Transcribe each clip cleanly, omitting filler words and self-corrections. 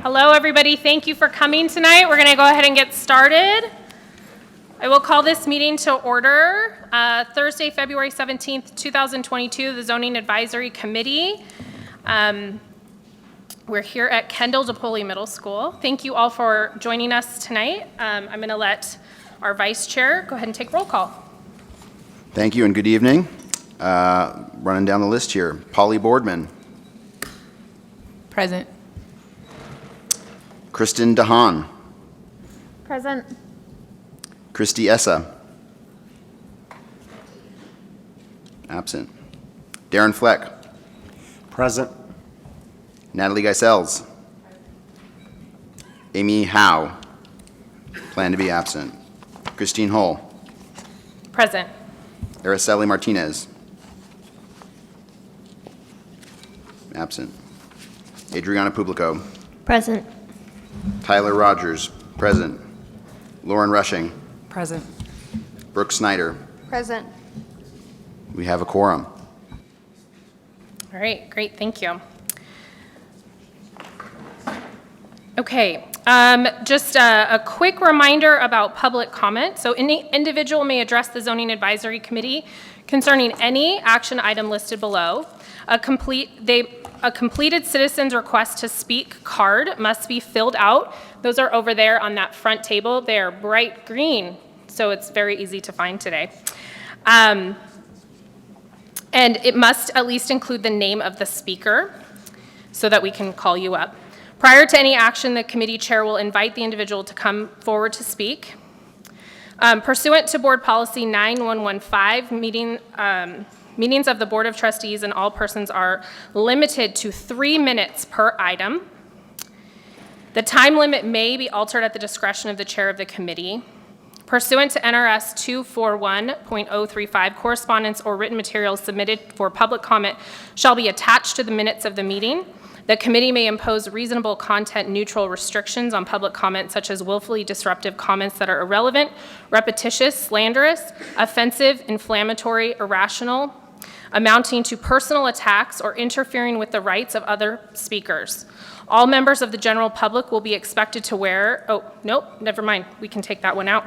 Hello, everybody. Thank you for coming tonight. We're going to go ahead and get started. I will call this meeting to order. Thursday, February 17th, 2022, the Zoning Advisory Committee. We're here at Kendall DePoli Middle School. Thank you all for joining us tonight. I'm going to let our Vice Chair go ahead and take roll call. Thank you and good evening. Running down the list here. Polly Boardman. Present. Kristen DeHaan. Present. Christy Essa. Absent. Darren Fleck. Present. Natalie Geisels. Amy Howe. Plan to be absent. Christine Hull. Present. Araceli Martinez. Absent. Adriana Publico. Present. Tyler Rogers. Present. Lauren Rushing. Present. Brooke Snyder. Present. We have a quorum. All right, great, thank you. Okay, just a quick reminder about public comment. So any individual may address the Zoning Advisory Committee concerning any action item listed below. A completed citizen's request to speak card must be filled out. Those are over there on that front table. They are bright green, so it's very easy to find today. And it must at least include the name of the speaker so that we can call you up. Prior to any action, the committee chair will invite the individual to come forward to speak. Pursuant to Board Policy 9115, meetings of the Board of Trustees and all persons are limited to 3 minutes per item. The time limit may be altered at the discretion of the chair of the committee. Pursuant to NRS 241.035, correspondence or written materials submitted for public comment shall be attached to the minutes of the meeting. The committee may impose reasonable content neutral restrictions on public comment, such as willfully disruptive comments that are irrelevant, repetitious, slanderous, offensive, inflammatory, irrational, amounting to personal attacks or interfering with the rights of other speakers. All members of the general public will be expected to wear, oh, nope, never mind, we can take that one out.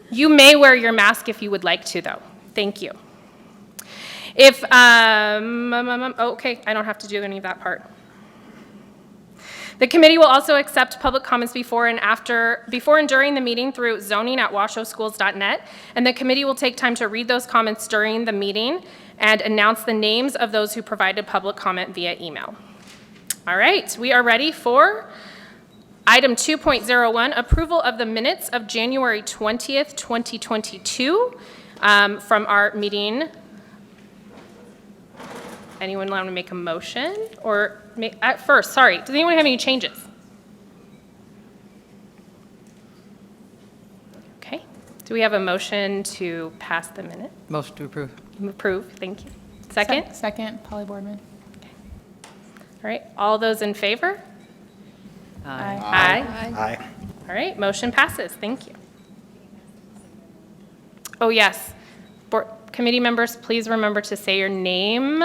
You may wear your mask if you would like to, though. Thank you. If, okay, I don't have to do any of that part. The committee will also accept public comments before and during the meeting through zoning@washowschools.net, and the committee will take time to read those comments during the meeting and announce the names of those who provided public comment via email. All right, we are ready for item 2.01, approval of the minutes of January 20th, 2022 from our meeting. Anyone want to make a motion? Or at first, sorry, does anyone have any changes? Okay, do we have a motion to pass the minute? Motion to approve. Approve, thank you. Second? Second, Polly Boardman. All right, all those in favor? Aye. Aye. Aye. All right, motion passes, thank you. Oh yes, board committee members, please remember to say your name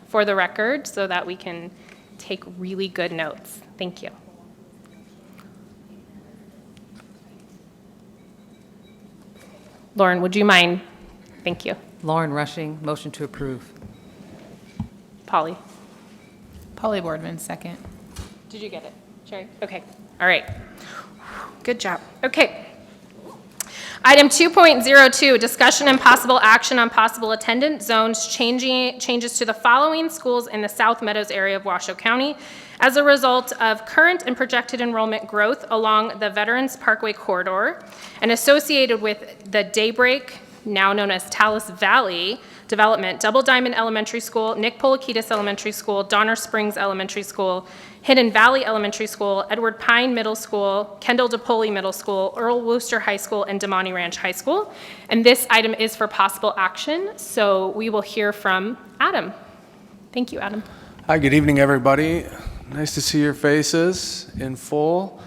for the record so that we can take really good notes. Thank you. Lauren, would you mind? Thank you. Lauren Rushing, motion to approve. Polly. Polly Boardman, second. Did you get it, Sherry? Okay, all right. Good job. Okay. Item 2.02, discussion and possible action on possible attendance zones changes to the following schools in the South Meadows area of Washoe County as a result of current and projected enrollment growth along the Veterans Parkway corridor and associated with the Daybreak, now known as Talus Valley, development, Double Diamond Elementary School, Nick Polikitis Elementary School, Donner Springs Elementary School, Hidden Valley Elementary School, Edward Pine Middle School, Kendall DePoli Middle School, Earl Wooster High School, and Damani Ranch High School. And this item is for possible action, so we will hear from Adam. Thank you, Adam. Hi, good evening, everybody. Nice to see your faces in full.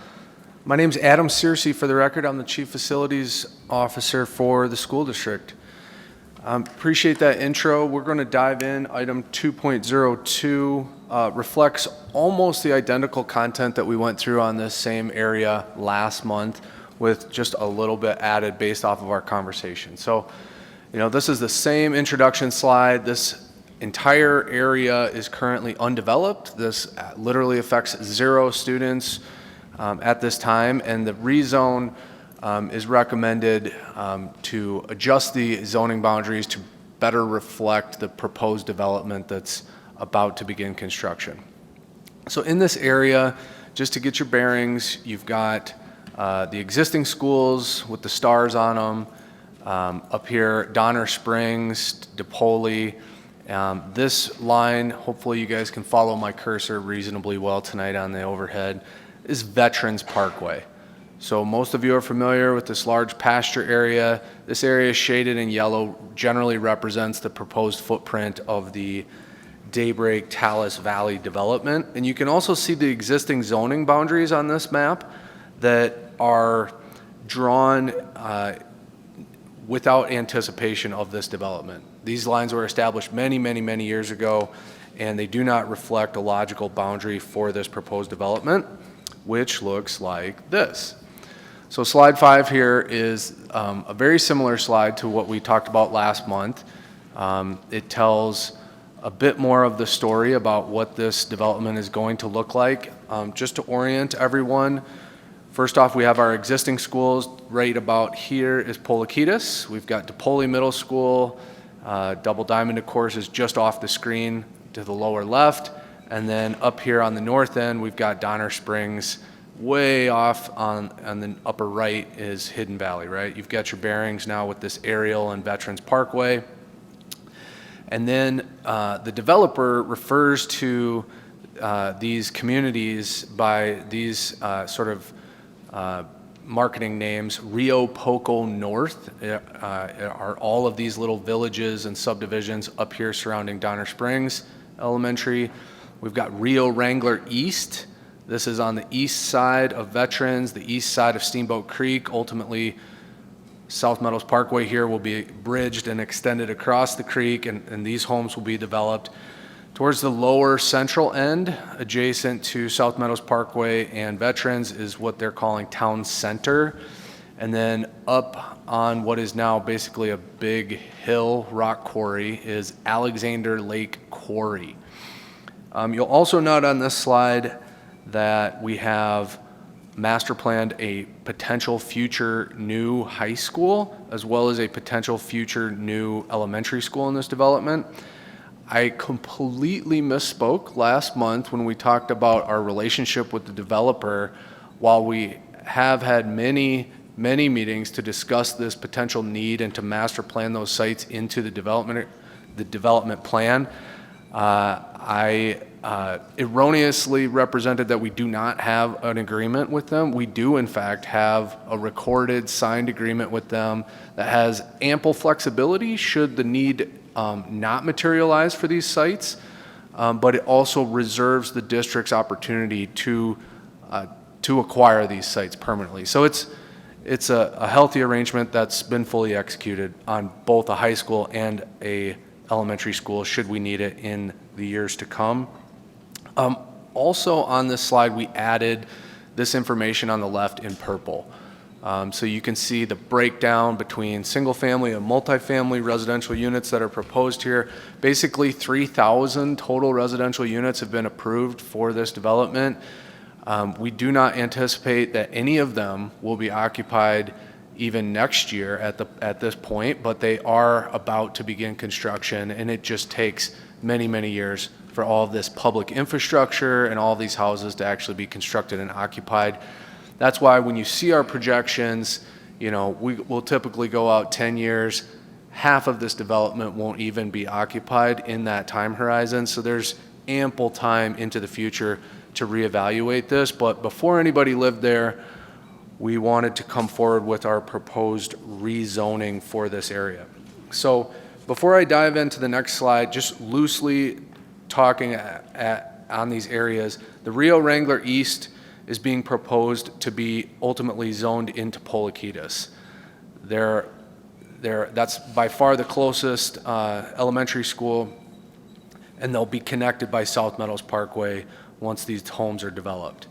My name's Adam Searcy, for the record. I'm the Chief Facilities Officer for the school district. Appreciate that intro. We're going to dive in item 2.02 reflects almost the identical content that we went through on this same area last month, with just a little bit added based off of our conversation. So, this is the same introduction slide. This entire area is currently undeveloped. This literally affects 0 students at this time, and the rezone is recommended to adjust the zoning boundaries to better reflect the proposed development that's about to begin construction. So in this area, just to get your bearings, you've got the existing schools with the stars on them. Up here, Donner Springs, DePoli. This line, hopefully you guys can follow my cursor reasonably well tonight on the overhead, is Veterans Parkway. So most of you are familiar with this large pasture area. This area shaded in yellow generally represents the proposed footprint of the Daybreak Talus Valley development. And you can also see the existing zoning boundaries on this map that are drawn without anticipation of this development. These lines were established many, many, many years ago, and they do not reflect a logical boundary for this proposed development, which looks like this. So slide 5 here is a very similar slide to what we talked about last month. It tells a bit more of the story about what this development is going to look like. Just to orient everyone, first off, we have our existing schools. Right about here is Poliquitas. We've got DePoli Middle School. Double Diamond, of course, is just off the screen to the lower left. And then up here on the north end, we've got Donner Springs. Way off on the upper right is Hidden Valley, right? You've got your bearings now with this aerial and Veterans Parkway. And then the developer refers to these communities by these sort of marketing names. Rio Poco North are all of these little villages and subdivisions up here surrounding Donner Springs Elementary. We've got Rio Wrangler East. This is on the east side of Veterans, the east side of Steamboat Creek. Ultimately, South Meadows Parkway here will be bridged and extended across the creek, and these homes will be developed. Towards the lower central end, adjacent to South Meadows Parkway and Veterans, is what they're calling Town Center. And then up on what is now basically a big hill rock quarry is Alexander Lake Quarry. You'll also note on this slide that we have master planned a potential future new high school as well as a potential future new elementary school in this development. I completely misspoke last month when we talked about our relationship with the developer. While we have had many meetings to discuss this potential need and to master plan those sites into the development plan, I erroneously represented that we do not have an agreement with them. We do, in fact, have a recorded, signed agreement with them that has ample flexibility should the need not materialize for these sites, but it also reserves the district's opportunity to acquire these sites permanently. So it's a healthy arrangement that's been fully executed on both a high school and a elementary school should we need it in the years to come. Also on this slide, we added this information on the left in purple. So you can see the breakdown between single-family and multifamily residential units that are proposed here. Basically, 3,000 total residential units have been approved for this development. We do not anticipate that any of them will be occupied even next year at this point, but they are about to begin construction, and it just takes many years for all of this public infrastructure and all these houses to actually be constructed and occupied. That's why when you see our projections, we'll typically go out 10 years. Half of this development won't even be occupied in that time horizon. So there's ample time into the future to reevaluate this. But before anybody lived there, we wanted to come forward with our proposed rezoning for this area. So before I dive into the next slide, just loosely talking on these areas, the Rio Wrangler East is being proposed to be ultimately zoned into Poliquitas. That's by far the closest elementary school, and they'll be connected by South Meadows Parkway once these homes are developed.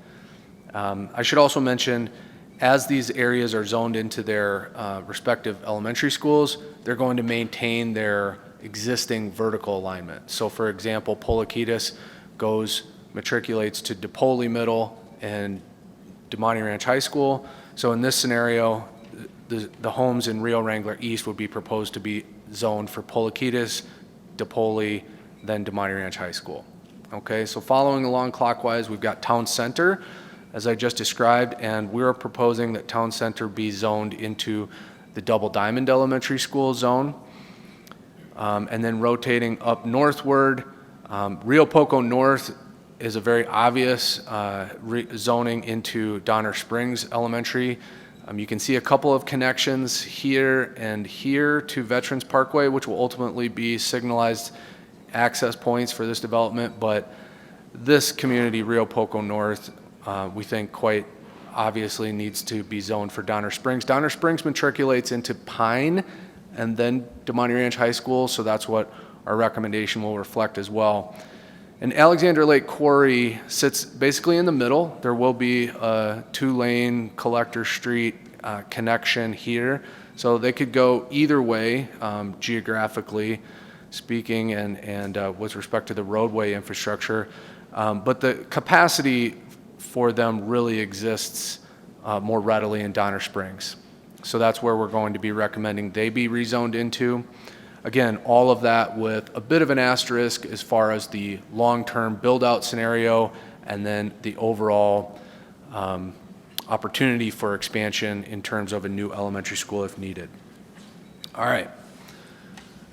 I should also mention, as these areas are zoned into their respective elementary schools, they're going to maintain their existing vertical alignment. So for example, Poliquetas matriculates to DePoli Middle and DeMonte Ranch High School. So in this scenario, the homes in Rio Wrangler East would be proposed to be zoned for Poliquetas, DePoli, then DeMonte Ranch High School. Okay, so following along clockwise, we've got Town Center, as I just described, and we're proposing that Town Center be zoned into the Double Diamond Elementary School zone. And then rotating up northward, Rio Poco North is a very obvious zoning into Donner Springs Elementary. You can see a couple of connections here and here to Veterans Parkway, which will ultimately be signalized access points for this development, but this community, Rio Poco North, we think quite obviously needs to be zoned for Donner Springs. Donner Springs matriculates into Pine and then DeMonte Ranch High School, so that's what our recommendation will reflect as well. And Alexander Lake Quarry sits basically in the middle. There will be a 2-lane collector street connection here, so they could go either way geographically speaking and with respect to the roadway infrastructure, but the capacity for them really exists more readily in Donner Springs. So that's where we're going to be recommending they be rezoned into. Again, all of that with a bit of an asterisk as far as the long-term build-out scenario and then the overall opportunity for expansion in terms of a new elementary school if needed. All right.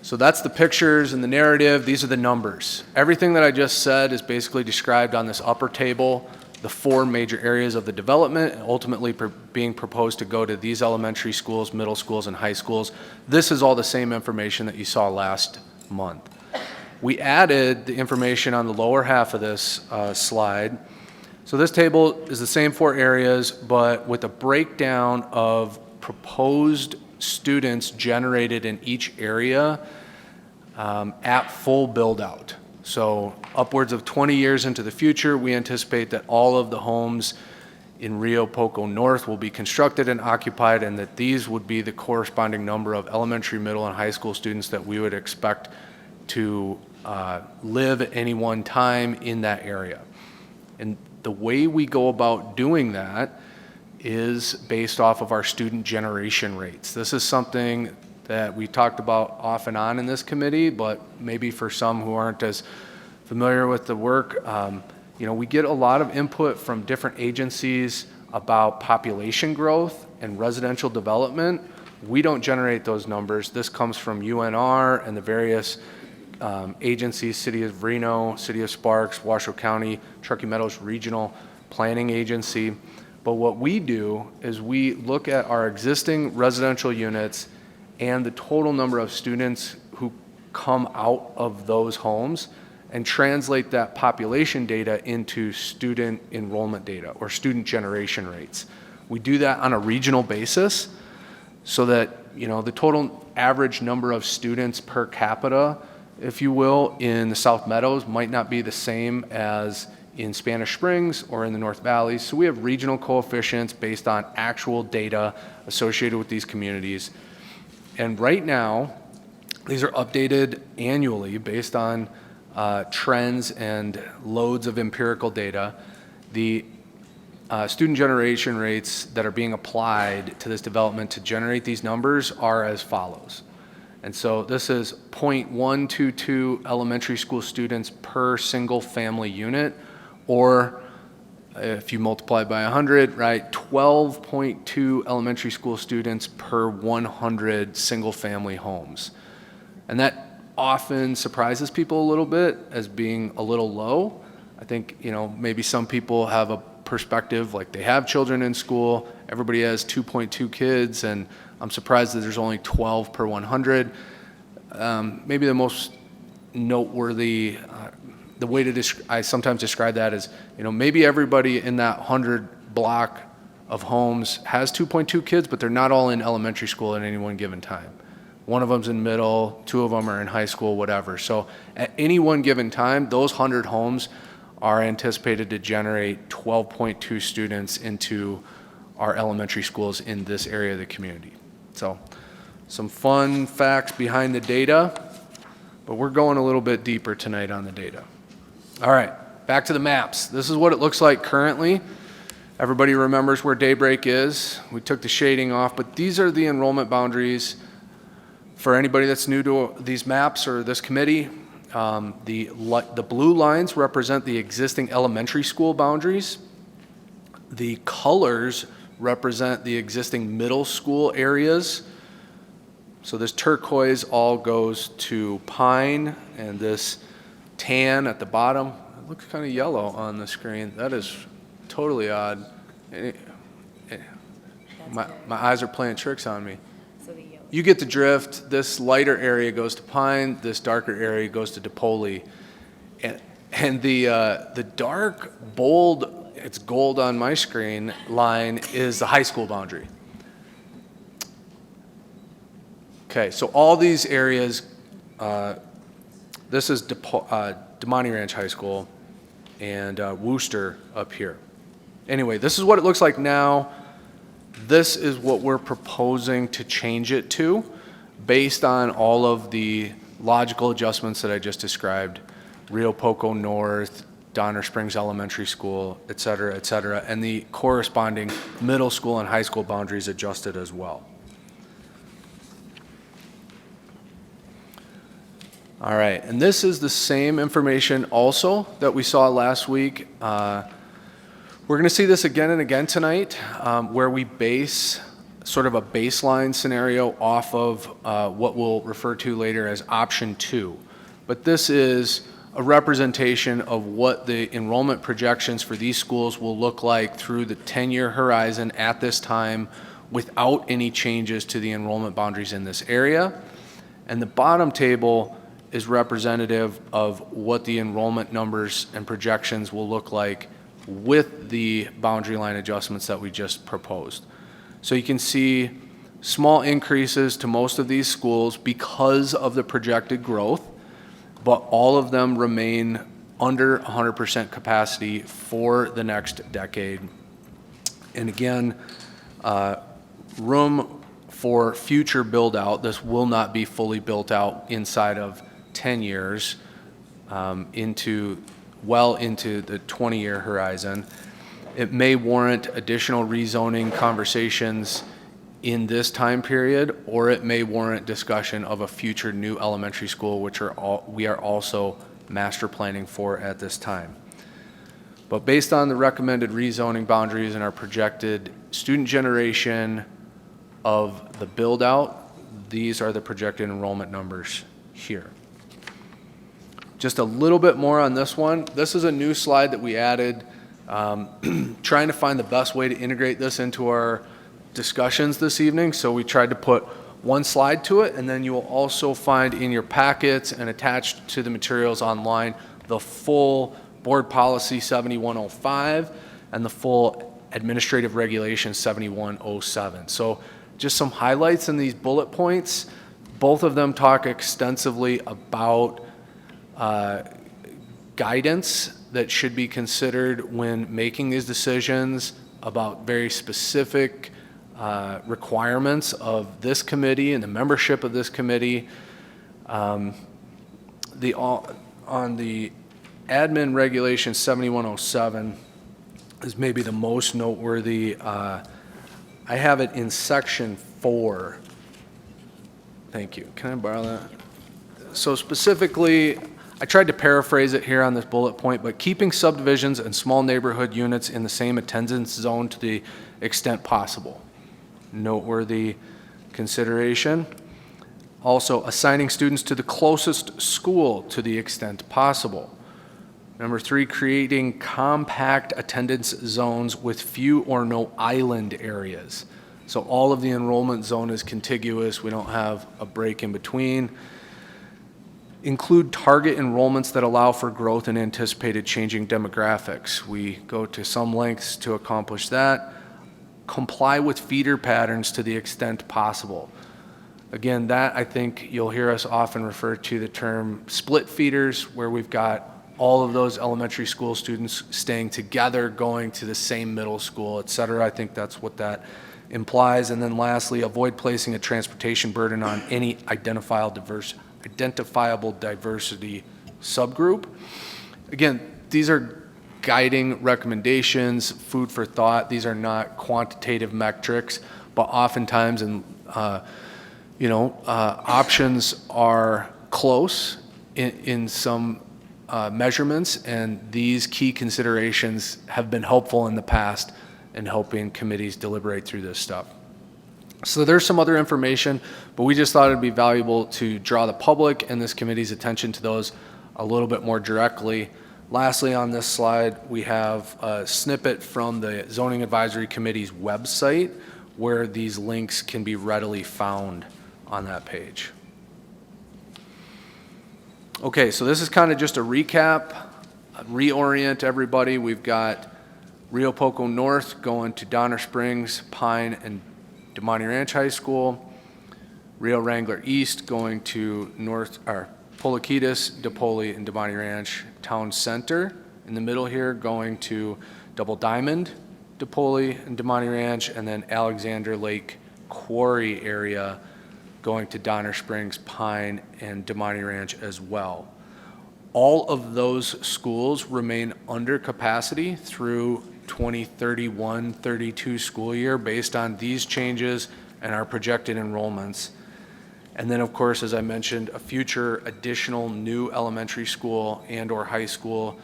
So that's the pictures and the narrative. These are the numbers. Everything that I just said is basically described on this upper table, the 4 major areas of the development, and ultimately being proposed to go to these elementary schools, middle schools, and high schools. This is all the same information that you saw last month. We added the information on the lower half of this slide. So this table is the same 4 areas, but with a breakdown of proposed students generated in each area at full build-out. So upwards of 20 years into the future, we anticipate that all of the homes in Rio Poco North will be constructed and occupied, and that these would be the corresponding number of elementary, middle, and high school students that we would expect to live at any one time in that area. And the way we go about doing that is based off of our student generation rates. This is something that we talked about off and on in this committee, but maybe for some who aren't as familiar with the work, we get a lot of input from different agencies about population growth and residential development. We don't generate those numbers. This comes from UNR and the various agencies, City of Reno, City of Sparks, Washoe County, Truckee Meadows Regional Planning Agency. But what we do is we look at our existing residential units and the total number of students who come out of those homes and translate that population data into student enrollment data or student generation rates. We do that on a regional basis so that, the total average number of students per capita, if you will, in the South Meadows might not be the same as in Spanish Springs or in the North Valley. So we have regional coefficients based on actual data associated with these communities. And right now, these are updated annually based on trends and loads of empirical data. The student generation rates that are being applied to this development to generate these numbers are as follows. And so this is 0.122 elementary school students per single family unit, or if you multiply by 100, right, 12.2 elementary school students per 100 single-family homes. And that often surprises people a little bit as being a little low. I think, maybe some people have a perspective like they have children in school, everybody has 2.2 kids, and I'm surprised that there's only 12 per 100. Maybe the most noteworthy the way I sometimes describe that is, maybe everybody in that 100 block of homes has 2.2 kids, but they're not all in elementary school at any one given time. one of them's in middle, 2 of them are in high school, whatever. So at any one given time, those 100 homes are anticipated to generate 12.2 students into our elementary schools in this area of the community. So some fun facts behind the data, but we're going a little bit deeper tonight on the data. All right, back to the maps. This is what it looks like currently. Everybody remembers where Daybreak is. We took the shading off, but these are the enrollment boundaries. For anybody that's new to these maps or this committee, the blue lines represent the existing elementary school boundaries. The colors represent the existing middle school areas. So this turquoise all goes to Pine, and this tan at the bottom, it looks kind of yellow on the screen. That is totally odd. My eyes are playing tricks on me. You get the drift. This lighter area goes to Pine. This darker area goes to DePoli. And the dark, bold, it's gold on my screen, line is the high school boundary. Okay, so all these areas, this is Demonte Ranch High School and Wooster up here. Anyway, this is what it looks like now. This is what we're proposing to change it to based on all of the logical adjustments that I just described. Rio Poco North, Donner Springs Elementary School, et cetera, and the corresponding middle school and high school boundaries adjusted as well. All right, and this is the same information also that we saw last week. We're going to see this again and again tonight, where we base sort of a baseline scenario off of what we'll refer to later as option 2. But this is a representation of what the enrollment projections for these schools will look like through the 10-year horizon at this time without any changes to the enrollment boundaries in this area. And the bottom table is representative of what the enrollment numbers and projections will look like with the boundary line adjustments that we just proposed. So you can see small increases to most of these schools because of the projected growth, but all of them remain under 100% capacity for the next decade. And again, room for future build out. This will not be fully built out inside of 10 years well into the 20-year horizon. It may warrant additional rezoning conversations in this time period, or it may warrant discussion of a future new elementary school, which we are also master planning for at this time. But based on the recommended rezoning boundaries and our projected student generation of the build out, these are the projected enrollment numbers here. Just a little bit more on this one. This is a new slide that we added, trying to find the best way to integrate this into our discussions this evening. So we tried to put one slide to it, and then you will also find in your packets and attached to the materials online the full Board Policy 7105 and the full Administrative Regulation 7107. So just some highlights in these bullet points. Both of them talk extensively about guidance that should be considered when making these decisions, about very specific requirements of this committee and the membership of this committee. On the Admin Regulation 7107 is maybe the most noteworthy. I have it in section 4. Thank you. Can I borrow that? So specifically, I tried to paraphrase it here on this bullet point, but keeping subdivisions and small neighborhood units in the same attendance zone to the extent possible. Noteworthy consideration. Also, assigning students to the closest school to the extent possible. Number 3, creating compact attendance zones with few or no island areas. So all of the enrollment zone is contiguous. We don't have a break in between. Include target enrollments that allow for growth and anticipated changing demographics. We go to some lengths to accomplish that. Comply with feeder patterns to the extent possible. Again, that I think you'll hear us often refer to the term split feeders, where we've got all of those elementary school students staying together, going to the same middle school, et cetera. I think that's what that implies. And then lastly, avoid placing a transportation burden on any identifiable diversity subgroup. Again, these are guiding recommendations, food for thought. These are not quantitative metrics, but oftentimes, options are close in some measurements, and these key considerations have been helpful in the past in helping committees deliberate through this stuff. So there's some other information, but we just thought it'd be valuable to draw the public and this committee's attention to those a little bit more directly. Lastly, on this slide, we have a snippet from the Zoning Advisory Committee's website where these links can be readily found on that page. Okay, so this is kind of just a recap, reorient everybody. We've got Rio Poco North going to Donner Springs, Pine, and Demonte Ranch High School. Rio Wrangler East going to Polaquitas, DePoli, and Demonte Ranch Town Center. In the middle here, going to Double Diamond, DePoli, and Demonte Ranch, and then Alexander Lake Quarry area going to Donner Springs, Pine, and Demonte Ranch as well. All of those schools remain under capacity through 2031-32 school year based on these changes and our projected enrollments. And then, of course, as I mentioned, a future additional new elementary school and or high school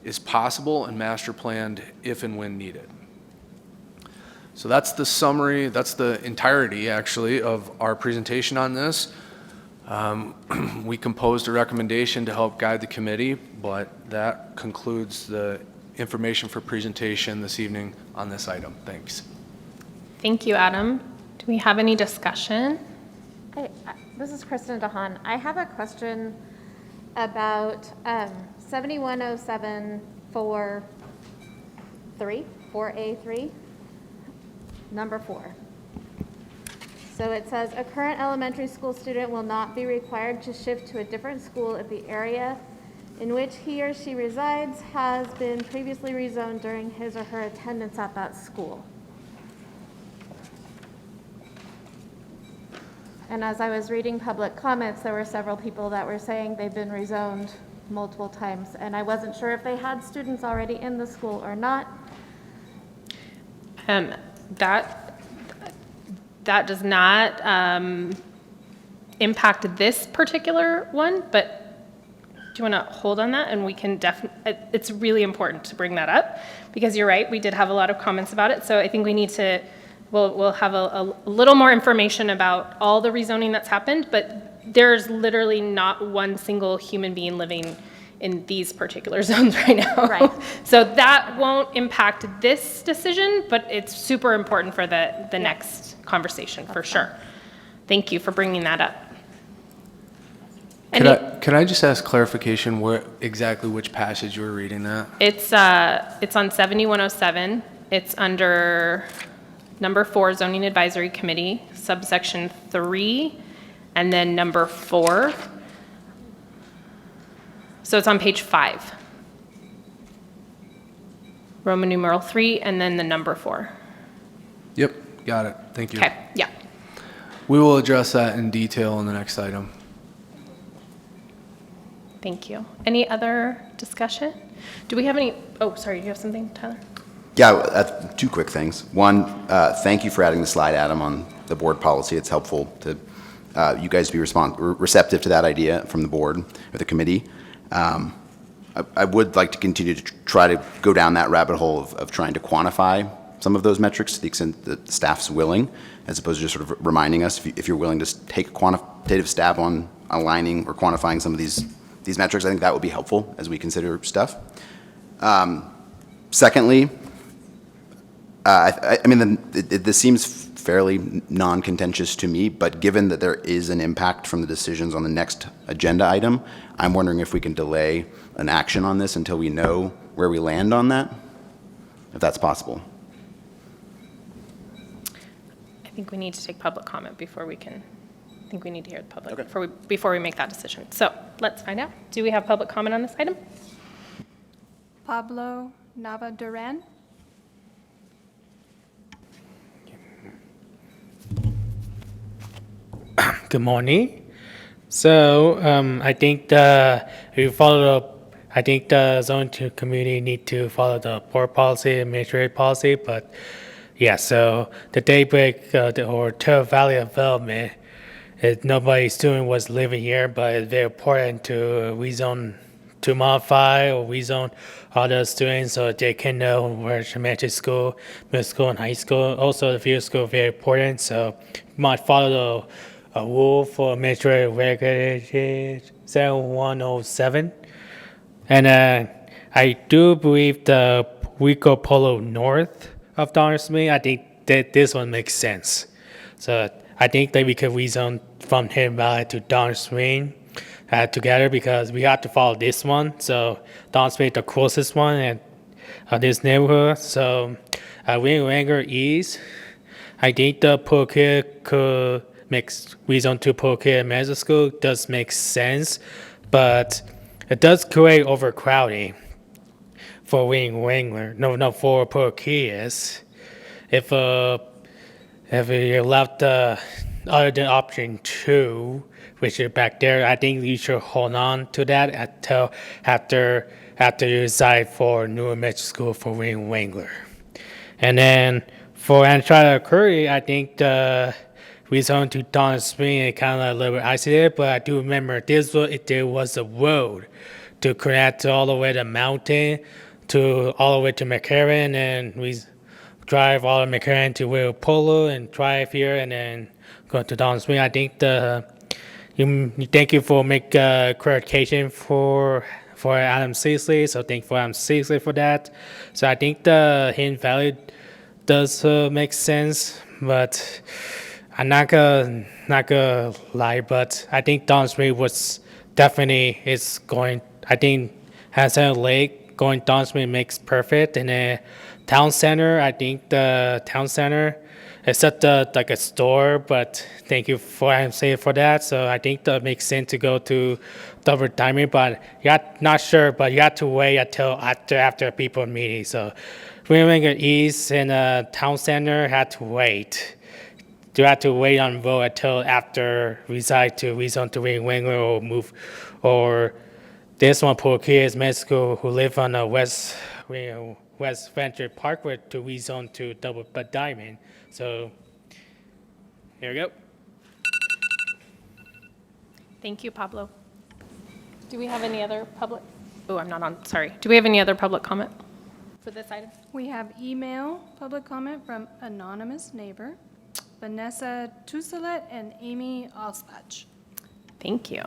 is possible and master planned if and when needed. So that's the summary, that's the entirety, actually, of our presentation on this. We composed a recommendation to help guide the committee, but that concludes the information for presentation this evening on this item. Thanks. Thank you, Adam. Do we have any discussion? Hey, this is Kristen DeHaan. I have a question about 7107 4A3, number 4. So it says, a current elementary school student will not be required to shift to a different school if the area in which he or she resides has been previously rezoned during his or her attendance at that school. And as I was reading public comments, there were several people that were saying they've been rezoned multiple times, and I wasn't sure if they had students already in the school or not. That does not impact this particular one, but do you want to hold on that? And we can definitely, it's really important to bring that up because you're right, we did have a lot of comments about it. So I think we need to, we'll have a little more information about all the rezoning that's happened, but there's literally not one single human being living in these particular zones right now. Right. So that won't impact this decision, but it's super important for the next conversation for sure. Thank you for bringing that up. Could I just ask clarification where exactly which passage you were reading that? It's on 7107. It's under number 4, Zoning Advisory Committee, subsection 3, and then number 4. So it's on page 5. Roman numeral 3, and then the number 4. Yep, got it. Thank you. Okay, yeah. We will address that in detail in the next item. Thank you. Any other discussion? Do we have any, oh, sorry, do you have something, Tyler? Yeah, 2 quick things. One, thank you for adding the slide, Adam, on the board policy. It's helpful to you guys be receptive to that idea from the board or the committee. I would like to continue to try to go down that rabbit hole of trying to quantify some of those metrics to the extent that staff's willing, as opposed to just sort of reminding us if you're willing to take a quantitative stab on aligning or quantifying some of these metrics. I think that would be helpful as we consider stuff. Secondly, I mean, this seems fairly non-contentious to me, but given that there is an impact from the decisions on the next agenda item, I'm wondering if we can delay an action on this until we know where we land on that, if that's possible. I think we need to take public comment before we can think we need to hear the public before we make that decision. So let's find out. Do we have public comment on this item? Pablo Nava Duran. Good morning. So I think the zone two community need to follow the board policy, administrative policy. But yeah, so the daybreak or Terra Valley development, nobody's doing was living here, but it's very important to rezone, to modify or rezone all the students so they can know where elementary school, middle school, and high school. Also, the field school very important. So you might follow the rule for administrative regulation 7107. And I do believe the Rico Polo north of Donner Spring, I think that this one makes sense. So I think that we could rezone from Hidden Valley to Donner Spring together because we have to follow this one. So Donner Spring is the closest one in this neighborhood. So Wrangler East, I think the Pulkid could mix rezone to Pulkid Middle School does make sense, but it does create overcrowding for Wrangler. No, for Pulkid. If you left other than option 2, which is back there, I think you should hold on to that until after you decide for new elementary school for Wrangler. And then for Untitled Curry, I think the rezone to Donner Spring is kind of a little bit isolated, but I do remember there was a road to connect all the way to mountain, all the way to McCarran, and we drive all the McCarran to Rio Polo and drive here and then go to Donner Spring. I think thank you for make clarification for Adam Seasley. So thank you for Adam Seasley for that. So I think the Hidden Valley does make sense, but I'm not gonna lie. But I think Donner Spring was definitely is going. I think Hanson Lake going Donner Spring makes perfect, and then town center. I think the town center. It's not like a store, but thank you for saying for that. So I think that makes sense to go to double timing, but you're not sure, but you have to wait until after people meeting. So Wrangler East and town center had to wait. You have to wait on vote until after we decide to rezone to Wrangler or move, or this one poor kids med school who live on the West Venture Parkway to rezone to double but diamond. So here we go. Thank you, Pablo. Do we have any other public? Oh, I'm not on, sorry. Do we have any other public comment for this item? We have email public comment from anonymous neighbor, Vanessa Tuselet and Amy Osbach. Thank you.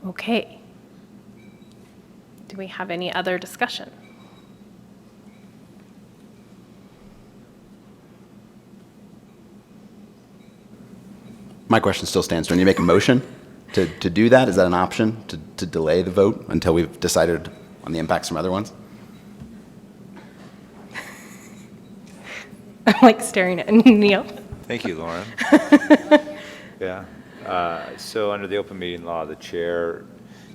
Okay. Do we have any other discussion? My question still stands. Do you make a motion to do that? Is that an option, to delay the vote until we've decided on the impacts from other ones? I'm like staring at Neil. Thank you, Lauren. Yeah. So under the open meeting law, the chair,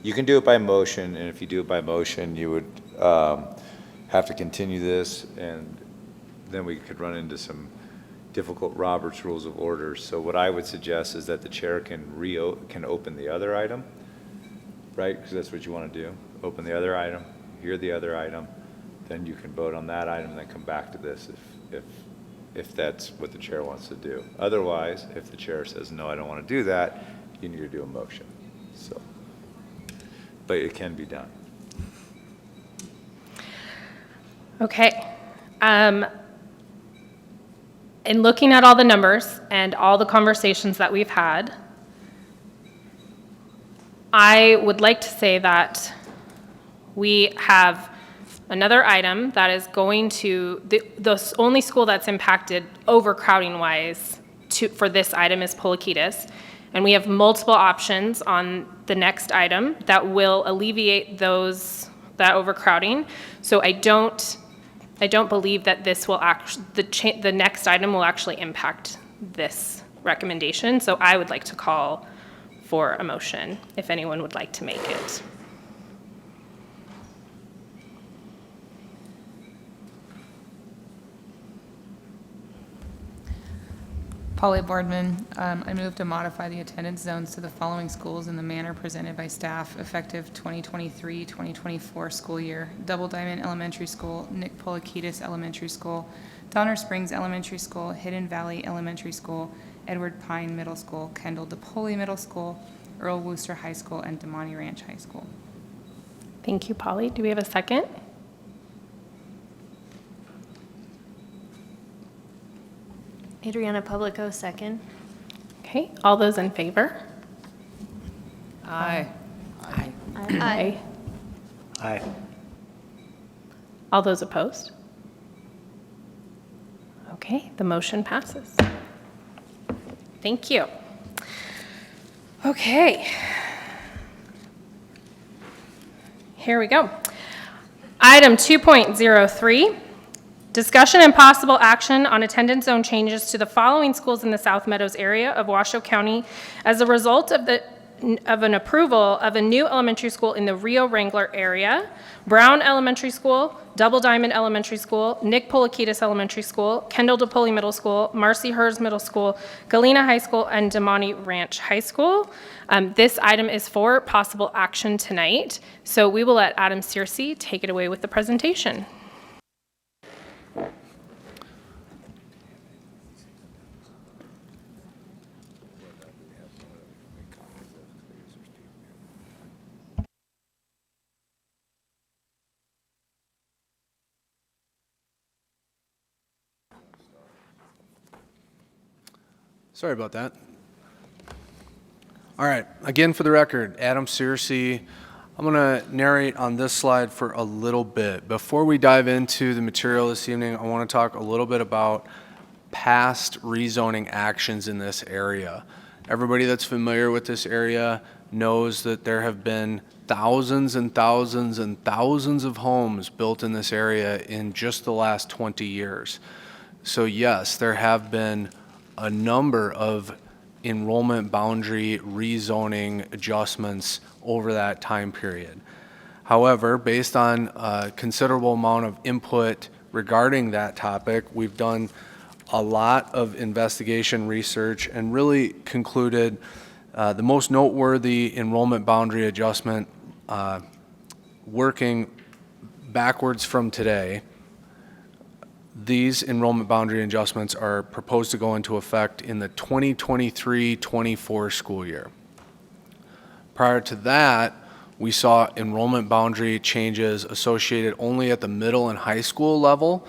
you can do it by motion, and if you do it by motion, you would have to continue this, and then we could run into some difficult Robert's Rules of Order. So what I would suggest is that the chair can open the other item, right? Because that's what you want to do. Open the other item, hear the other item, then you can vote on that item, and then come back to this if that's what the chair wants to do. Otherwise, if the chair says, no, I don't want to do that, you need to do a motion. So, but it can be done. Okay. In looking at all the numbers and all the conversations that we've had, I would like to say that we have another item that is going to, the only school that's impacted overcrowding-wise for this item is Polakitas. And we have multiple options on the next item that will alleviate that overcrowding. So I don't believe that this will the next item will actually impact this recommendation. So I would like to call for a motion, if anyone would like to make it. Polly Boardman, I move to modify the attendance zones to the following schools in the manner presented by staff effective 2023-2024 school year. Double Diamond Elementary School, Nick Polikitis Elementary School, Donner Springs Elementary School, Hidden Valley Elementary School, Edward Pine Middle School, Kendall DePoli Middle School, Earl Wooster High School, and Demonte Ranch High School. Thank you, Polly. Do we have a second? Adriana Publico, second. Okay, all those in favor? Aye. Aye. Aye. All those opposed? Okay, the motion passes. Thank you. Okay. Here we go. Item 2.03, discussion and possible action on attendance zone changes to the following schools in the South Meadows area of Washoe County as a result of an approval of a new elementary school in the Wrangler area, Brown Elementary School, Double Diamond Elementary School, Nick Polikitis Elementary School, Kendall DePoli Middle School, Marcy Hers Middle School, Galena High School, and Demonte Ranch High School. This item is for possible action tonight, so we will let Adam Searcy take it away with the presentation. Sorry about that. All right, again for the record, Adam Searcy. I'm going to narrate on this slide for a little bit. Before we dive into the material this evening, I want to talk a little bit about past rezoning actions in this area. Everybody that's familiar with this area knows that there have been thousands and thousands and thousands of homes built in this area in just the last 20 years. So yes, there have been a number of enrollment boundary rezoning adjustments over that time period. However, based on a considerable amount of input regarding that topic, we've done a lot of investigation research and really concluded the most noteworthy enrollment boundary adjustment working backwards from today. These enrollment boundary adjustments are proposed to go into effect in the 2023-24 school year. Prior to that, we saw enrollment boundary changes associated only at the middle and high school level.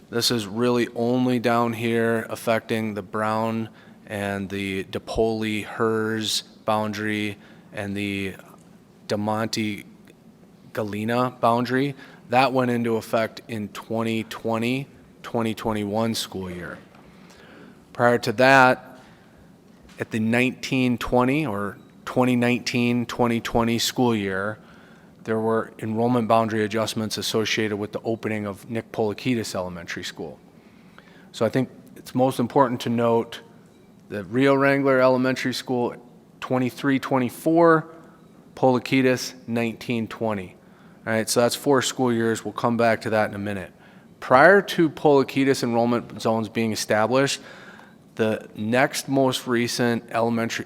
This is really only down here affecting the Brown and the DePoli Hers boundary and the Demonte Galena boundary. That went into effect in 2020-2021 school year. Prior to that, at the 1920 or 2019-2020 school year, there were enrollment boundary adjustments associated with the opening of Nick Polikitis Elementary School. So I think it's most important to note that Wrangler Elementary School 23-24, Polikitis 19-20. All right, so that's 4 school years. We'll come back to that in a minute. Prior to Polikitis enrollment zones being established, the next most recent elementary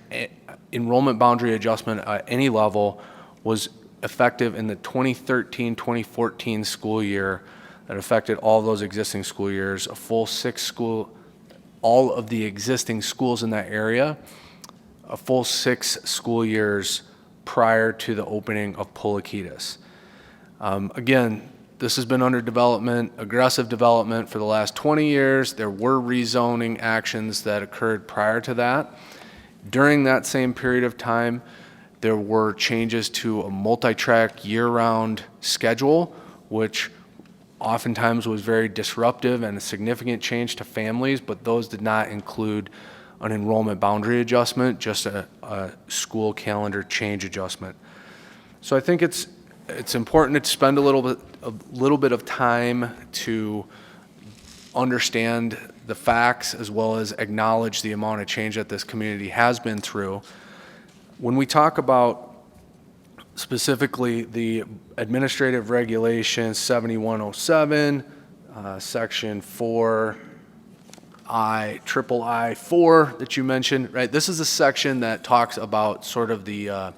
enrollment boundary adjustment at any level was effective in the 2013-2014 school year that affected all of those existing school years, a full 6 school, all of the existing schools in that area, a full 6 school years prior to the opening of Polikitis. Again, this has been under development, aggressive development for the last 20 years. There were rezoning actions that occurred prior to that. During that same period of time, there were changes to a multi-track year-round schedule, which oftentimes was very disruptive and a significant change to families, but those did not include an enrollment boundary adjustment, just a school calendar change adjustment. So I think it's important to spend a little bit of time to understand the facts as well as acknowledge the amount of change that this community has been through. When we talk about specifically the Administrative Regulation 7107, Section 4I4 that you mentioned, right? This is a section that talks about sort of the,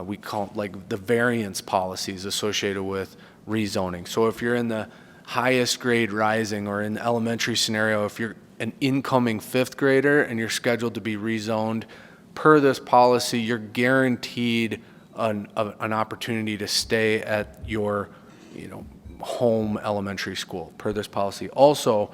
we call it like the variance policies associated with rezoning. So if you're in the highest grade rising or in the elementary scenario, if you're an incoming fifth grader and you're scheduled to be rezoned, per this policy, you're guaranteed an opportunity to stay at your, home elementary school per this policy. Also,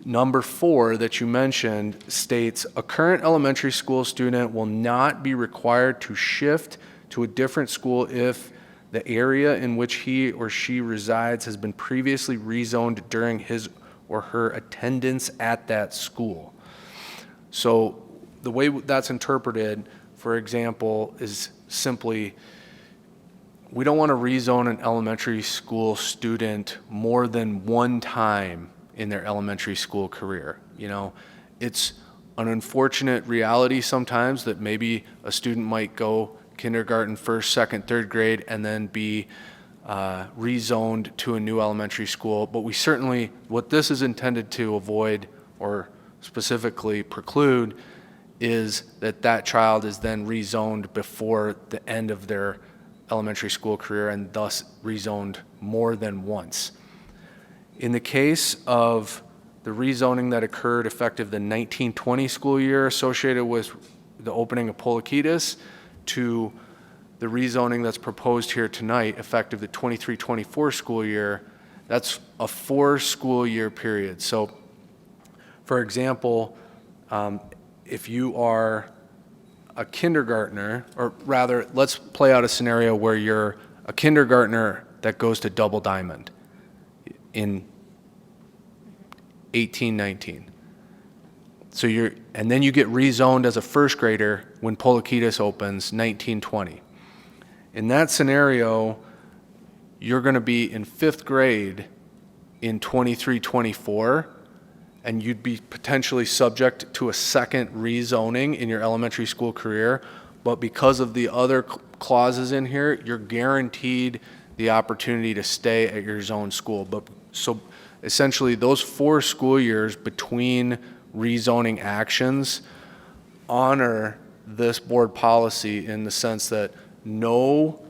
number 4 that you mentioned states a current elementary school student will not be required to shift to a different school if the area in which he or she resides has been previously rezoned during his or her attendance at that school. So the way that's interpreted, for example, is simply, we don't want to rezone an elementary school student more than one time in their elementary school career. It's an unfortunate reality sometimes that maybe a student might go kindergarten, first, second, third grade, and then be rezoned to a new elementary school. But we certainly, what this is intended to avoid or specifically preclude is that child is then rezoned before the end of their elementary school career and thus rezoned more than once. In the case of the rezoning that occurred effective the 1920 school year associated with the opening of Polikitas to the rezoning that's proposed here tonight effective the 23-24 school year, that's a 4 school year period. So, for example, if you are a kindergartner, or rather, let's play out a scenario where you're a kindergartner that goes to Double Diamond in 1819. So and then you get rezoned as a first grader when Polikitas opens 1920. In that scenario, you're going to be in 5th grade in 23-24, and you'd be potentially subject to a second rezoning in your elementary school career. But because of the other clauses in here, you're guaranteed the opportunity to stay at your zone school. But so essentially, those 4 school years between rezoning actions honor this board policy in the sense that no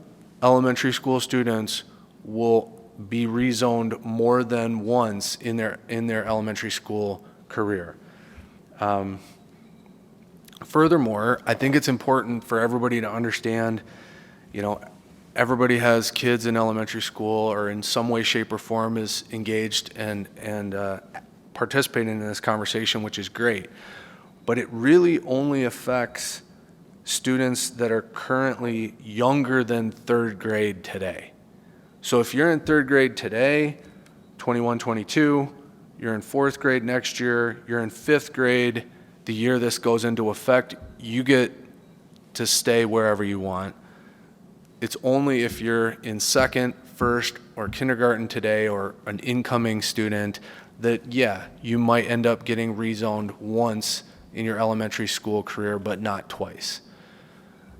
elementary school students will be rezoned more than once in their elementary school career. Furthermore, I think it's important for everybody to understand, everybody has kids in elementary school or in some way, shape, or form is engaged and participating in this conversation, which is great. But it really only affects students that are currently younger than 3rd grade today. So if you're in 3rd grade today, 21, 22, you're in 4th grade next year, you're in 5th grade, the year this goes into effect, you get to stay wherever you want. It's only if you're in 2nd, 1st, or kindergarten today or an incoming student that, you might end up getting rezoned once in your elementary school career, but not twice.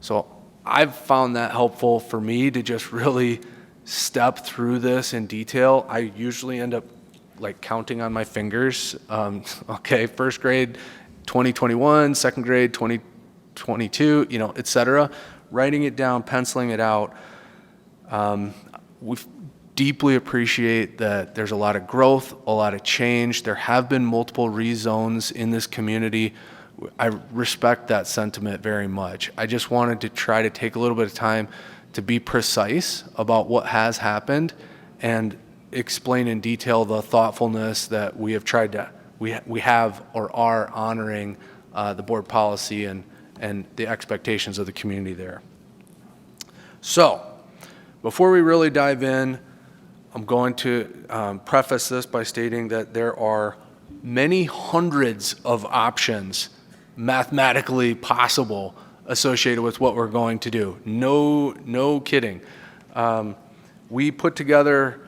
So I've found that helpful for me to just really step through this in detail. I usually end up counting on my fingers. Okay, 1st grade 2021, 2nd grade 2022, et cetera. Writing it down, penciling it out. We deeply appreciate that there's a lot of growth, a lot of change. There have been multiple rezones in this community. I respect that sentiment very much. I just wanted to try to take a little bit of time to be precise about what has happened and explain in detail the thoughtfulness that we have tried to, we have or are honoring the board policy and the expectations of the community there. So, before we really dive in, I'm going to preface this by stating that there are many hundreds of options mathematically possible associated with what we're going to do. No kidding. We put together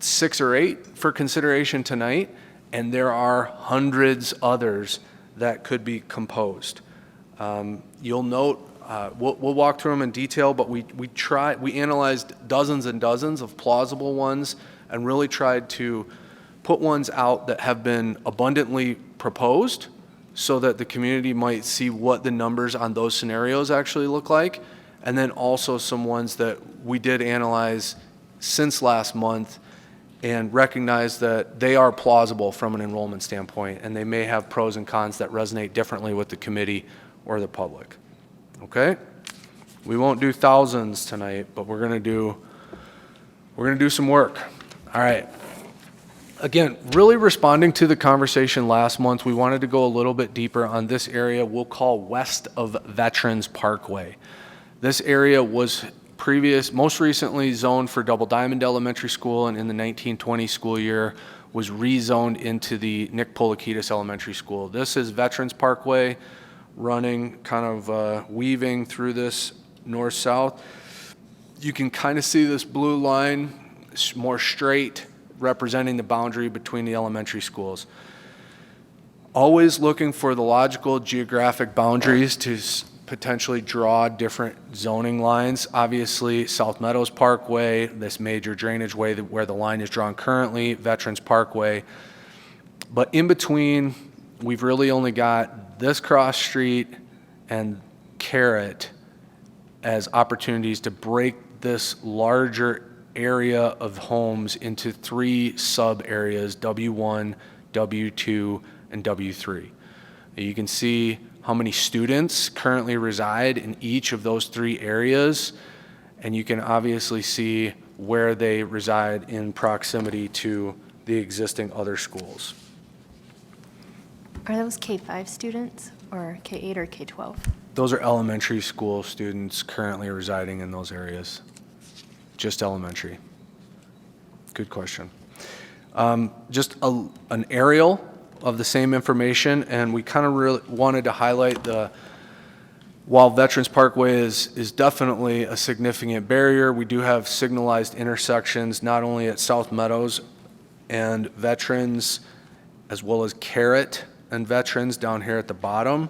6 or 8 for consideration tonight, and there are hundreds others that could be composed. You'll note, we'll walk through them in detail, but we analyzed dozens and dozens of plausible ones and really tried to put ones out that have been abundantly proposed so that the community might see what the numbers on those scenarios actually look like, and then also some ones that we did analyze since last month and recognize that they are plausible from an enrollment standpoint, and they may have pros and cons that resonate differently with the committee or the public. Okay? We won't do thousands tonight, but we're gonna do some work. All right. Again, really responding to the conversation last month, we wanted to go a little bit deeper on this area we'll call west of Veterans Parkway. This area was most recently zoned for Double Diamond Elementary School, and in the 1920 school year was rezoned into the Nick Polikitis Elementary School. This is Veterans Parkway running, kind of weaving through this north-south. You can kind of see this blue line, more straight, representing the boundary between the elementary schools. Always looking for the logical geographic boundaries to potentially draw different zoning lines. Obviously, South Meadows Parkway, this major drainage way where the line is drawn currently, Veterans Parkway. But in between, we've really only got this cross street and Carrot as opportunities to break this larger area of homes into 3 sub areas, W1, W2, and W3. You can see how many students currently reside in each of those 3 areas, and you can obviously see where they reside in proximity to the existing other schools. Are those K-5 students or K-8 or K-12? Those are elementary school students currently residing in those areas. Just elementary. Good question. Just an aerial of the same information, and we kind of really wanted to highlight while Veterans Parkway is definitely a significant barrier, we do have signalized intersections not only at South Meadows and Veterans, as well as Carrot and Veterans down here at the bottom,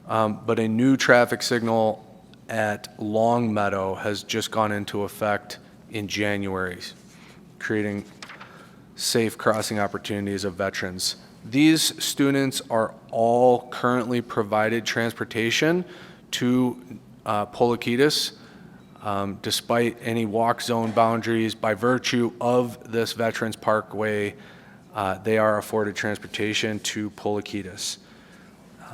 but a new traffic signal at Long Meadow has just gone into effect in January, creating safe crossing opportunities of veterans. These students are all currently provided transportation to Polikitis, despite any walk zone boundaries. By virtue of this Veterans Parkway, they are afforded transportation to Polikitis.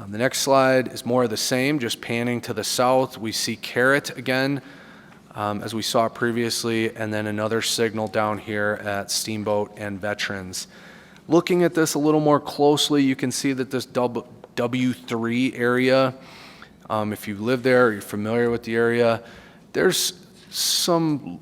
The next slide is more of the same, just panning to the south. We see Carrot again, as we saw previously, and then another signal down here at Steamboat and Veterans. Looking at this a little more closely, you can see that this W3 area, if you live there or you're familiar with the area, there's some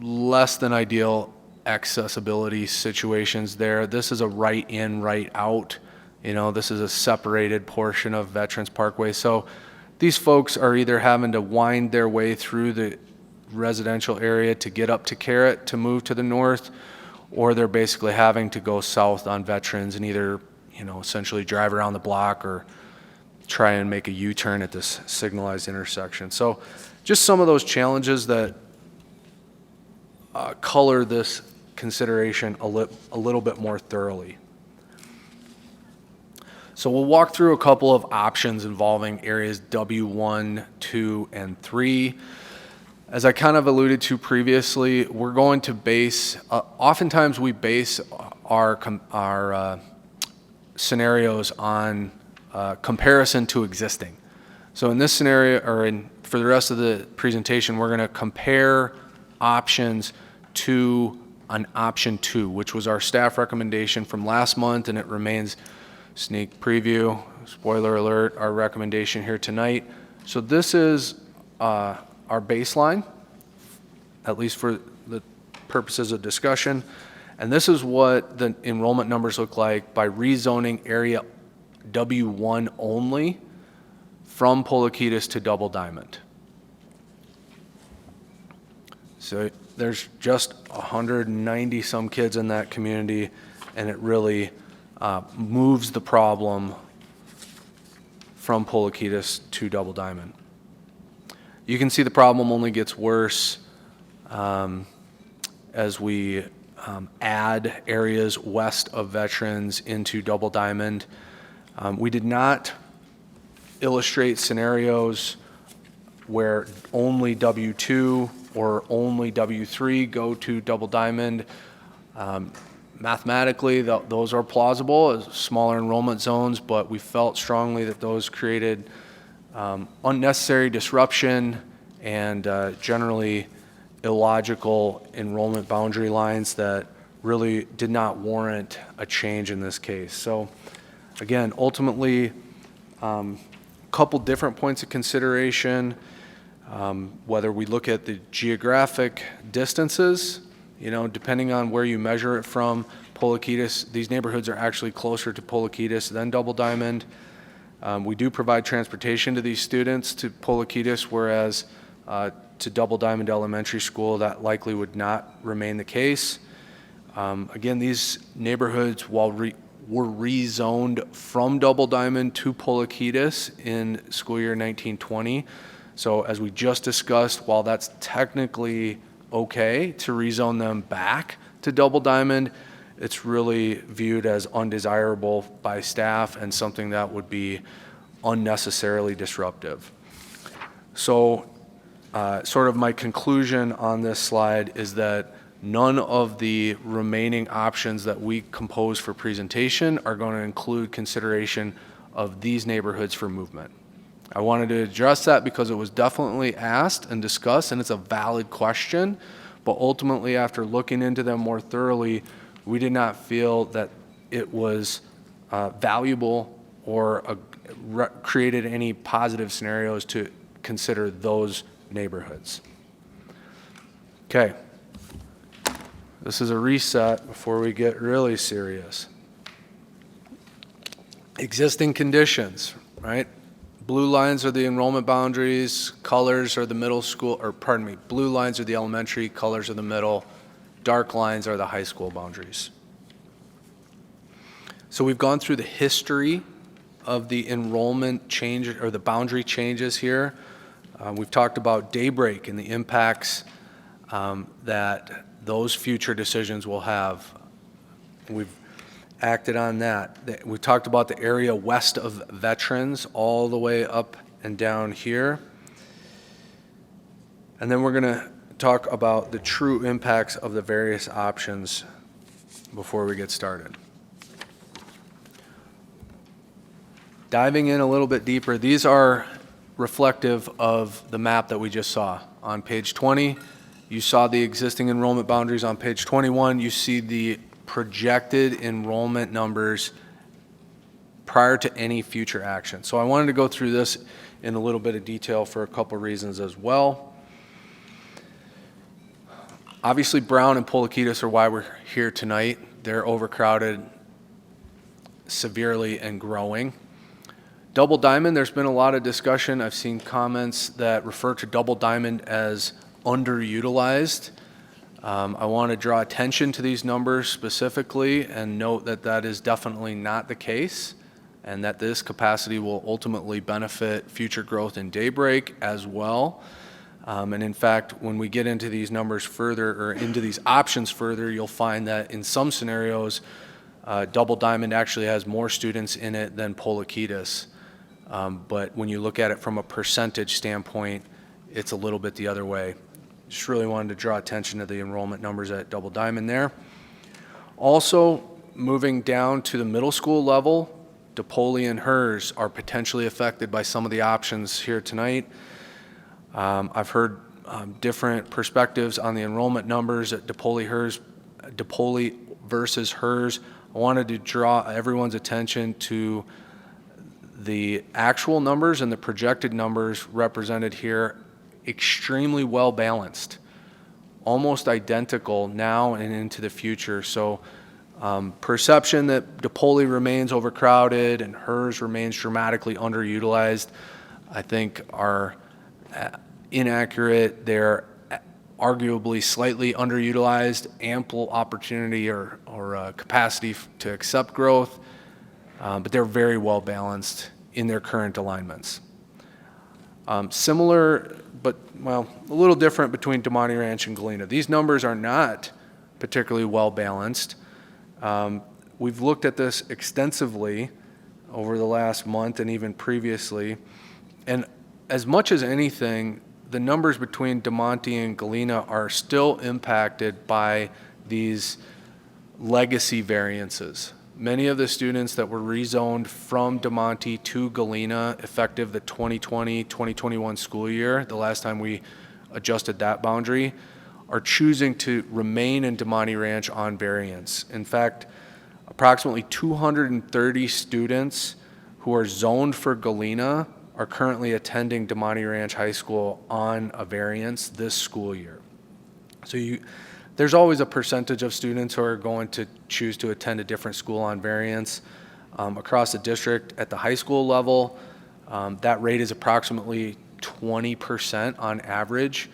less than ideal accessibility situations there. This is a right in, right out. You know, this is a separated portion of Veterans Parkway. So these folks are either having to wind their way through the residential area to get up to Carrot to move to the north, or they're basically having to go south on Veterans and either, you know, essentially drive around the block or try and make a U-turn at this signalized intersection. So just some of those challenges that color this consideration a little bit more thoroughly. So we'll walk through a couple of options involving areas W1, 2, and 3. As I kind of alluded to previously, we're going to base, oftentimes we base our scenarios on comparison to existing. So in this scenario, or for the rest of the presentation, we're going to compare options to an option 2, which was our staff recommendation from last month, and it remains, sneak preview, spoiler alert, our recommendation here tonight. So this is our baseline, at least for the purposes of discussion. And this is what the enrollment numbers look like by rezoning area W1 only from Polikitis to Double Diamond. So there's just 190 some kids in that community, and it really moves the problem from Polakitas to Double Diamond. You can see the problem only gets worse as we add areas west of Veterans into Double Diamond. We did not illustrate scenarios where only W2 or only W3 go to Double Diamond. Mathematically, those are plausible as smaller enrollment zones, but we felt strongly that those created unnecessary disruption and generally illogical enrollment boundary lines that really did not warrant a change in this case. So again, ultimately, couple different points of consideration, whether we look at the geographic distances, you know, depending on where you measure it from. Polakitas, these neighborhoods are actually closer to Polakitas than Double Diamond. We do provide transportation to these students to Polakitas, whereas to Double Diamond Elementary School, that likely would not remain the case. Again, these neighborhoods, while were rezoned from Double Diamond to Polakitas in school year 1920. So as we just discussed, while that's technically okay to rezone them back to Double Diamond, it's really viewed as undesirable by staff and something that would be unnecessarily disruptive. So sort of my conclusion on this slide is that none of the remaining options that we compose for presentation are going to include consideration of these neighborhoods for movement. I wanted to address that because it was definitely asked and discussed, and it's a valid question, but ultimately after looking into them more thoroughly, we did not feel that it was valuable or created any positive scenarios to consider those neighborhoods. Okay. This is a reset before we get really serious. Existing conditions, right? Blue lines are the enrollment boundaries, colors are the middle school, or pardon me, blue lines are the elementary, colors are the middle, dark lines are the high school boundaries. So we've gone through the history of the enrollment change or the boundary changes here. We've talked about daybreak and the impacts that those future decisions will have. We've acted on that. We talked about the area west of Veterans all the way up and down here. And then we're going to talk about the true impacts of the various options before we get started. Diving in a little bit deeper, these are reflective of the map that we just saw. On page 20, you saw the existing enrollment boundaries. On page 21, you see the projected enrollment numbers prior to any future action. So I wanted to go through this in a little bit of detail for a couple reasons as well. Obviously, Brown and Polakitas are why we're here tonight. They're overcrowded severely and growing. Double Diamond, there's been a lot of discussion. I've seen comments that refer to Double Diamond as underutilized. I want to draw attention to these numbers specifically and note that that is definitely not the case, and that this capacity will ultimately benefit future growth in daybreak as well. And in fact, when we get into these numbers further or into these options further, you'll find that in some scenarios, Double Diamond actually has more students in it than Polakitas. But when you look at it from a percentage standpoint, it's a little bit the other way. Just really wanted to draw attention to the enrollment numbers at Double Diamond there. Also, moving down to the middle school level, DePauli and HERS are potentially affected by some of the options here tonight. I've heard different perspectives on the enrollment numbers at DePauli versus HERS. I wanted to draw everyone's attention to the actual numbers and the projected numbers represented here, extremely well balanced, almost identical now and into the future. So perception that DePauli remains overcrowded and HERS remains dramatically underutilized, I think are inaccurate. They're arguably slightly underutilized, ample opportunity or capacity to accept growth, but they're very well balanced in their current alignments. Similar, but well, a little different between Damonte Ranch and Galena. These numbers are not particularly well balanced. We've looked at this extensively over the last month and even previously, and as much as anything, the numbers between Damonte and Galena are still impacted by these legacy variances. Many of the students that were rezoned from Damonte to Galena effective the 2020-2021 school year, the last time we adjusted that boundary, are choosing to remain in Damonte Ranch on variance. In fact, approximately 230 students who are zoned for Galena are currently attending Damonte Ranch High School on a variance this school year. So there's always a percentage of students who are going to choose to attend a different school on variance. Across the district at the high school level, that rate is approximately 20% on average.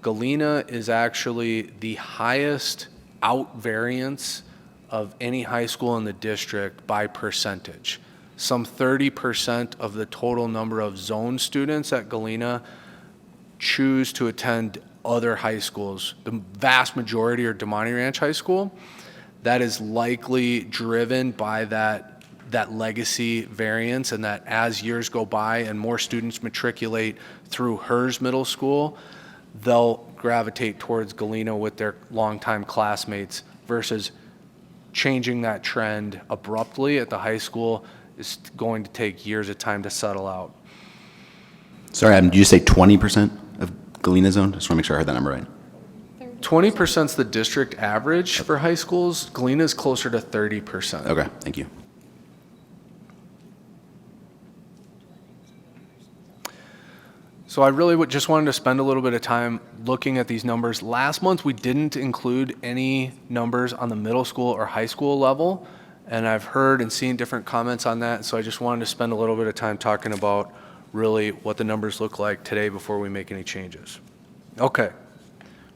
Galena is actually the highest out variance of any high school in the district by percentage. Some 30% of the total number of zone students at Galena choose to attend other high schools. The vast majority are Damonte Ranch High School. That is likely driven by that legacy variance, and that as years go by and more students matriculate through HERS Middle School, they'll gravitate towards Galena with their longtime classmates versus changing that trend abruptly at the high school is going to take years of time to settle out. Sorry, Adam, did you say 20% of Galena zone? Just want to make sure I heard that number right. 20% is the district average for high schools. Galena is closer to 30%. Okay, thank you. So I really just wanted to spend a little bit of time looking at these numbers. Last month, we didn't include any numbers on the middle school or high school level, and I've heard and seen different comments on that, so I just wanted to spend a little bit of time talking about really what the numbers look like today before we make any changes. Okay,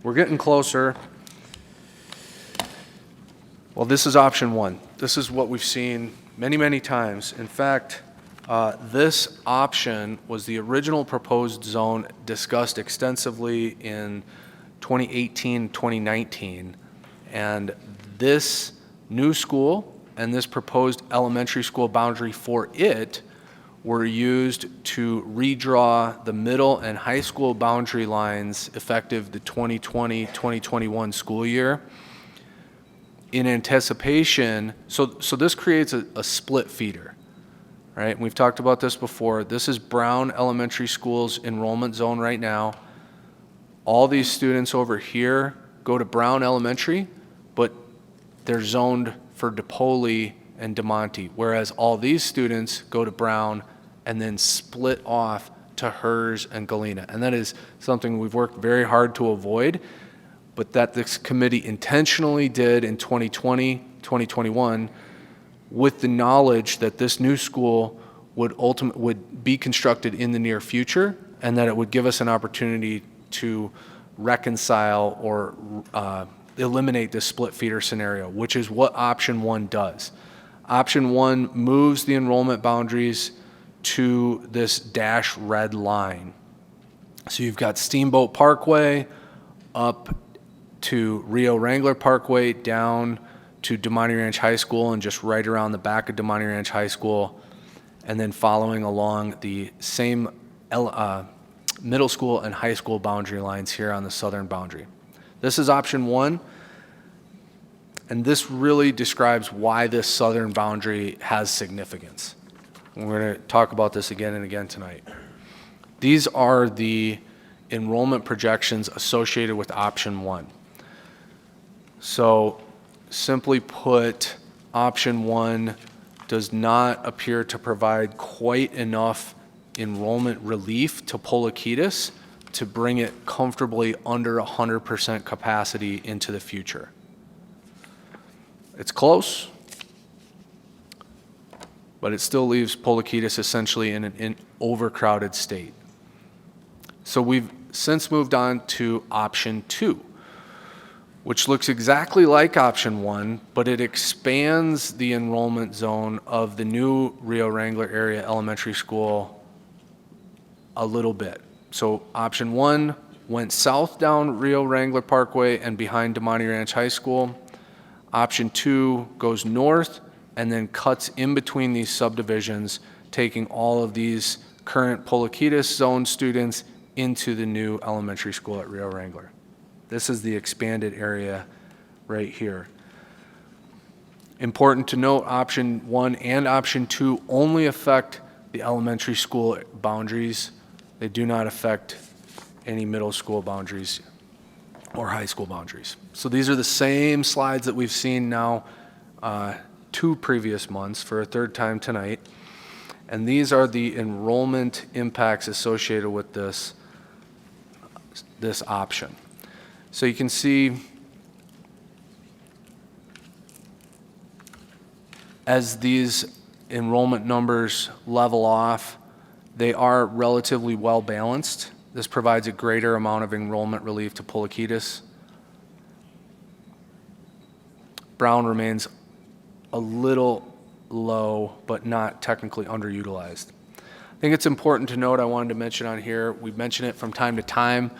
we're getting closer. Well, this is option one. This is what we've seen many, many times. In fact, this option was the original proposed zone discussed extensively in 2018, 2019, and this new school and this proposed elementary school boundary for it were used to redraw the middle and high school boundary lines effective the 2020-2021 school year in anticipation. So this creates a split feeder, right? We've talked about this before. This is Brown Elementary School's enrollment zone right now. All these students over here go to Brown Elementary, but they're zoned for DePoli and Damonte, whereas all these students go to Brown and then split off to HERS and Galena. And that is something we've worked very hard to avoid, but that this committee intentionally did in 2020, 2021, with the knowledge that this new school would be constructed in the near future, and that it would give us an opportunity to reconcile or eliminate this split feeder scenario, which is what option one does. Option one moves the enrollment boundaries to this dash red line. So you've got Steamboat Parkway up to Wrangler Parkway down to Damonte Ranch High School and just right around the back of Damonte Ranch High School, and then following along the same middle school and high school boundary lines here on the southern boundary. This is option one, and this really describes why this southern boundary has significance. We're going to talk about this again and again tonight. These are the enrollment projections associated with option one. So simply put, option one does not appear to provide quite enough enrollment relief to Polakitas to bring it comfortably under 100% capacity into the future. It's close, but it still leaves Polakitas essentially in an overcrowded state. So we've since moved on to option 2, which looks exactly like option 1, but it expands the enrollment zone of the new Rio Wrangler area elementary school a little bit. So option 1 went south down Rio Wrangler Parkway and behind DeMonte Ranch High School. Option 2 goes north and then cuts in between these subdivisions, taking all of these current Polakitas zone students into the new elementary school at Rio Wrangler. This is the expanded area right here. Important to note, option 1 and option 2 only affect the elementary school boundaries. They do not affect any middle school boundaries or high school boundaries. So these are the same slides that we've seen now 2 previous months for a third time tonight. And these are the enrollment impacts associated with this option. So you can see as these enrollment numbers level off, they are relatively well balanced. This provides a greater amount of enrollment relief to Polakitas. Brown remains a little low, but not technically underutilized. I think it's important to note, I wanted to mention on here, we mention it from time to time.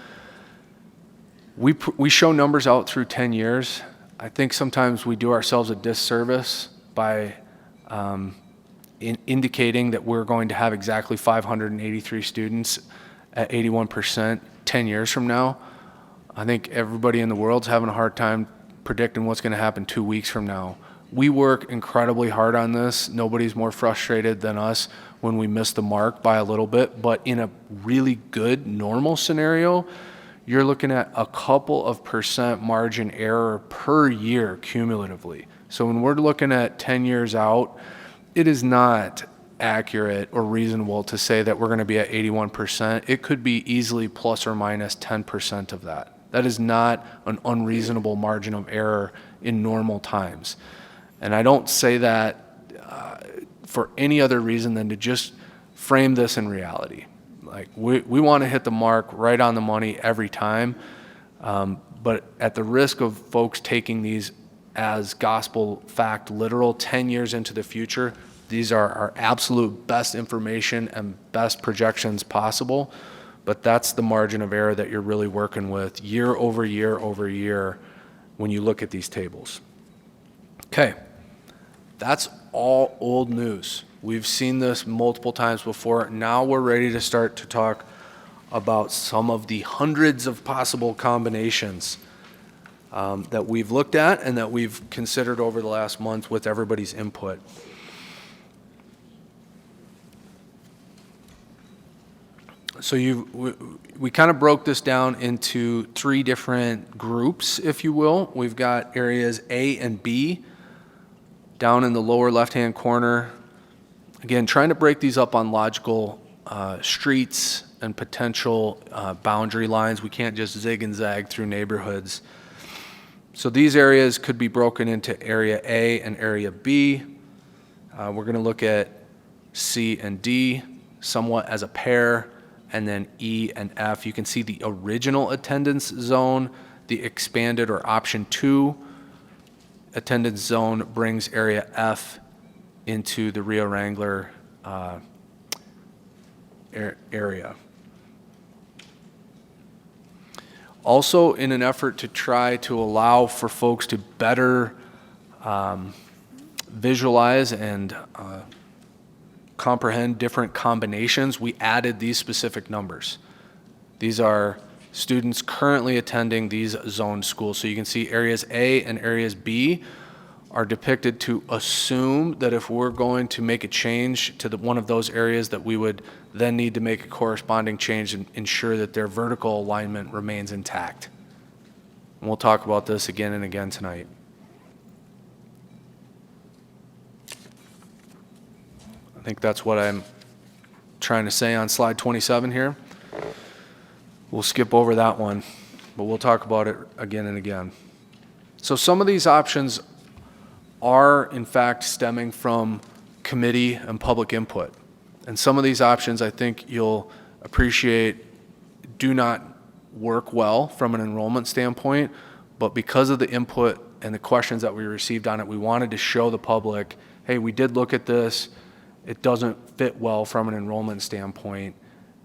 We show numbers out through 10 years. I think sometimes we do ourselves a disservice by indicating that we're going to have exactly 583 students at 81% 10 years from now. I think everybody in the world's having a hard time predicting what's going to happen 2 weeks from now. We work incredibly hard on this. Nobody's more frustrated than us when we miss the mark by a little bit, but in a really good normal scenario, you're looking at a couple of % margin error per year cumulatively. So when we're looking at 10 years out, it is not accurate or reasonable to say that we're going to be at 81%. It could be easily plus or minus 10% of that. That is not an unreasonable margin of error in normal times. And I don't say that for any other reason than to just frame this in reality. Like we want to hit the mark right on the money every time, but at the risk of folks taking these as gospel fact literal 10 years into the future, these are our absolute best information and best projections possible, but that's the margin of error that you're really working with year over year over year when you look at these tables. Okay, that's all old news. We've seen this multiple times before. Now we're ready to start to talk about some of the hundreds of possible combinations that we've looked at and that we've considered over the last month with everybody's input. So we kind of broke this down into 3 different groups, if you will. We've got areas A and B down in the lower left-hand corner. Again, trying to break these up on logical streets and potential boundary lines. We can't just zig and zag through neighborhoods. So these areas could be broken into area A and area B. We're going to look at C and D somewhat as a pair, and then E and F. You can see the original attendance zone, the expanded or option 2 attendance zone brings area F into the Rio Wrangler area. Also, in an effort to try to allow for folks to better visualize and comprehend different combinations, we added these specific numbers. These are students currently attending these zone schools. So you can see areas A and areas B are depicted to assume that if we're going to make a change to one of those areas, that we would then need to make a corresponding change and ensure that their vertical alignment remains intact. And we'll talk about this again and again tonight. I think that's what I'm trying to say on slide 27 here. We'll skip over that one, but we'll talk about it again and again. So some of these options are in fact stemming from committee and public input. And some of these options, I think you'll appreciate, do not work well from an enrollment standpoint, but because of the input and the questions that we received on it, we wanted to show the public, hey, we did look at this. It doesn't fit well from an enrollment standpoint,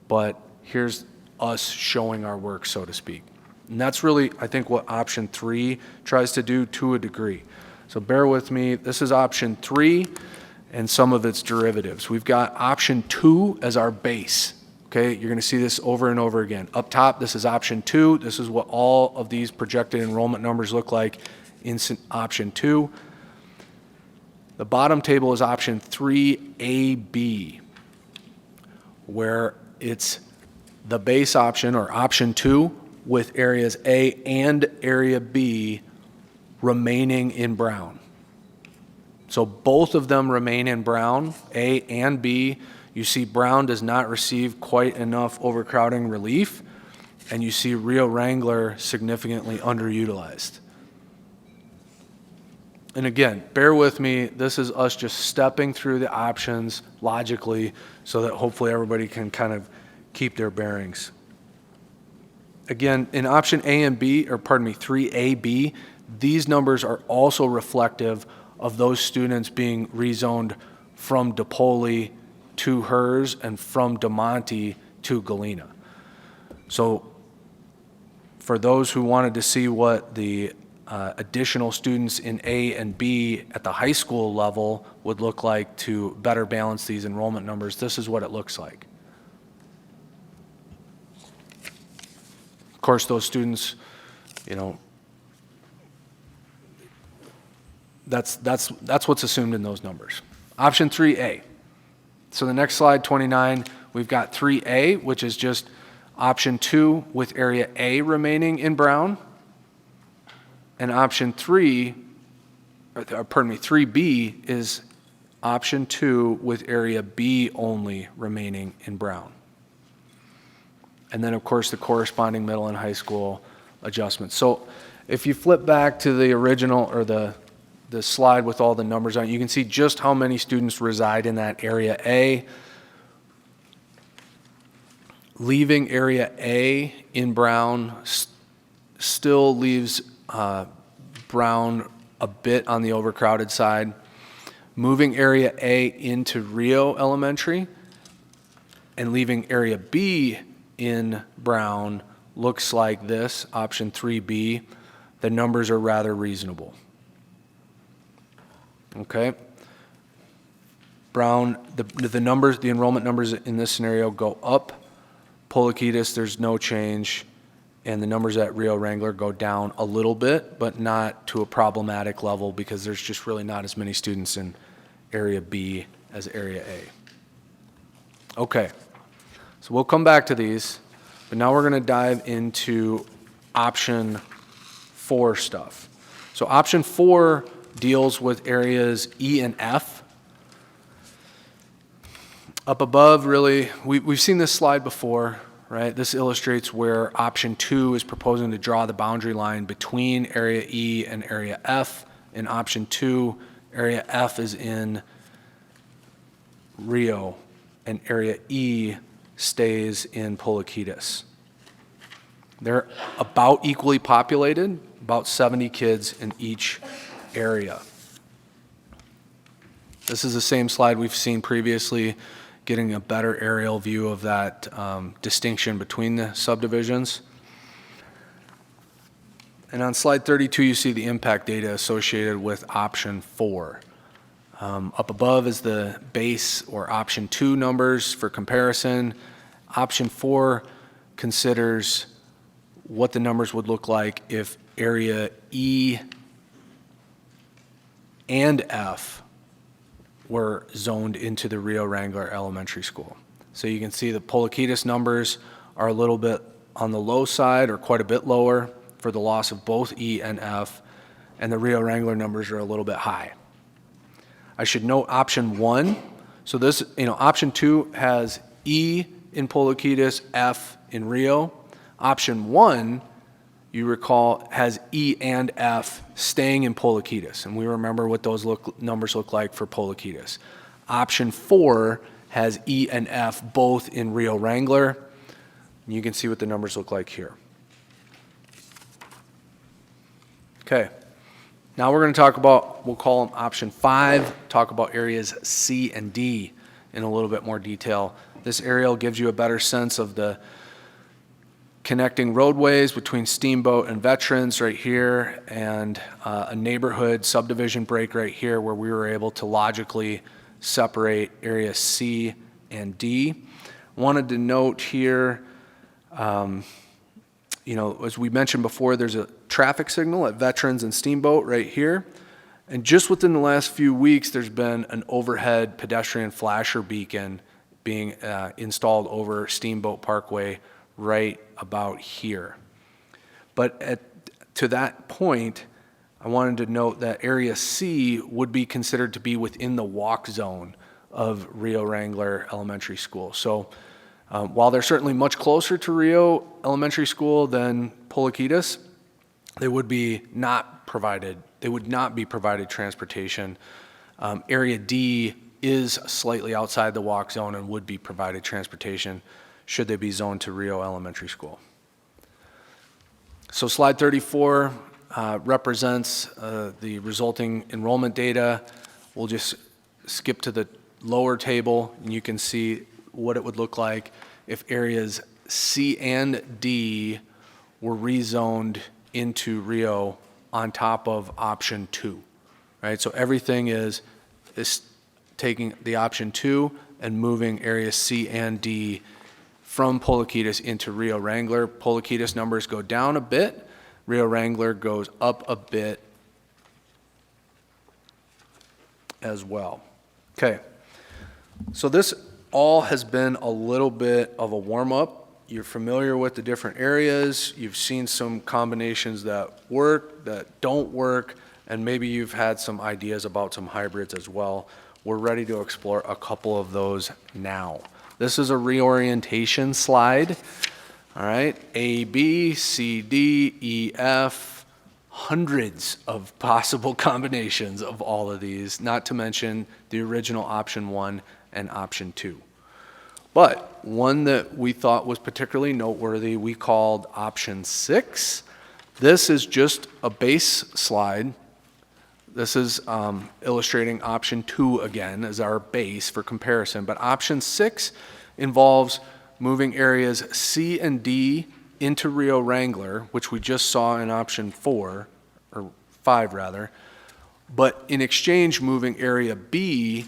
but here's us showing our work, so to speak. And that's really, I think, what option 3 tries to do to a degree. So bear with me. This is option 3 and some of its derivatives. We've got option 2 as our base. Okay, you're going to see this over and over again. Up top, this is option 2. This is what all of these projected enrollment numbers look like in option 2. The bottom table is option 3AB, where it's the base option, or option 2, with areas A and area B remaining in brown. So both of them remain in brown, A and B. You see brown does not receive quite enough overcrowding relief, and you see Rio Wrangler significantly underutilized. And again, bear with me, this is us just stepping through the options logically so that hopefully everybody can kind of keep their bearings. Again, in option A and B, or pardon me, 3AB, these numbers are also reflective of those students being rezoned from DePauli to HERS and from DeMonte to Galena. So for those who wanted to see what the additional students in A and B at the high school level would look like to better balance these enrollment numbers, this is what it looks like. Of course, those students, you know, that's what's assumed in those numbers. Option 3A. So the next slide, 29, we've got 3A, which is just option 2 with area A remaining in brown. And option 3, pardon me, 3B is option 2 with area B only remaining in brown. And then, of course, the corresponding middle and high school adjustments. So if you flip back to the original, or the slide with all the numbers on it, you can see just how many students reside in that area A. Leaving area A in brown still leaves brown a bit on the overcrowded side. Moving area A into Rio Elementary and leaving area B in brown looks like this, option 3B. The numbers are rather reasonable. Okay. Brown, the numbers, the enrollment numbers in this scenario go up. Poliquetas, there's no change. And the numbers at Rio Wrangler go down a little bit, but not to a problematic level because there's just really not as many students in area B as area A. Okay. So we'll come back to these, but now we're going to dive into option 4 stuff. So option 4 deals with areas E and F. Up above, really, we've seen this slide before, right? This illustrates where option 2 is proposing to draw the boundary line between area E and area F. In option 2, area F is in Rio, and area E stays in Poliquetas. They're about equally populated, about 70 kids in each area. This is the same slide we've seen previously, getting a better aerial view of that distinction between the subdivisions. And on slide 32, you see the impact data associated with option 4. Up above is the base or option 2 numbers for comparison. Option 4 considers what the numbers would look like if area E and F were zoned into the Rio Wrangler Elementary School. So you can see the Poliquetas numbers are a little bit on the low side, or quite a bit lower, for the loss of both E and F, and the Rio Wrangler numbers are a little bit high. I should note option 1. So this, option 2 has E in Poliquetas, F in Rio. Option 1, you recall, has E and F staying in Poliquetas, and we remember what those numbers look like for Poliquetas. Option 4 has E and F both in Rio Wrangler. You can see what the numbers look like here. Okay. Now we're going to talk about, we'll call them option 5, talk about areas C and D in a little bit more detail. This aerial gives you a better sense of the connecting roadways between Steamboat and Veterans right here, and a neighborhood subdivision break right here where we were able to logically separate area C and D. Wanted to note here, as we mentioned before, there's a traffic signal at Veterans and Steamboat right here. And just within the last few weeks, there's been an overhead pedestrian flasher beacon being installed over Steamboat Parkway right about here. But to that point, I wanted to note that area C would be considered to be within the walk zone of Rio Wrangler Elementary School. So while they're certainly much closer to Rio Elementary School than Polaquitas, they would not be provided transportation. Area D is slightly outside the walk zone and would be provided transportation should they be zoned to Rio Elementary School. So slide 34 represents the resulting enrollment data. We'll just skip to the lower table and you can see what it would look like if areas C and D were rezoned into Rio on top of option 2, right? So everything is taking the option 2 and moving areas C and D from Polaquitas into Rio Wrangler. Polaquitas numbers go down a bit. Rio Wrangler goes up a bit as well. Okay, so this all has been a little bit of a warm-up. You're familiar with the different areas. You've seen some combinations that work, that don't work, and maybe you've had some ideas about some hybrids as well. We're ready to explore a couple of those now. This is a reorientation slide. All right, A, B, C, D, E, F, hundreds of possible combinations of all of these, not to mention the original option 1 and option 2. But one that we thought was particularly noteworthy, we called option 6. This is just a base slide. This is illustrating option 2 again as our base for comparison. But option 6 involves moving areas C and D into Rio Wrangler, which we just saw in option 4, or 5 rather. But in exchange, moving area B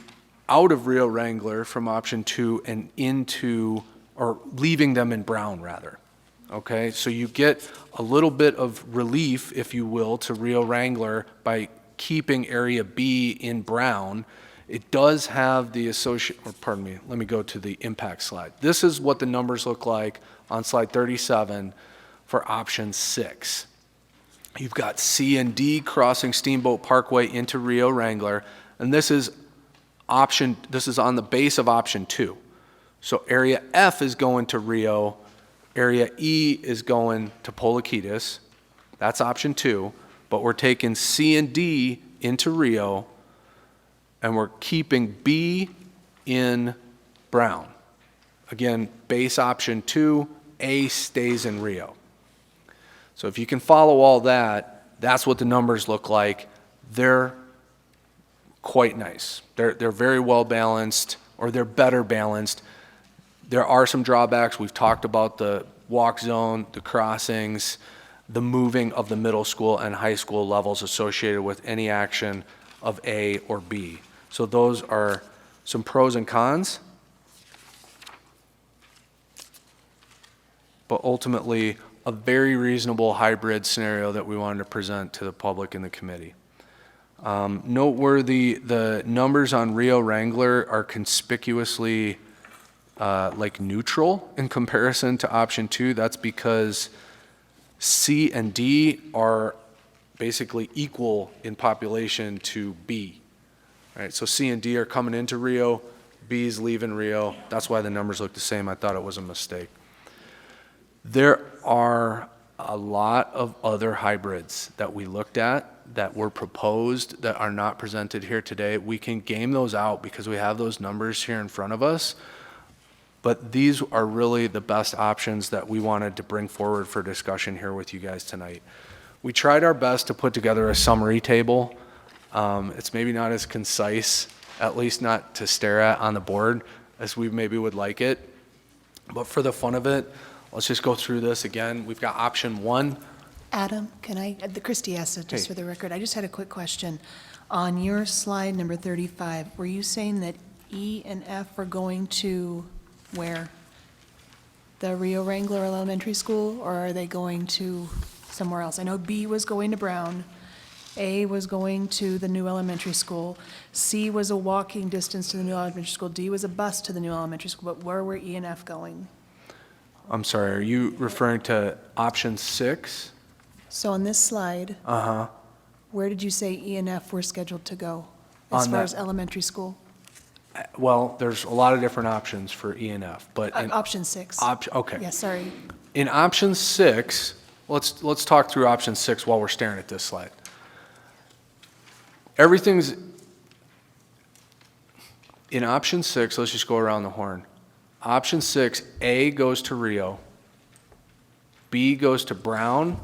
out of Rio Wrangler from option 2 and into, or leaving them in brown rather. Okay, so you get a little bit of relief, if you will, to Rio Wrangler by keeping area B in brown. It does have the let me go to the impact slide. This is what the numbers look like on slide 37 for option 6. You've got C and D crossing Steamboat Parkway into Rio Wrangler, and this is on the base of option 2. So area F is going to Rio, area E is going to Polaquitas. That's option 2, but we're taking C and D into Rio, and we're keeping B in brown. Again, base option 2, A stays in Rio. So if you can follow all that, that's what the numbers look like. They're quite nice. They're very well balanced, or they're better balanced. There are some drawbacks. We've talked about the walk zone, the crossings, the moving of the middle school and high school levels associated with any action of A or B. So those are some pros and cons. But ultimately, a very reasonable hybrid scenario that we wanted to present to the public and the committee. Noteworthy, the numbers on Rio Wrangler are conspicuously neutral in comparison to option 2. That's because C and D are basically equal in population to B. Right, so C and D are coming into Rio, B is leaving Rio. That's why the numbers look the same. I thought it was a mistake. There are a lot of other hybrids that we looked at that were proposed that are not presented here today. We can game those out because we have those numbers here in front of us, but these are really the best options that we wanted to bring forward for discussion here with you guys tonight. We tried our best to put together a summary table. It's maybe not as concise, at least not to stare at on the board, as we maybe would like it. But for the fun of it, let's just go through this again. We've got option 1. Adam, can I, Christie asked it just Hey. for the record. I just had a quick question. On your slide number 35, were you saying that E and F are going to where? The Rio Wrangler Elementary School, or are they going to somewhere else? I know B was going to Brown, A was going to the new elementary school, C was a walking distance to the new elementary school, D was a bus to the new elementary school, but where were E and F going? I'm sorry, are you referring to option 6? So on this slide, Uh-huh. where did you say E and F were scheduled to go as On far that- as elementary school? Well, there's a lot of different options for E and F, but in Option 6. okay. Yeah, sorry. In option 6, let's talk through option 6 while we're staring at this slide. Everything's in option 6. Let's just go around the horn. Option 6, A goes to Rio, B goes to Brown,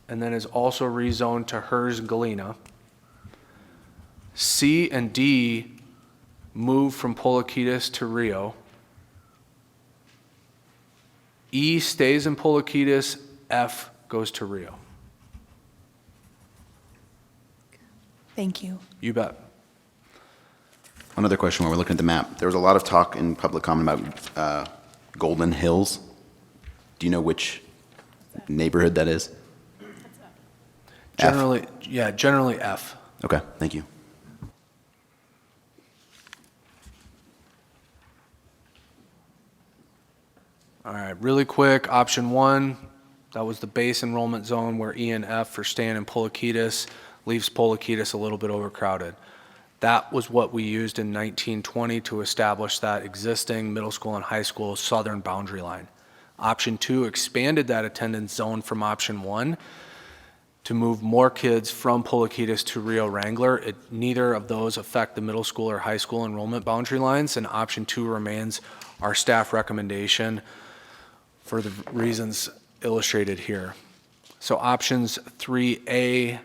and then is also rezoned to hers Galena. C and D move from Polaquitas to Rio. E stays in Polaquitas, F goes to Rio. Thank you. You bet. Another question while we're looking at the map. There was a lot of talk in public comment about Golden Hills. Do you know which neighborhood that is? F. Generally F. Okay, thank you. All right, really quick, option 1, that was the base enrollment zone where E and F are staying in Polaquitas, leaves Polaquitas a little bit overcrowded. That was what we used in 1920 to establish that existing middle school and high school southern boundary line. Option 2 expanded that attendance zone from option 1 to move more kids from Polaquitas to Rio Wrangler. Neither of those affect the middle school or high school enrollment boundary lines, and option 2 remains our staff recommendation for the reasons illustrated here. So options 3A,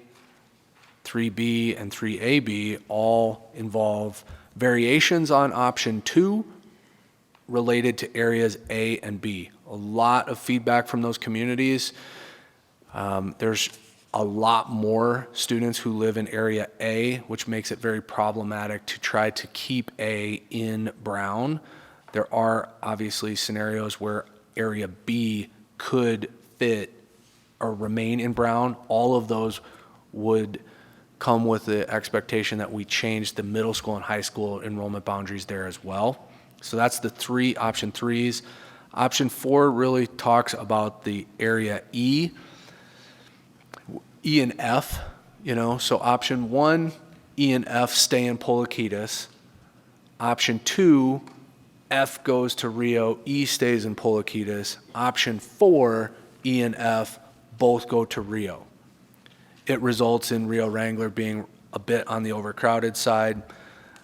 3B, and 3AB all involve variations on option 2 related to areas A and B. A lot of feedback from those communities. There's a lot more students who live in area A, which makes it very problematic to try to keep A in Brown. There are obviously scenarios where area B could fit or remain in Brown. All of those would come with the expectation that we change the middle school and high school enrollment boundaries there as well. So that's the option 3s. Option 4 really talks about the area E and F, so option 1, E and F stay in Polaquitas. Option 2, F goes to Rio, E stays in Polaquitas. Option 4, E and F both go to Rio. It results in Rio Wrangler being a bit on the overcrowded side,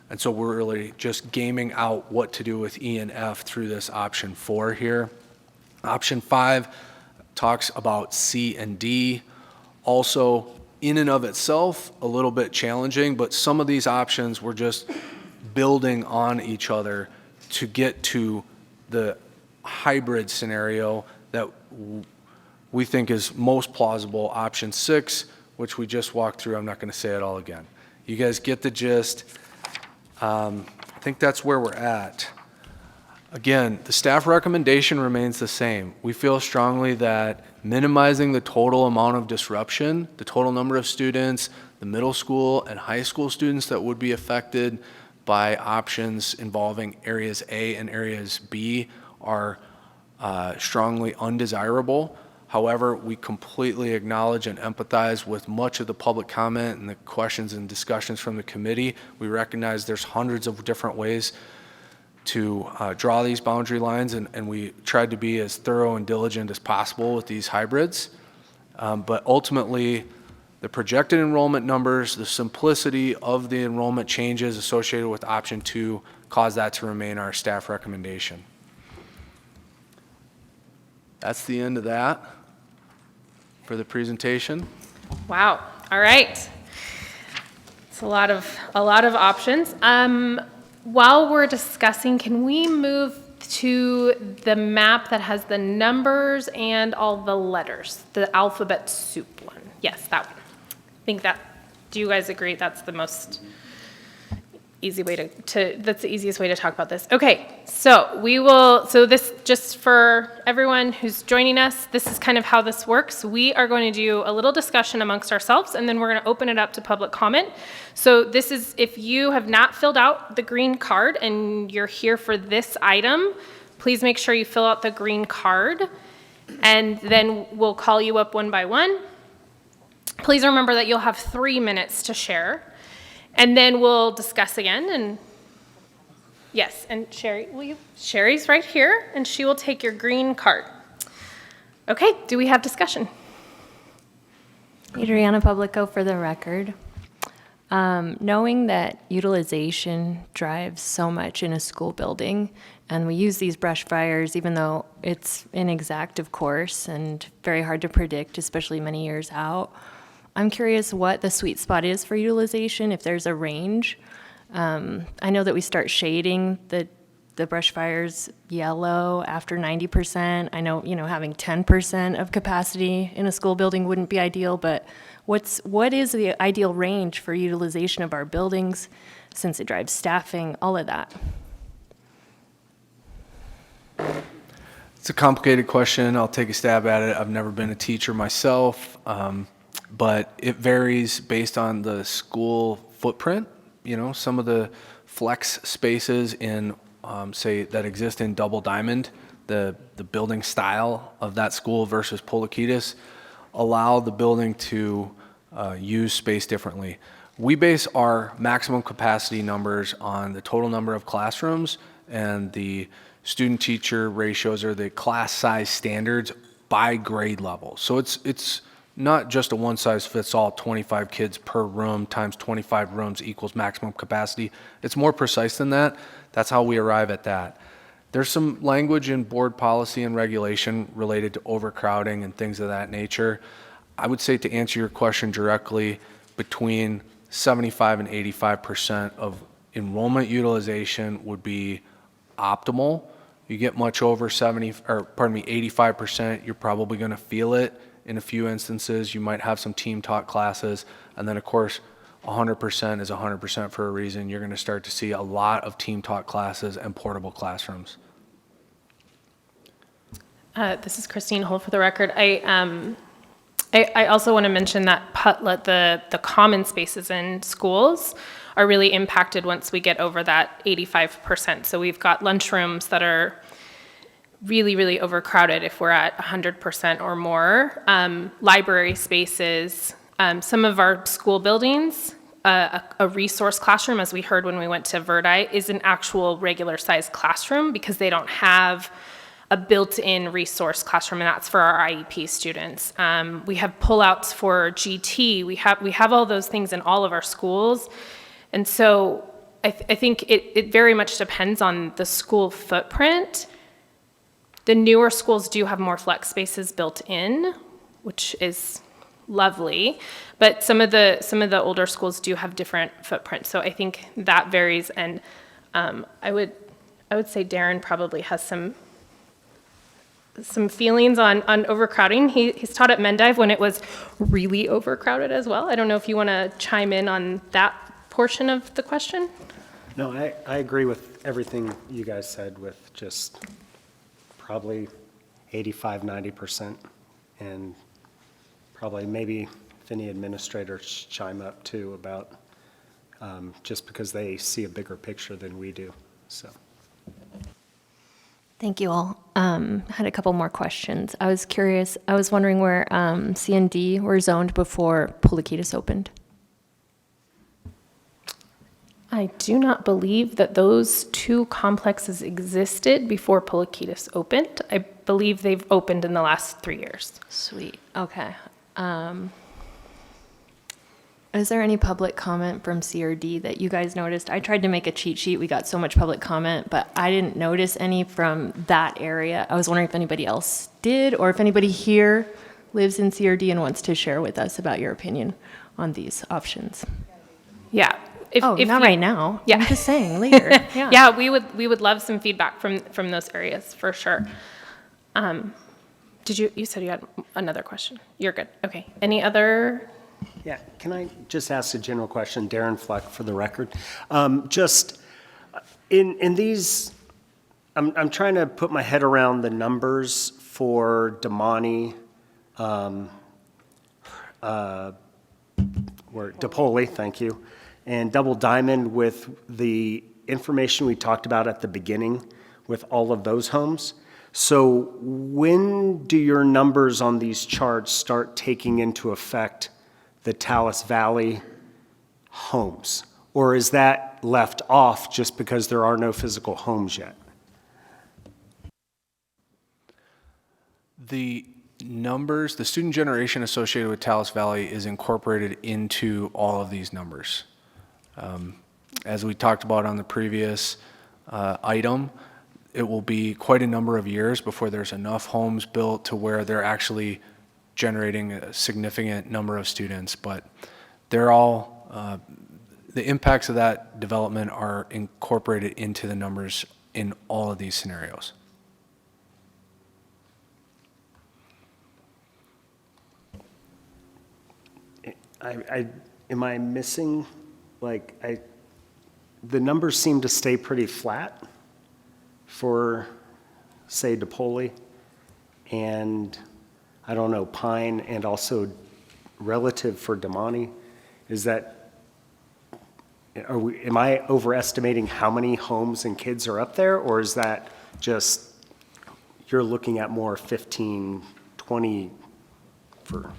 and so we're really just gaming out what to do with E and F through this option 4 here. Option 5 talks about C and D. Also, in and of itself, a little bit challenging, but some of these options were just building on each other to get to the hybrid scenario that we think is most plausible, option 6, which we just walked through. I'm not going to say it all again. You guys get the gist. I think that's where we're at. Again, the staff recommendation remains the same. We feel strongly that minimizing the total amount of disruption, the total number of students, the middle school and high school students that would be affected by options involving areas A and areas B are strongly undesirable. However, we completely acknowledge and empathize with much of the public comment and the questions and discussions from the committee. We recognize there's hundreds of different ways to draw these boundary lines, and we tried to be as thorough and diligent as possible with these hybrids. But ultimately, the projected enrollment numbers, the simplicity of the enrollment changes associated with option 2 cause that to remain our staff recommendation. That's the end of that for the presentation. Wow, all right. It's a lot of options. While we're discussing, can we move to the map that has the numbers and all the letters, the alphabet soup one? Yes, that one. I think that, do you guys agree that's the most easy way that's the easiest way to talk about this? Okay, so this, just for everyone who's joining us, this is kind of how this works. We are going to do a little discussion amongst ourselves, and then we're going to open it up to public comment. So this is, if you have not filled out the green card and you're here for this item, please make sure you fill out the green card, and then we'll call you up one by one. Please remember that you'll have 3 minutes to share. And then we'll discuss again, and yes, and Sherry, Sherry's right here, and she will take your green card. Okay, do we have discussion? Adriana Publico for the record. Knowing that utilization drives so much in a school building, and we use these brush fires, even though it's inexact, of course, and very hard to predict, especially many years out, I'm curious what the sweet spot is for utilization, if there's a range. I know that we start shading the brush fires yellow after 90%. I know, having 10% of capacity in a school building wouldn't be ideal, but what is the ideal range for utilization of our buildings, since it drives staffing, all of that? It's a complicated question. I'll take a stab at it. I've never been a teacher myself. But it varies based on the school footprint. Some of the flex spaces in, say, that exist in Double Diamond, the building style of that school versus Polakitas, allow the building to use space differently. We base our maximum capacity numbers on the total number of classrooms and the student-teacher ratios, or the class size standards by grade level. So it's not just a one-size-fits-all, 25 kids per room times 25 rooms equals maximum capacity. It's more precise than that. That's how we arrive at that. There's some language in board policy and regulation related to overcrowding and things of that nature. I would say, to answer your question directly, between 75 and 85% of enrollment utilization would be optimal. You get much over 85%, you're probably going to feel it. In a few instances, you might have some team taught classes, and then of course 100% is 100% for a reason. You're going to start to see a lot of team taught classes and portable classrooms. This is Christine Hull for the record. I also want to mention that the common spaces in schools are really impacted once we get over that 85%. So we've got lunchrooms that are really, really overcrowded if we're at 100% or more. Library spaces, some of our school buildings, a resource classroom, as we heard when we went to Verdi, is an actual regular sized classroom because they don't have a built-in resource classroom, and that's for our IEP students. We have pullouts for GT. We have all those things in all of our schools. And so I think it very much depends on the school footprint. The newer schools do have more flex spaces built in, which is lovely, but some of the older schools do have different footprints. So I think that varies, and I would say Darren probably has some feelings on overcrowding. He's taught at Mendive when it was really overcrowded as well. I don't know if you want to chime in on that portion of the question. No, I agree with everything you guys said, with just probably 85–90%, and probably maybe if any administrators chime up too about just because they see a bigger picture than we do. So. Thank you all. Had a couple more questions. I was curious, I was wondering where C and D were zoned before Polakitas opened. I do not believe that those two complexes existed before Polakitas opened. I believe they've opened in the last 3 years. Sweet, okay. Is there any public comment from C or D that you guys noticed? I tried to make a cheat sheet. We got so much public comment, but I didn't notice any from that area. I was wondering if anybody else did, or if anybody here lives in CRD and wants to share with us about your opinion on these options. Yeah. If Not you- right now. Yeah. I'm just saying later. Yeah. Yeah, we would love some feedback from those areas, for sure. You said you had another question? You're good. Okay. Any other? Yeah, can I just ask a general question? Darren Fleck for the record. Just in these, I'm trying to put my head around the numbers for Damani, DePoli, thank you, and Double Diamond with the information we talked about at the beginning with all of those homes. So when do your numbers on these charts start taking into effect the Talus Valley homes? Or is that left off just because there are no physical homes yet? The numbers, the student generation associated with Talus Valley is incorporated into all of these numbers. As we talked about on the previous item, it will be quite a number of years before there's enough homes built to where they're actually generating a significant number of students, but they're all, the impacts of that development are incorporated into the numbers in all of these scenarios. Am I missing, the numbers seem to stay pretty flat for, say, DePoli and, I don't know, Pine, and also relative for Damani. Is that, am I overestimating how many homes and kids are up there, or is that just, you're looking at more 15, 20 for?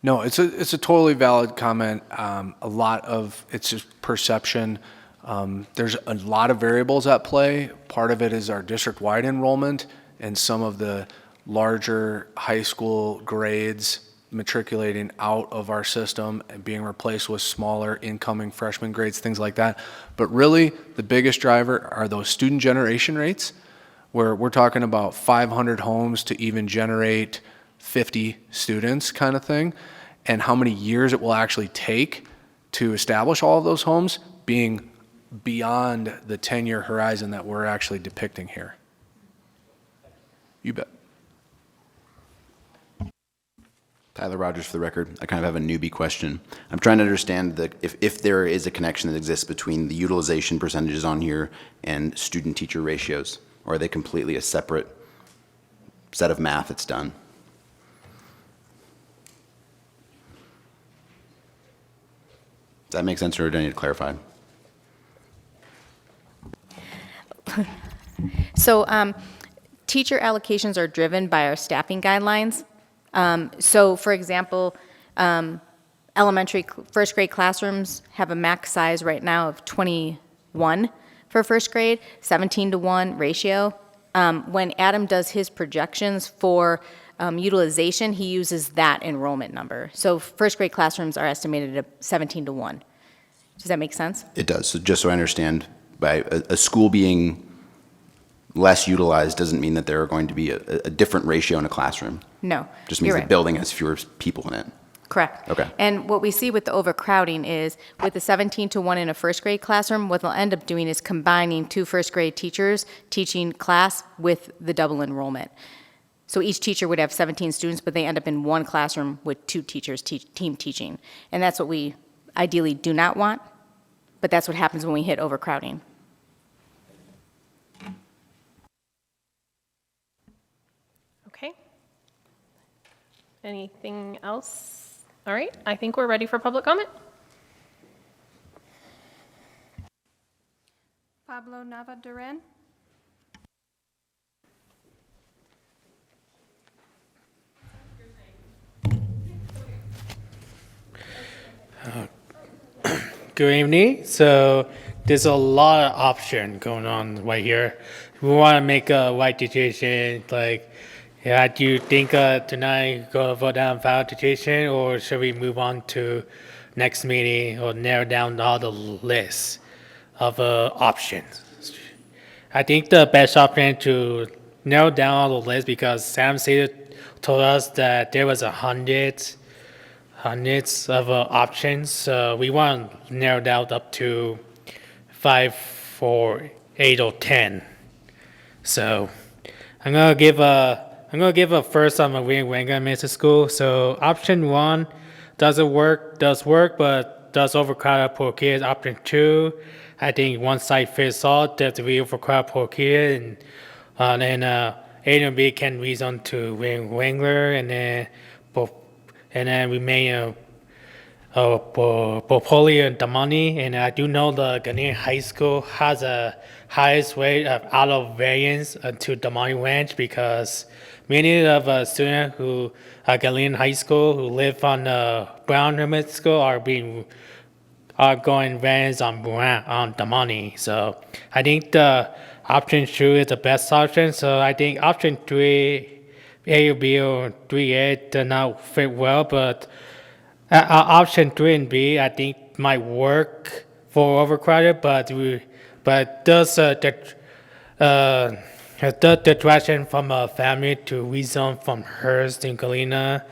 No, it's a totally valid comment. A lot of it's just perception. There's a lot of variables at play. Part of it is our district-wide enrollment and some of the larger high school grades matriculating out of our system and being replaced with smaller incoming freshman grades, things like that. But really, the biggest driver are those student generation rates, where we're talking about 500 homes to even generate 50 students kind of thing, and how many years it will actually take to establish all of those homes being beyond the 10-year horizon that we're actually depicting here. You bet. Tyler Rogers for the record. I kind of have a newbie question. I'm trying to understand if there is a connection that exists between the utilization percentages on here and student-teacher ratios, or are they completely a separate set of math that's done? Does that make sense, or do I need to clarify? So teacher allocations are driven by our staffing guidelines. So for example, elementary first grade classrooms have a max size right now of 21 for first grade, 17-to-1 ratio. When Adam does his projections for utilization, he uses that enrollment number. So first grade classrooms are estimated at 17-to-1. Does that make sense? It does. So just so I understand, by a school being less utilized doesn't mean that there are going to be a different ratio in a classroom. No. Just means you're the right. building has fewer people in it. Correct. Okay. And what we see with the overcrowding is with the 17-to-1 in a first grade classroom, what they'll end up doing is combining 2 first grade teachers teaching class with the double enrollment. So each teacher would have 17 students, but they end up in one classroom with 2 teachers team teaching. And that's what we ideally do not want, but that's what happens when we hit overcrowding. Okay. Anything else? All right, I think we're ready for public comment. Pablo Nava Duran. Good evening. So there's a lot of option going on right here. We want to make a right decision. Do you think tonight go vote down final decision, or should we move on to next meeting or narrow down all the lists of options? I think the best option to narrow down all the lists, because Sam stated told us that there was hundreds of options. So we want to narrow down up to 5 or 8 or 10. So I'm gonna give a first on the Wrangler Middle School. So option 1 does work, but does overcrowded per kid. Option 2, I think one size fits all. That's the overcrowded per kid, and then A and B can rezone to Wrangler, and then we may portfolio the money. And I do know the Galena High School has a highest rate of out of variance to the money range, because many of students who at Galena High School who live on Brown Middle School are going variance on the money. So I think the option 2 is the best option. So I think option 3, A or B or 3A do not fit well, but option 3 and B I think might work for overcrowded, but does the direction from a family to rezone from Hearst in Galena,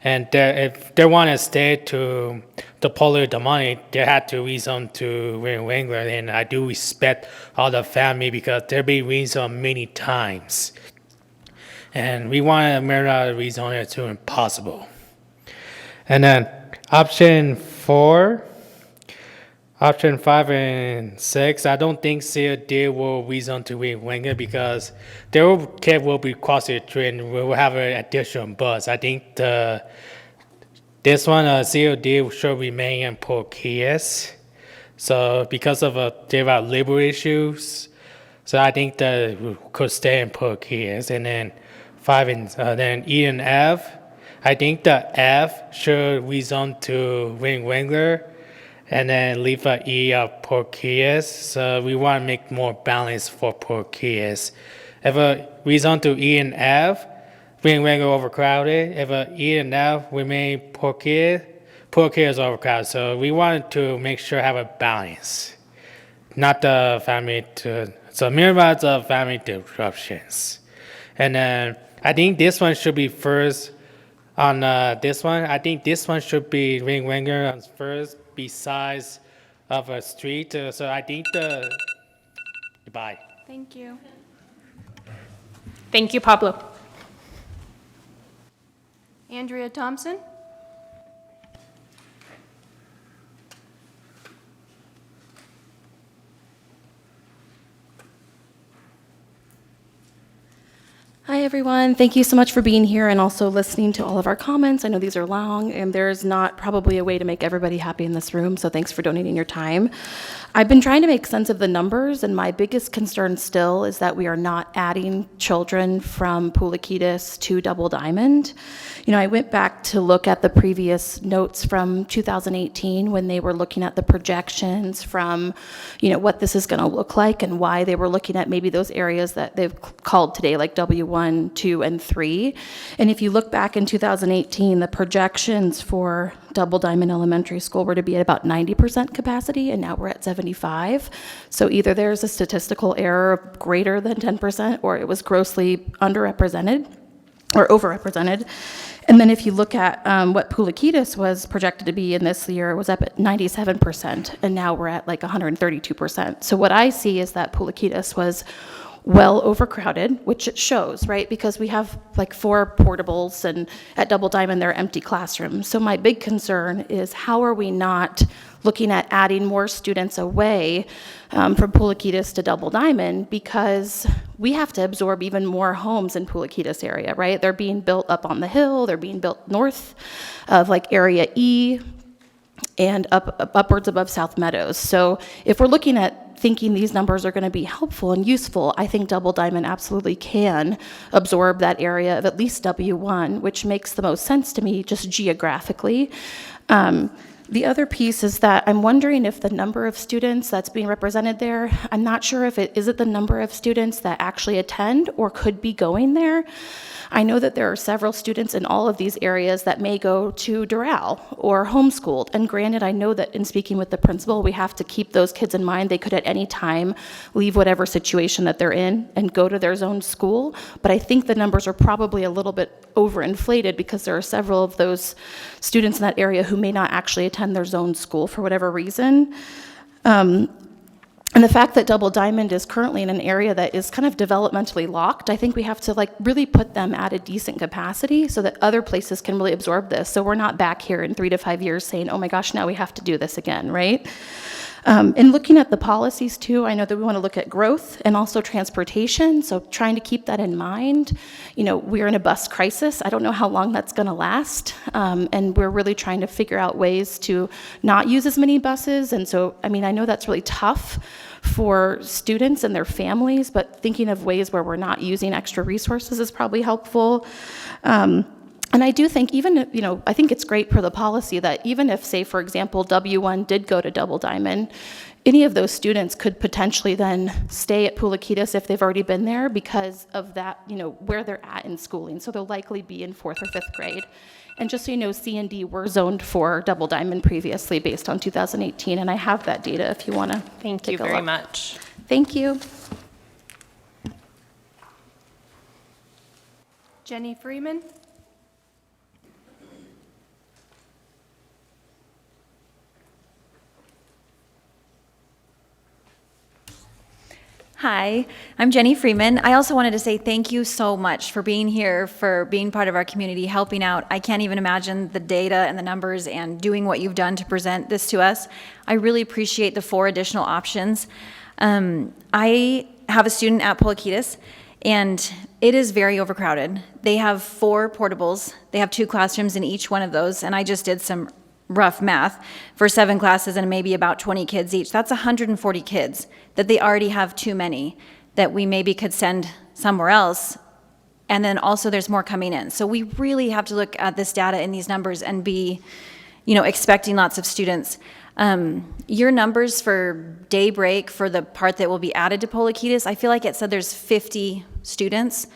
and if they want to stay to the polio the money, they had to rezone to Wrangler, and I do respect all the family because they've been rezoned many times, and we want to rezone it to impossible. And then option 4. Option 5 and 6, I don't think COD will rezone to Wrangler because their kid will be crossing the street and will have an additional bus. I think this one, COD, should remain in Porcius. So because of there are labor issues, so I think that we could stay in Porcius. And then 5 and then E and F, I think the F should rezone to Wrangler, and then leave E of Porcius. So we want to make more balance for Porcius. If a rezone to E and F, Wrangler overcrowded. If E and F remain Porcius is overcrowded. So we wanted to make sure have a balance, not the family so minimize the family disruptions. And then I think this one should be first on this one. I think this one should be Wrangler on first, besides of a street. So I think goodbye. Thank you. Thank you, Pablo. Andrea Thompson? Hi, everyone. Thank you so much for being here and also listening to all of our comments. I know these are long, and there's not probably a way to make everybody happy in this room, so thanks for donating your time. I've been trying to make sense of the numbers, and my biggest concern still is that we are not adding children from Pulikitis to Double Diamond. You know, I went back to look at the previous notes from 2018 when they were looking at the projections from, you know, what this is going to look like and why they were looking at maybe those areas that they've called today like W1, 2, and 3. And if you look back in 2018, the projections for Double Diamond Elementary School were to be at about 90% capacity, and now we're at 75. So either there's a statistical error of greater than 10%, or it was grossly underrepresented or overrepresented. And then if you look at what Pulikitis was projected to be in this year, it was up at 97%, and now we're at like 132%. So what I see is that Pulikitis was well overcrowded, which it shows, right? Because we have like 4 portables, and at Double Diamond, they're empty classrooms. So my big concern is how are we not looking at adding more students away from Pulikitis to Double Diamond, because we have to absorb even more homes in Pulikitis area, right? They're being built up on the hill, they're being built north of like area E and upwards above South Meadows. So if we're looking at thinking these numbers are going to be helpful and useful, I think Double Diamond absolutely can absorb that area of at least W1, which makes the most sense to me just geographically. The other piece is that I'm wondering if the number of students that's being represented there, I'm not sure if is it the number of students that actually attend or could be going there. I know that there are several students in all of these areas that may go to Doral or homeschooled. And granted, I know that in speaking with the principal, we have to keep those kids in mind. They could at any time leave whatever situation that they're in and go to their own school. But I think the numbers are probably a little bit overinflated because there are several of those students in that area who may not actually attend their zone school for whatever reason. And the fact that Double Diamond is currently in an area that is kind of developmentally locked, I think we have to like really put them at a decent capacity so that other places can really absorb this. So we're not back here in 3 to 5 years saying, oh my gosh, now we have to do this again, right? And looking at the policies too, I know that we want to look at growth and also transportation. So trying to keep that in mind. You know, we're in a bus crisis. I don't know how long that's going to last. And we're really trying to figure out ways to not use as many buses. And so, I mean, I know that's really tough for students and their families, but thinking of ways where we're not using extra resources is probably helpful. And I do think even, you know, I think it's great for the policy that even if, say, for example, W1 did go to Double Diamond, any of those students could potentially then stay at Pulikitas if they've already been there because of that, you know, where they're at in schooling. So they'll likely be in 4th or 5th grade. And just so you know, C and D were zoned for Double Diamond previously based on 2018, and I have that data if you want to Thank you very much. Thank you. Jenny Freeman. Hi, I'm Jenny Freeman. I also wanted to say thank you so much for being here, for being part of our community, helping out. I can't even imagine the data and the numbers and doing what you've done to present this to us. I really appreciate the 4 additional options. I have a student at Pulikitas, and it is very overcrowded. They have 4 portables. They have 2 classrooms in each one of those, and I just did some rough math for 7 classes and maybe about 20 kids each. That's 140 kids that they already have too many that we maybe could send somewhere else. And then also there's more coming in. So we really have to look at this data and these numbers and be, you know, expecting lots of students. Your numbers for daybreak for the part that will be added to Pulikitas, I feel like it said there's 50 students.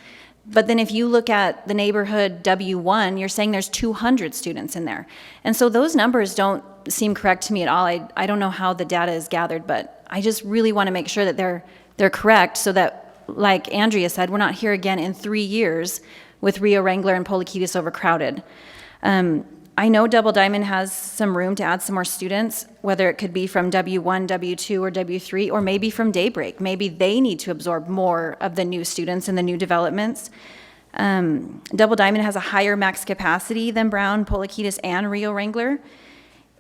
But then if you look at the neighborhood W1, you're saying there's 200 students in there. And so those numbers don't seem correct to me at all. I don't know how the data is gathered, but I just really want to make sure that they're correct so that, like Andrea said, we're not here again in 3 years with Rio Wrangler and Pulikitas overcrowded. I know Double Diamond has some room to add some more students, whether it could be from W1, W2, or W3, or maybe from Daybreak. Maybe they need to absorb more of the new students and the new developments. Double Diamond has a higher max capacity than Brown, Pulikitas, and Rio Wrangler.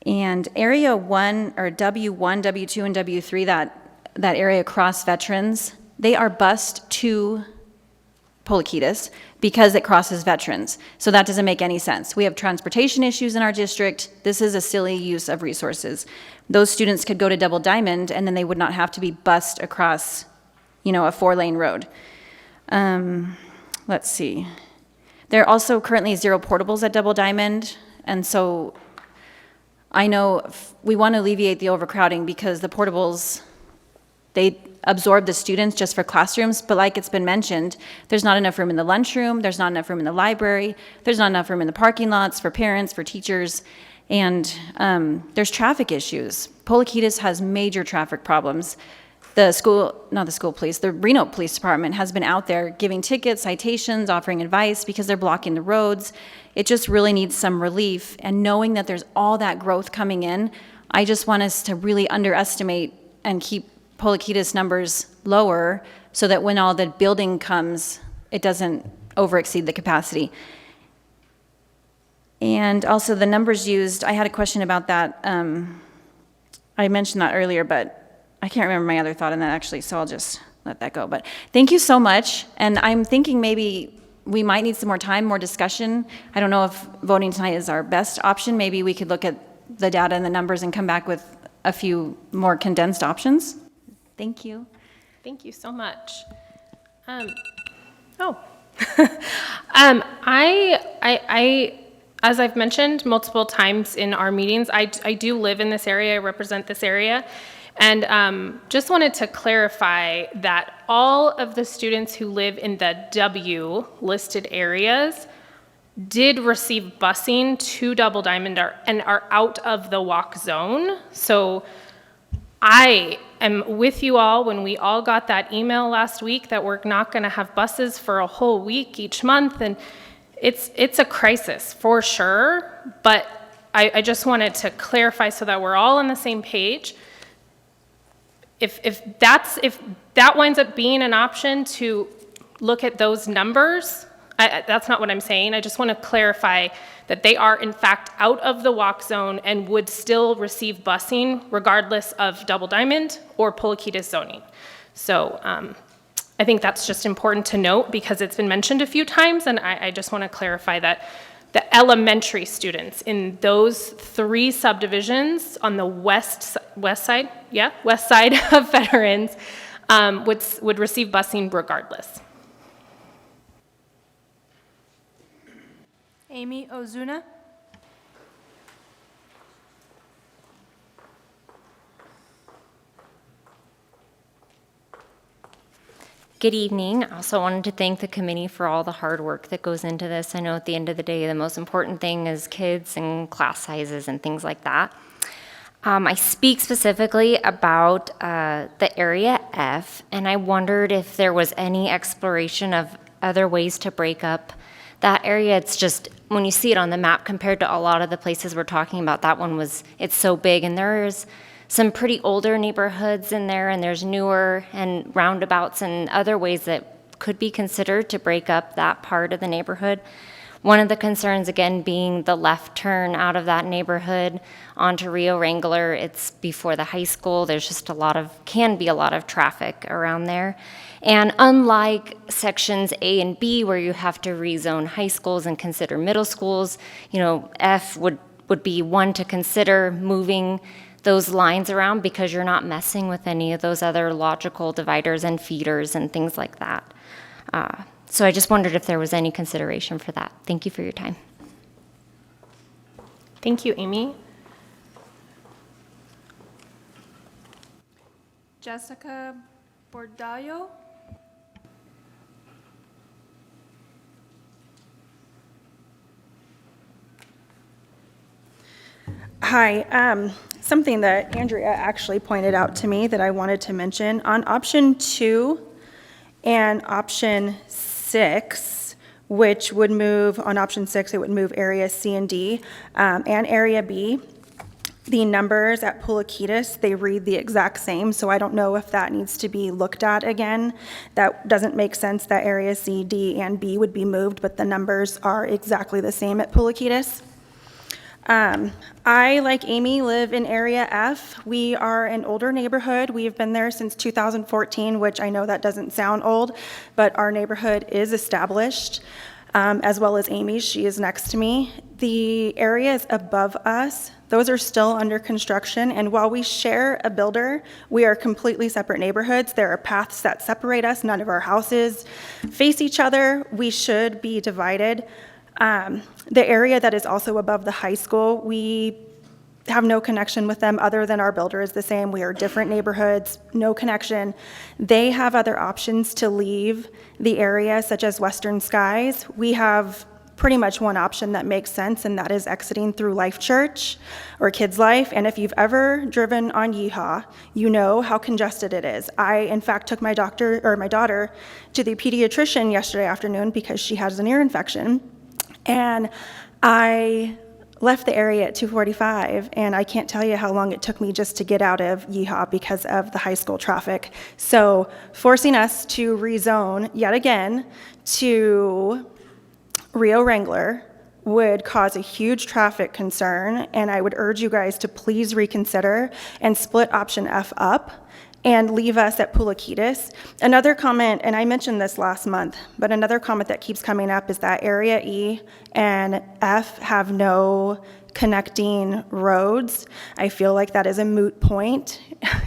And Area 1, or W1, W2, and W3, that area across veterans, they are bused to Pulikitas because it crosses veterans. So that doesn't make any sense. We have transportation issues in our district. This is a silly use of resources. Those students could go to Double Diamond and then they would not have to be bused across, you know, a 4-lane road. Let's see. There are also currently 0 portables at Double Diamond, and so I know we want to alleviate the overcrowding because the portables, they absorb the students just for classrooms, but like it's been mentioned, there's not enough room in the lunchroom, there's not enough room in the library, there's not enough room in the parking lots for parents, for teachers, and there's traffic issues. Pulikitas has major traffic problems. The Reno Police Department has been out there giving tickets, citations, offering advice because they're blocking the roads. It just really needs some relief, and knowing that there's all that growth coming in, I just want us to really underestimate and keep Pulikitas numbers lower so that when all the building comes, it doesn't overexceed the capacity. And also the numbers used, I had a question about that. I mentioned that earlier, but I can't remember my other thought on that actually, so I'll just let that go. But thank you so much. And I'm thinking maybe we might need some more time, more discussion. I don't know if voting tonight is our best option. Maybe we could look at the data and the numbers and come back with a few more condensed options. Thank you. Thank you so much. As I've mentioned multiple times in our meetings, I do live in this area, I represent this area, and just wanted to clarify that all of the students who live in the W listed areas did receive busing to Double Diamond and are out of the walk zone. So I am with you all when we all got that email last week that we're not going to have buses for a whole week each month, and it's a crisis for sure, but I just wanted to clarify so that we're all on the same page. If that winds up being an option to look at those numbers, that's not what I'm saying. I just want to clarify that they are in fact out of the walk zone and would still receive busing regardless of Double Diamond or Pulakitas zoning. So I think that's just important to note because it's been mentioned a few times, and I just want to clarify that the elementary students in those 3 subdivisions on the west side of Veterans would receive busing regardless. Amy Ozuna. Good evening. I also wanted to thank the committee for all the hard work that goes into this. I know at the end of the day, the most important thing is kids and class sizes and things like that. I speak specifically about the Area F, and I wondered if there was any exploration of other ways to break up that area. It's just, when you see it on the map compared to a lot of the places we're talking about, that one it's so big, and there's some pretty older neighborhoods in there, and there's newer and roundabouts and other ways that could be considered to break up that part of the neighborhood. One of the concerns, again, being the left turn out of that neighborhood onto Rio Wrangler. It's before the high school. There's just can be a lot of traffic around there. And unlike sections A and B, where you have to rezone high schools and consider middle schools, F would be one to consider moving those lines around because you're not messing with any of those other logical dividers and feeders and things like that. So I just wondered if there was any consideration for that. Thank you for your time. Thank you, Amy. Jessica Bordallo. Hi. Something that Andrea actually pointed out to me that I wanted to mention. On option 2 and option 6, which would move, on option 6, it would move area C and D, and area B. The numbers at Pulakitas, they read the exact same, so I don't know if that needs to be looked at again. That doesn't make sense that area C, D, and B would be moved, but the numbers are exactly the same at Pulakitas. I, like Amy, live in Area F. We are an older neighborhood. We've been there since 2014, which I know that doesn't sound old, but our neighborhood is established, as well as Amy's. She is next to me. The areas above us, those are still under construction, and while we share a builder, we are completely separate neighborhoods. There are paths that separate us. None of our houses face each other. We should be divided. The area that is also above the high school, we have no connection with them other than our builder is the same. We are different neighborhoods, no connection. They have other options to leave the area, such as Western Skies. We have pretty much one option that makes sense, and that is exiting through Life Church or Kids Life. And if you've ever driven on Yeehaw, you know how congested it is. I, in fact, took my daughter to the pediatrician yesterday afternoon because she has an ear infection. And I left the area at 2:45, and I can't tell you how long it took me just to get out of Yeehaw because of the high school traffic. So forcing us to rezone yet again to Rio Wrangler would cause a huge traffic concern, and I would urge you guys to please reconsider and split option F up and leave us at Pulakitas. Another comment, and I mentioned this last month, but another comment that keeps coming up is that Area E and F have no connecting roads. I feel like that is a moot point.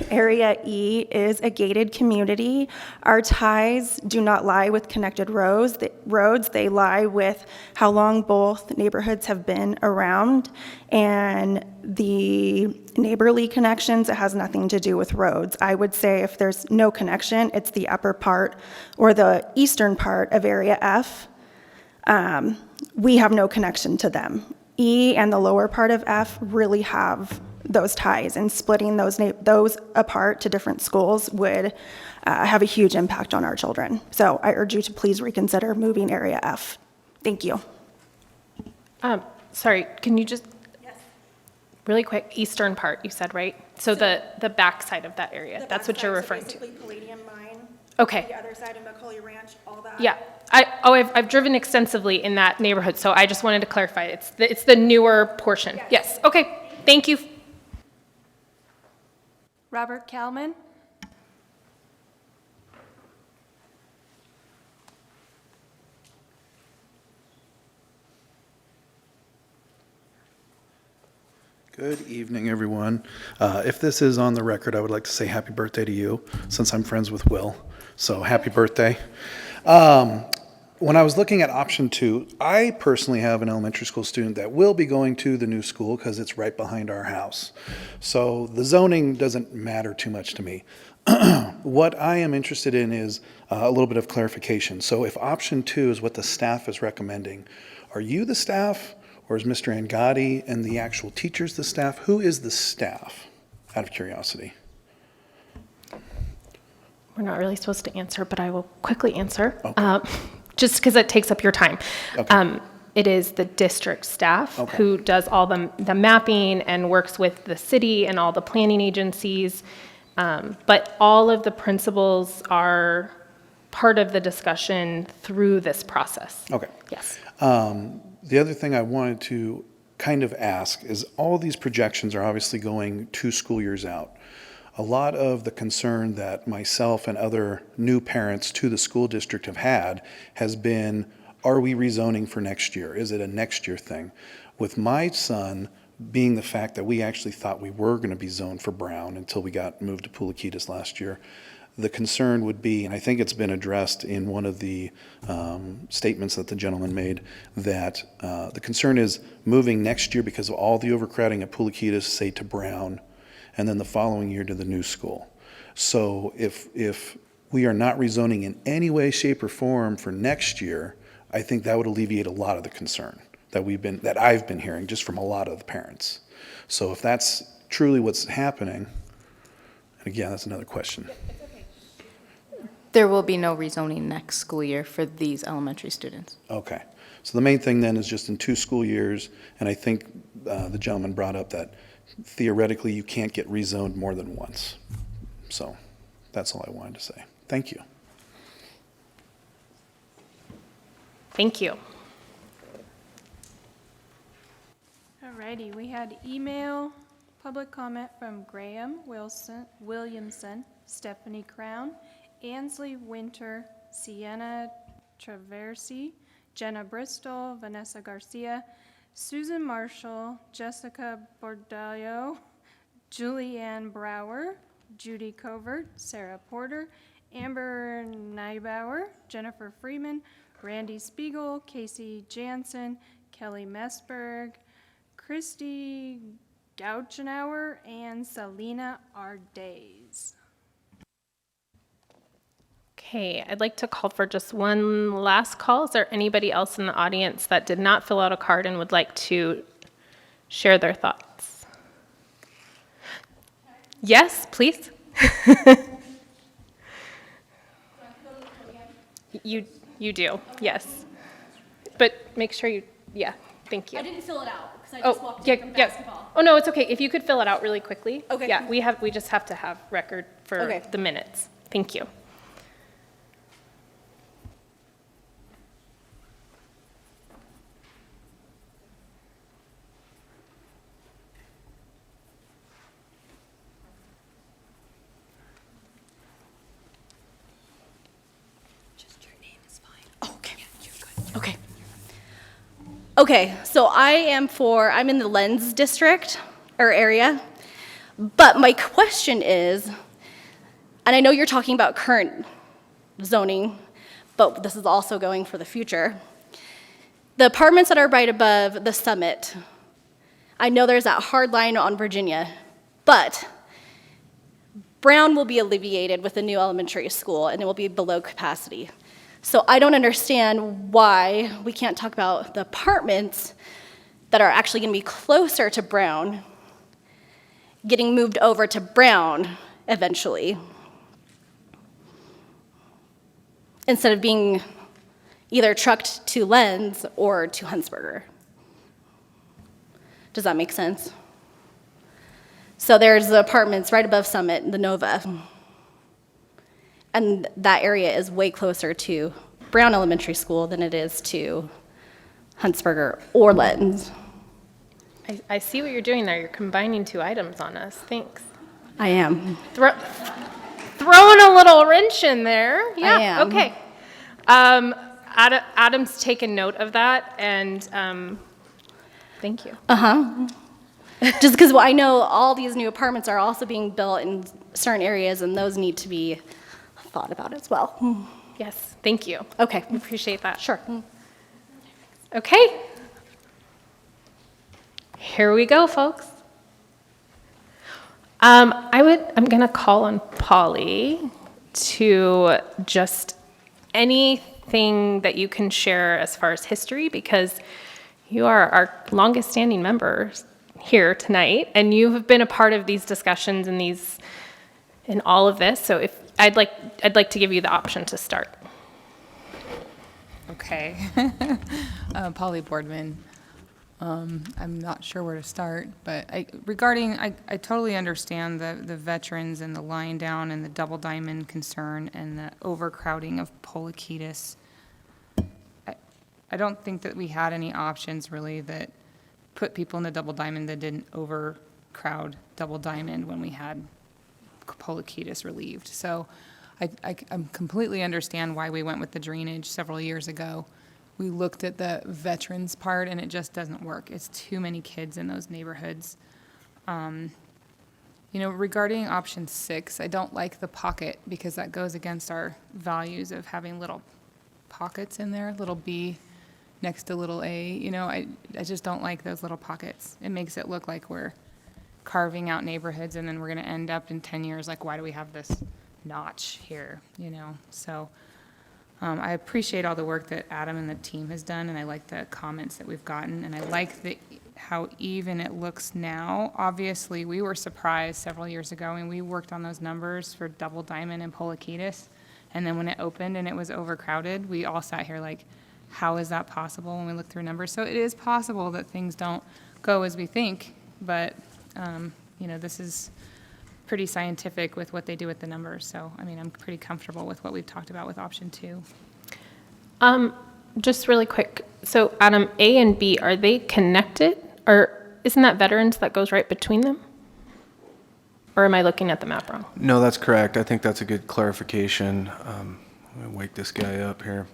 Area E is a gated community. Our ties do not lie with connected roads. They lie with how long both neighborhoods have been around, and the neighborly connections, it has nothing to do with roads. I would say if there's no connection, it's the upper part or the eastern part of Area F. We have no connection to them. E and the lower part of F really have those ties, and splitting those apart to different schools would have a huge impact on our children. So I urge you to please reconsider moving Area F. Thank you. Sorry, can you just, really quick, eastern part, you said, right? So the back side of that area, that's what you're referring to? Basically Palladium Mine. Okay. The other side of Macaulay Ranch, all that. Yeah, I've driven extensively in that neighborhood, so I just wanted to clarify. It's the newer portion. Yes, okay, thank you. Robert Kalman. Good evening, everyone. If this is on the record, I would like to say happy birthday to you, since I'm friends with Will. So happy birthday. When I was looking at option 2, I personally have an elementary school student that will be going to the new school because it's right behind our house. So the zoning doesn't matter too much to me. What I am interested in is a little bit of clarification. So if option 2 is what the staff is recommending, are you the staff? Or is Mr. Angadi and the actual teachers the staff? Who is the staff, out of curiosity? We're not really supposed to answer, but I will quickly answer, Okay. just because it takes up your time. Okay. It is the district staff Okay. who does all the mapping and works with the city and all the planning agencies. But all of the principals are part of the discussion through this process. Okay. Yes. The other thing I wanted to kind of ask is all these projections are obviously going 2 school years out. A lot of the concern that myself and other new parents to the school district have had has been, are we rezoning for next year? Is it a next year thing? With my son being the fact that we actually thought we were going to be zoned for Brown until we got moved to Pulikitas last year, the concern would be, and I think it's been addressed in one of the statements that the gentleman made, that the concern is moving next year because of all the overcrowding at Pulikitas, say to Brown, and then the following year to the new school. So if we are not rezoning in any way, shape, or form for next year, I think that would alleviate a lot of the concern that I've been hearing just from a lot of the parents. So if that's truly what's happening, and again, that's another question. There will be no rezoning next school year for these elementary students. Okay. So the main thing then is just in 2 school years, and I think the gentleman brought up that theoretically you can't get rezoned more than once. So that's all I wanted to say. Thank you. Thank you. Alrighty, we had email, public comment from Graham Williamson, Stephanie Crown, Ansley Winter, Sienna Traversi, Jenna Bristol, Vanessa Garcia, Susan Marshall, Jessica Bordallo, Julianne Brower, Judy Covert, Sarah Porter, Amber Neibauer, Jennifer Freeman, Randy Spiegel, Casey Jansen, Kelly Messberg, Christy Gauchenauer, and Selena Ardays. Okay, I'd like to call for just one last call. Is there anybody else in the audience that did not fill out a card and would like to share their thoughts? Yes, please. You do, yes. But make sure you, yeah, thank you. I didn't fill it out because I just walked in from yeah. basketball. Oh, no, it's okay. If you could fill it out really quickly. Okay. Yeah, we just have to have record for Okay. the minutes. Thank you. Okay, so I'm in the Lens district or area, but my question is, and I know you're talking about current zoning, but this is also going for the future. The apartments that are right above the summit, I know there's that hard line on Virginia, but Brown will be alleviated with the new elementary school, and it will be below capacity. So I don't understand why we can't talk about the apartments that are actually going to be closer to Brown getting moved over to Brown eventually, instead of being either trucked to Lens or to Hunsberger. Does that make sense? So there's the apartments right above Summit, the Nova. And that area is way closer to Brown Elementary School than it is to Hunsberger or Lens. I see what you're doing there. You're combining two items on us. Thanks. I am. Throwing a little wrench in there. Yeah, I am. Okay. Adam's taken note of that, and thank you. Just because I know all these new apartments are also being built in certain areas, and those need to be thought about as well. Yes, thank you. Okay. I appreciate that. Sure. Okay. Here we go, folks. I'm gonna call on Polly to just anything that you can share as far as history, because you are our longest standing members here tonight, and you have been a part of these discussions and all of this. So if I'd like to give you the option to start. Okay. Polly Boardman. I'm not sure where to start, but I totally understand the veterans and the lying down and the double diamond concern and the overcrowding of Poliquetus. I don't think that we had any options really that put people in the double diamond that didn't overcrowd double diamond when we had Poliquetus relieved. So I completely understand why we went with the drainage several years ago. We looked at the veterans part, and it just doesn't work. It's too many kids in those neighborhoods. Regarding option 6, I don't like the pocket because that goes against our values of having little pockets in there, little B next to little A. I just don't like those little pockets. It makes it look like we're carving out neighborhoods, and then we're going to end up in 10 years like, why do we have this notch here? So I appreciate all the work that Adam and the team has done, and I like the comments that we've gotten, and I like how even it looks now. Obviously, we were surprised several years ago, and we worked on those numbers for Double Diamond and Poliquetus, and then when it opened and it was overcrowded, we all sat here like, how is that possible when we look through numbers? So it is possible that things don't go as we think, but this is pretty scientific with what they do with the numbers. So, I'm pretty comfortable with what we've talked about with option 2. Just really quick. So, Adam, A and B, are they connected? Or isn't that veterans that goes right between them? Or am I looking at the map wrong? No, that's correct. I think that's a good clarification. I'm going to wake this guy up here.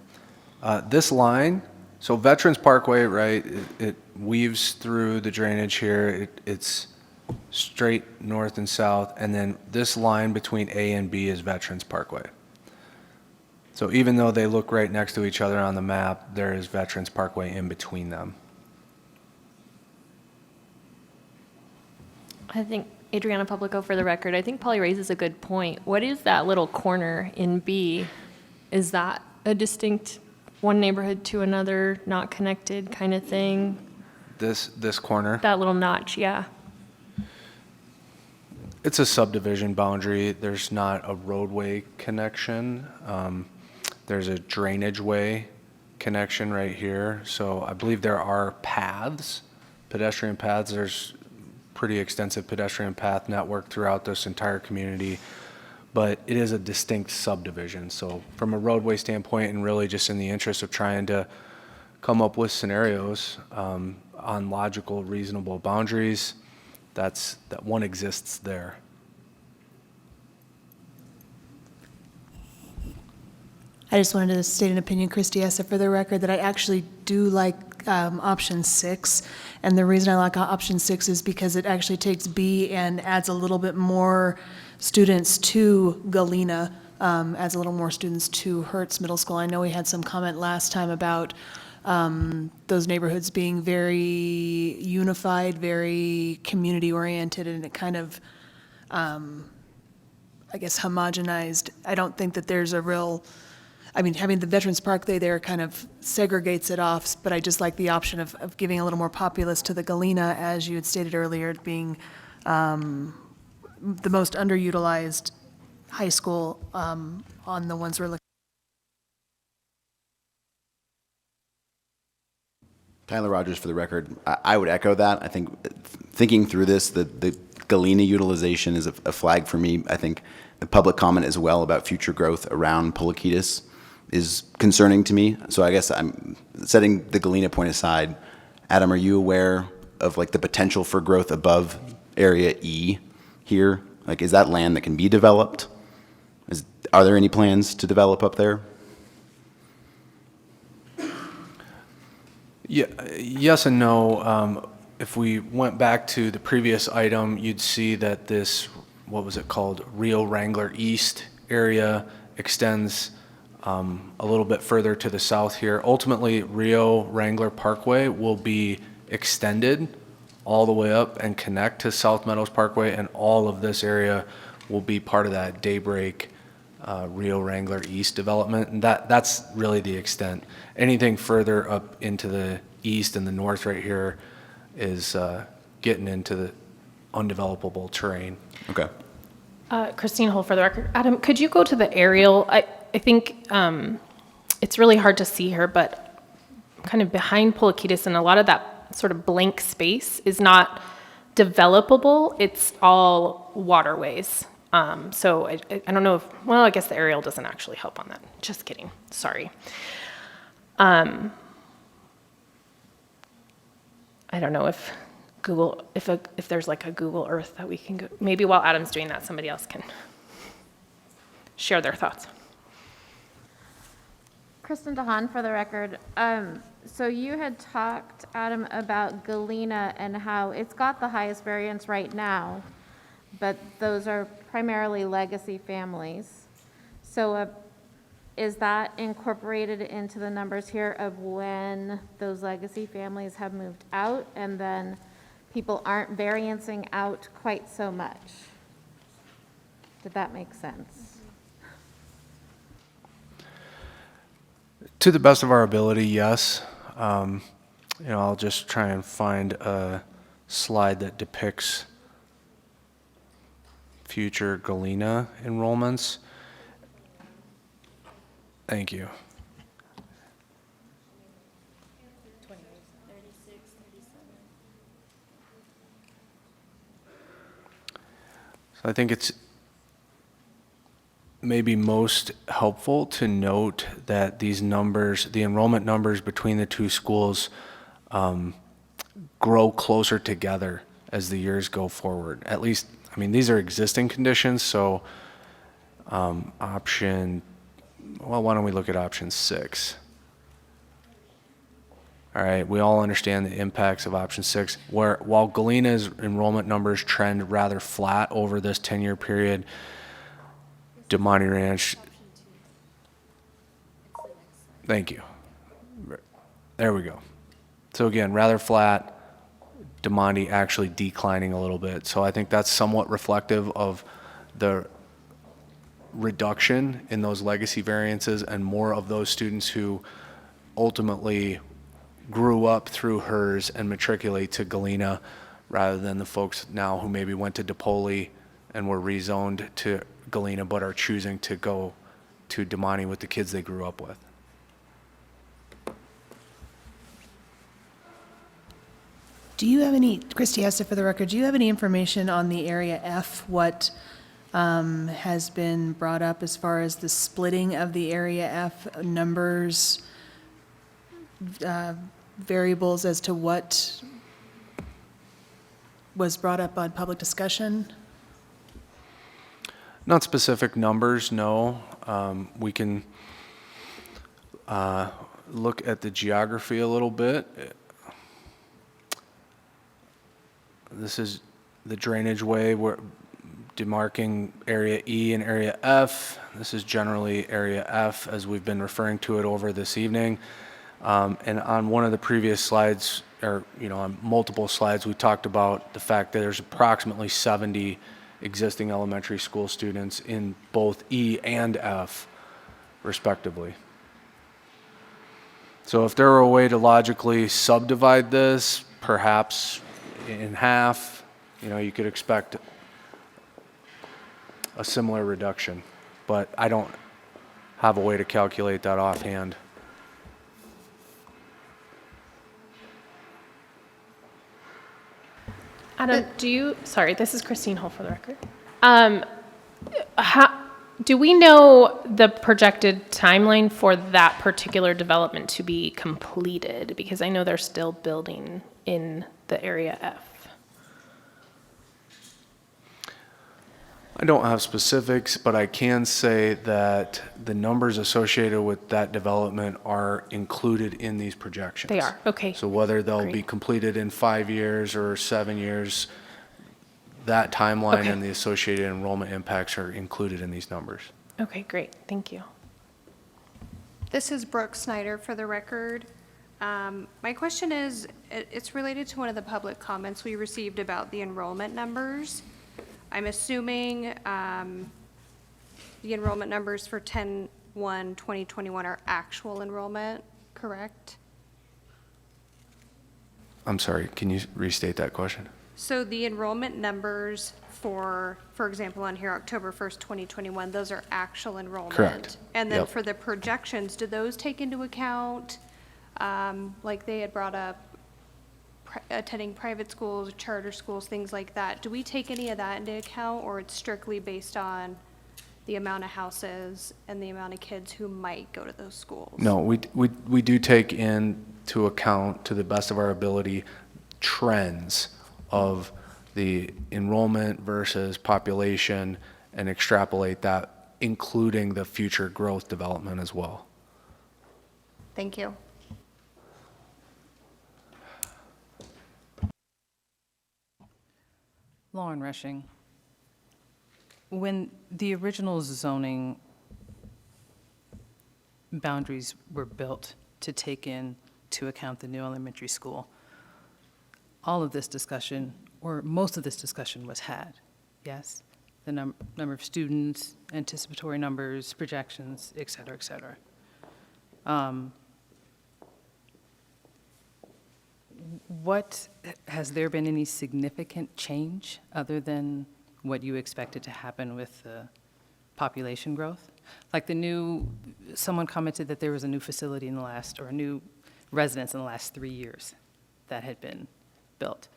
This line, so Veterans Parkway, right, it weaves through the drainage here. It's straight north and south, and then this line between A and B is Veterans Parkway. So even though they look right next to each other on the map, there is Veterans Parkway in between them. I think, Adriana Publico, for the record, I think Polly raises a good point. What is that little corner in B? Is that a distinct one neighborhood to another, not connected kind of thing? This corner? That little notch, yeah. It's a subdivision boundary. There's not a roadway connection. There's a drainage way connection right here. So I believe there are paths, pedestrian paths. There's pretty extensive pedestrian path network throughout this entire community, but it is a distinct subdivision. So from a roadway standpoint, and really just in the interest of trying to come up with scenarios on logical, reasonable boundaries, that one exists there. I just wanted to state an opinion, Christy Essa, for the record, that I actually do like option 6. And the reason I like option 6 is because it actually takes B and adds a little bit more students to Galena, adds a little more students to Hertz Middle School. I know we had some comment last time about those neighborhoods being very unified, very community-oriented, and it kind of, I guess, homogenized. I don't think that there's a real, I mean, having the Veterans Parkway there kind of segregates it off, but I just like the option of giving a little more populace to the Galena, as you had stated earlier, being the most underutilized high school on the ones we're looking. Tyler Rogers, for the record, I would echo that. I think thinking through this, the Galena utilization is a flag for me. I think the public comment as well about future growth around Polakitas is concerning to me. So I guess I'm setting the Galena point aside. Adam, are you aware of like the potential for growth above area E here? Like, is that land that can be developed? Are there any plans to develop up there? Yeah, yes and no. If we went back to the previous item, you'd see that this, what was it called, Wrangler East area extends a little bit further to the south here. Ultimately, Wrangler Parkway will be extended all the way up and connect to South Meadows Parkway, and all of this area will be part of that Daybreak Wrangler East development, and that's really the extent. Anything further up into the east and the north right here is getting into the undevelopable terrain. Okay. Christine Hull, for the record. Adam, could you go to the aerial? I think it's really hard to see here, but kind of behind Polakitas, and a lot of that sort of blank space is not developable. It's all waterways. So I don't know if, well, I guess the aerial doesn't actually help on that. Just kidding. Sorry. I don't know if Google, if there's like a Google Earth that we can go, maybe while Adam's doing that, somebody else can share their thoughts. Kristen DeHaan, for the record. So you had talked, Adam, about Galena and how it's got the highest variance right now, but those are primarily legacy families. So is that incorporated into the numbers here of when those legacy families have moved out and then people aren't variancing out quite so much? Did that make sense? To the best of our ability, yes. I'll just try and find a slide that depicts future Galena enrollments. Thank you. So I think it's maybe most helpful to note that these numbers, the enrollment numbers between the two schools, grow closer together as the years go forward. At least, I mean, these are existing conditions, so why don't we look at option 6? All right, we all understand the impacts of option 6, where while Galena's enrollment numbers trend rather flat over this 10-year period, DeMonte Ranch, thank you. There we go. So again, rather flat, DeMonte actually declining a little bit. So I think that's somewhat reflective of the reduction in those legacy variances and more of those students who ultimately grew up through HERS and matriculate to Galena, rather than the folks now who maybe went to DePoli and were rezoned to Galena but are choosing to go to DeMonte with the kids they grew up with. Do you have any, Christy Hester for the record, do you have any information on the area F, what has been brought up as far as the splitting of the area F numbers, variables as to what was brought up on public discussion? Not specific numbers, no. We can look at the geography a little bit. This is the drainage way where demarking area E and area F. This is generally area F as we've been referring to it over this evening. And on one of the previous slides, or on multiple slides, we talked about the fact that there's approximately 70 existing elementary school students in both E and F, respectively. So if there were a way to logically subdivide this, perhaps in half, you could expect a similar reduction, but I don't have a way to calculate that offhand. Adam, sorry, this is Christine Hull for the record. Do we know the projected timeline for that particular development to be completed? Because I know they're still building in the area F. I don't have specifics, but I can say that the numbers associated with that development are included in these projections. They are, okay. So whether they'll be Great. completed in 5 years or 7 years, that timeline Okay. and the associated enrollment impacts are included in these numbers. Okay, great, thank you. This is Brooke Snyder for the record. My question is, it's related to one of the public comments we received about the enrollment numbers. I'm assuming the enrollment numbers for 10/1/2021 are actual enrollment, correct? I'm sorry, can you restate that question? So the enrollment numbers for example, on here, October 1st, 2021, those are actual enrollment? Correct. And then Yep. for the projections, do those take into account, like they had brought up, attending private schools, charter schools, things like that? Do we take any of that into account, or it's strictly based on the amount of houses and the amount of kids who might go to those schools? No, we do take into account, to the best of our ability, trends of the enrollment versus population and extrapolate that, including the future growth development as well. Thank you. Lauren Rushing. When the original zoning boundaries were built to take into account the new elementary school, all of this discussion, or most of this discussion was had, yes? The number of students, anticipatory numbers, projections, et cetera, et cetera. Has there been any significant change other than what you expected to happen with the population growth? Like someone commented that there was a new facility in the last, or a new residence in the last 3 years that had been built.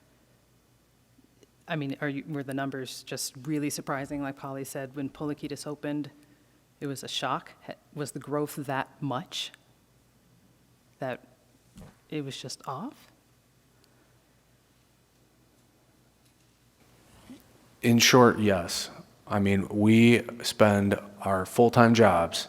I mean, were the numbers just really surprising? Like Polly said, when Polikitas opened, it was a shock. Was the growth that much that it was just off? In short, yes. I mean, we spend our full-time jobs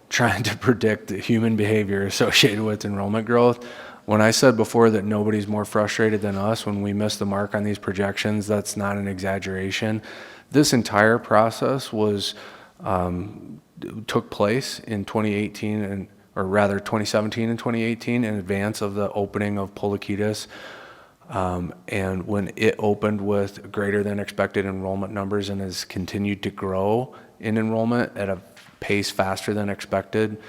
trying to predict the human behavior associated with enrollment growth. When I said before that nobody's more frustrated than us when we miss the mark on these projections, that's not an exaggeration. This entire process took place in 2018, or rather 2017 and 2018, in advance of the opening of Polikitas. And when it opened with greater than expected enrollment numbers and has continued to grow in enrollment at a pace faster than expected,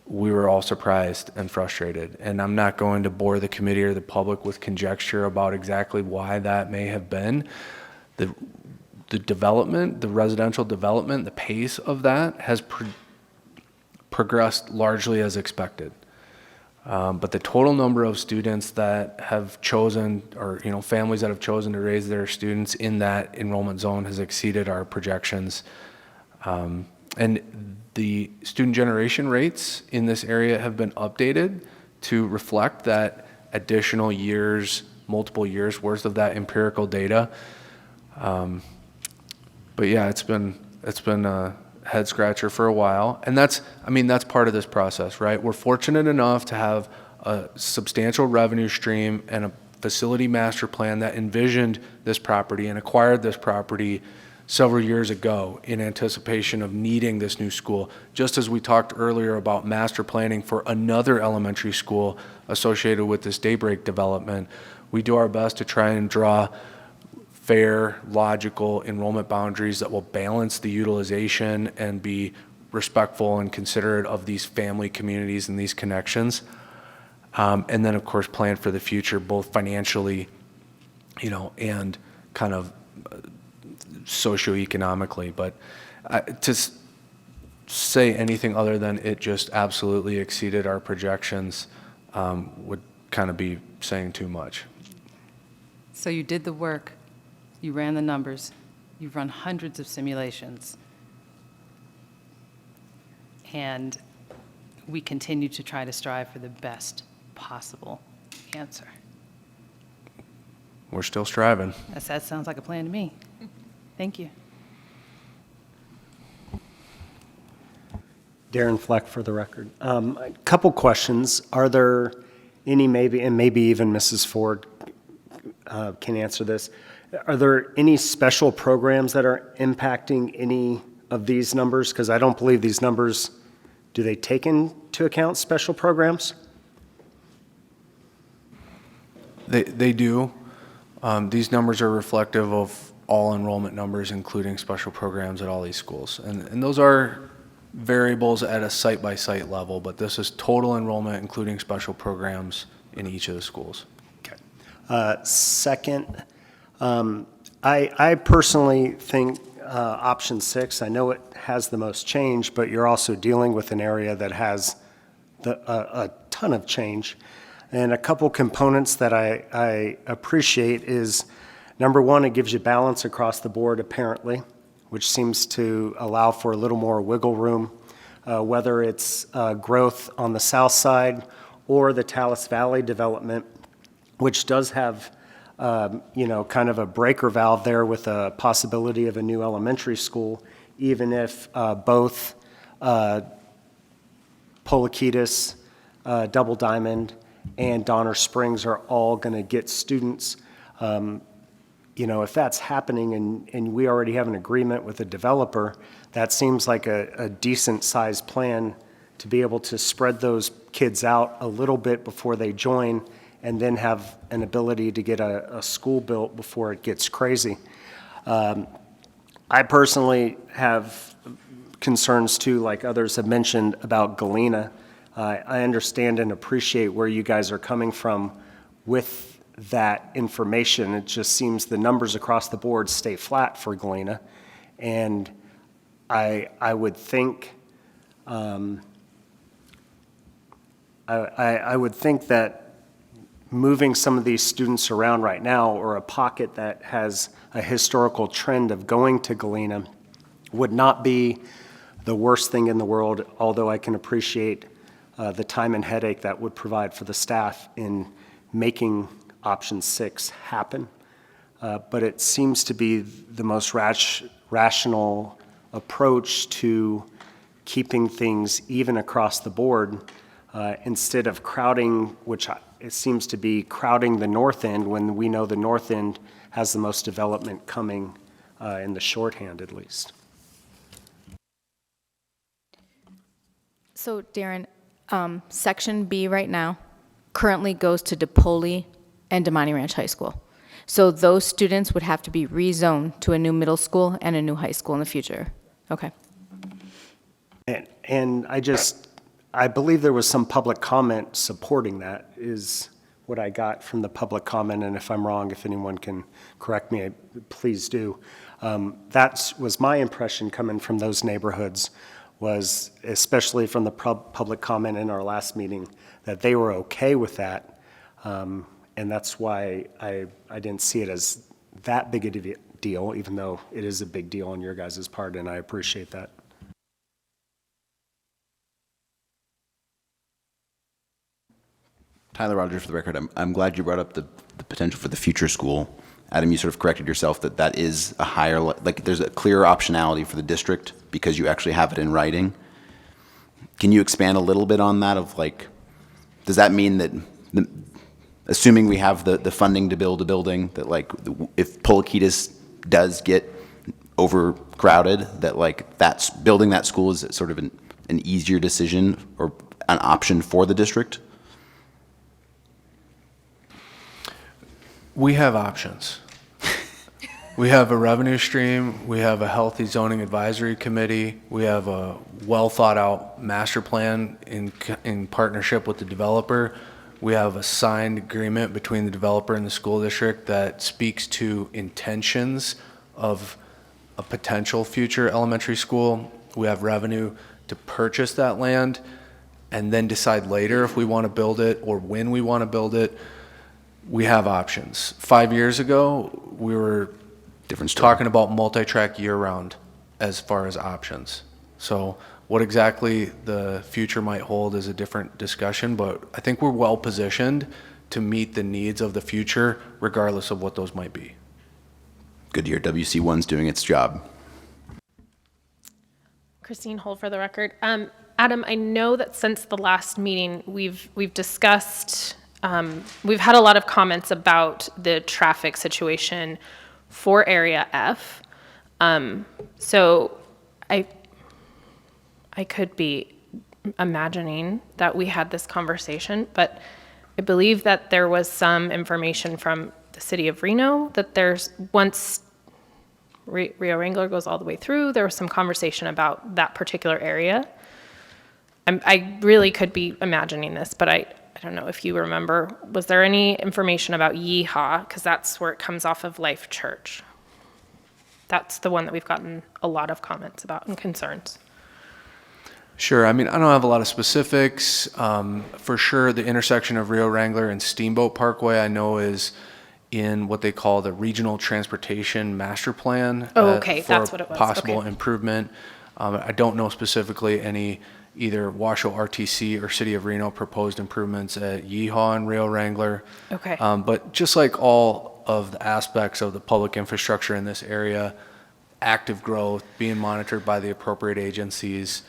we were all surprised and frustrated. And I'm not going to bore the committee or the public with conjecture about exactly why that may have been. The development, the residential development, the pace of that has progressed largely as expected. But the total number of students that have chosen, or families that have chosen to raise their students in that enrollment zone has exceeded our projections. And the student generation rates in this area have been updated to reflect that additional years, multiple years worth of that empirical data. But yeah, it's been head scratcher for a while. And that's part of this process, right? We're fortunate enough to have a substantial revenue stream and a facility master plan that envisioned this property and acquired this property several years ago in anticipation of needing this new school. Just as we talked earlier about master planning for another elementary school associated with this Daybreak development, we do our best to try and draw fair, logical enrollment boundaries that will balance the utilization and be respectful and considerate of these family communities and these connections. And then, of course, plan for the future, both financially, and kind of socioeconomically. But to say anything other than it just absolutely exceeded our projections would kind of be saying too much. So you did the work, you ran the numbers, you've run hundreds of simulations, and we continue to try to strive for the best possible answer. We're still striving. That sounds like a plan to me. Thank you. Darren Fleck for the record. A couple questions. Are there any, maybe even Mrs. Ford can answer this. Are there any special programs that are impacting any of these numbers? Because I don't believe these numbers, do they take into account special programs? They do. These numbers are reflective of all enrollment numbers, including special programs at all these schools. And those are variables at a site-by-site level, but this is total enrollment, including special programs in each of the schools. Okay. Second, I personally think option 6, I know it has the most change, but you're also dealing with an area that has a ton of change. And a couple components that I appreciate is, number one, it gives you balance across the board, apparently, which seems to allow for a little more wiggle room, whether it's growth on the south side or the Talus Valley development, which does have, kind of a breaker valve there with a possibility of a new elementary school, even if both Polakitas, Double Diamond, and Donner Springs are all going to get students. If that's happening and we already have an agreement with a developer, that seems like a decent sized plan to be able to spread those kids out a little bit before they join and then have an ability to get a school built before it gets crazy. I personally have concerns too, like others have mentioned, about Galena. I understand and appreciate where you guys are coming from with that information. It just seems the numbers across the board stay flat for Galena. And I would think, I would think that moving some of these students around right now, or a pocket that has a historical trend of going to Galena, would not be the worst thing in the world, although I can appreciate the time and headache that would provide for the staff in making option 6 happen. But it seems to be the most rational approach to keeping things even across the board, instead of crowding, which it seems to be crowding the north end, when we know the north end has the most development coming in the shorthand, at least. So Darren, Section B right now currently goes to DePoli and Damani Ranch High School. So those students would have to be rezoned to a new middle school and a new high school in the future. Okay. And I believe there was some public comment supporting that, is what I got from the public comment, and if I'm wrong, if anyone can correct me, please do. That was my impression coming from those neighborhoods, was, especially from the public comment in our last meeting, that they were okay with that. And that's why I didn't see it as that big a deal, even though it is a big deal on your guys' part, and I appreciate that. Tyler Rogers for the record. I'm glad you brought up the potential for the future school. Adam, you sort of corrected yourself that that is a higher, like there's a clearer optionality for the district because you actually have it in writing. Can you expand a little bit on that of like, does that mean that, assuming we have the funding to build a building, that like if Polakitas does get overcrowded, that like that's building that school is sort of an easier decision or an option for the district? We have options. We have a revenue stream, we have a healthy zoning advisory committee, we have a well-thought-out master plan in partnership with the developer. We have a signed agreement between the developer and the school district that speaks to intentions of a potential future elementary school. We have revenue to purchase that land and then decide later if we want to build it or when we want to build it. We have options. 5 years ago, we were talking about multi-track year-round as far as options. So what exactly the future might hold is a different discussion, but I think we're well positioned to meet the needs of the future regardless of what those might be. Good to hear WC1's doing its job. Christine Hull for the record. Adam, I know that since the last meeting, we've discussed, we've had a lot of comments about the traffic situation for Area F. So I could be imagining that we had this conversation, but I believe that there was some information from the city of Reno that there's, once Rio Wrangler goes all the way through, there was some conversation about that particular area. I really could be imagining this, but I don't know if you remember. Was there any information about Yeehaw? Because that's where it comes off of Life Church. That's the one that we've gotten a lot of comments about and concerns. Sure. I mean, I don't have a lot of specifics. For sure, the intersection of Rio Wrangler and Steamboat Parkway, I know is in what they call the Regional Transportation Master Plan. Oh, okay. For That's what it was. possible Okay. improvement. I don't know specifically any either Washoe RTC or City of Reno proposed improvements at Yeehaw and Rio Wrangler. Okay. But just like all of the aspects of the public infrastructure in this area, active growth being monitored by the appropriate agencies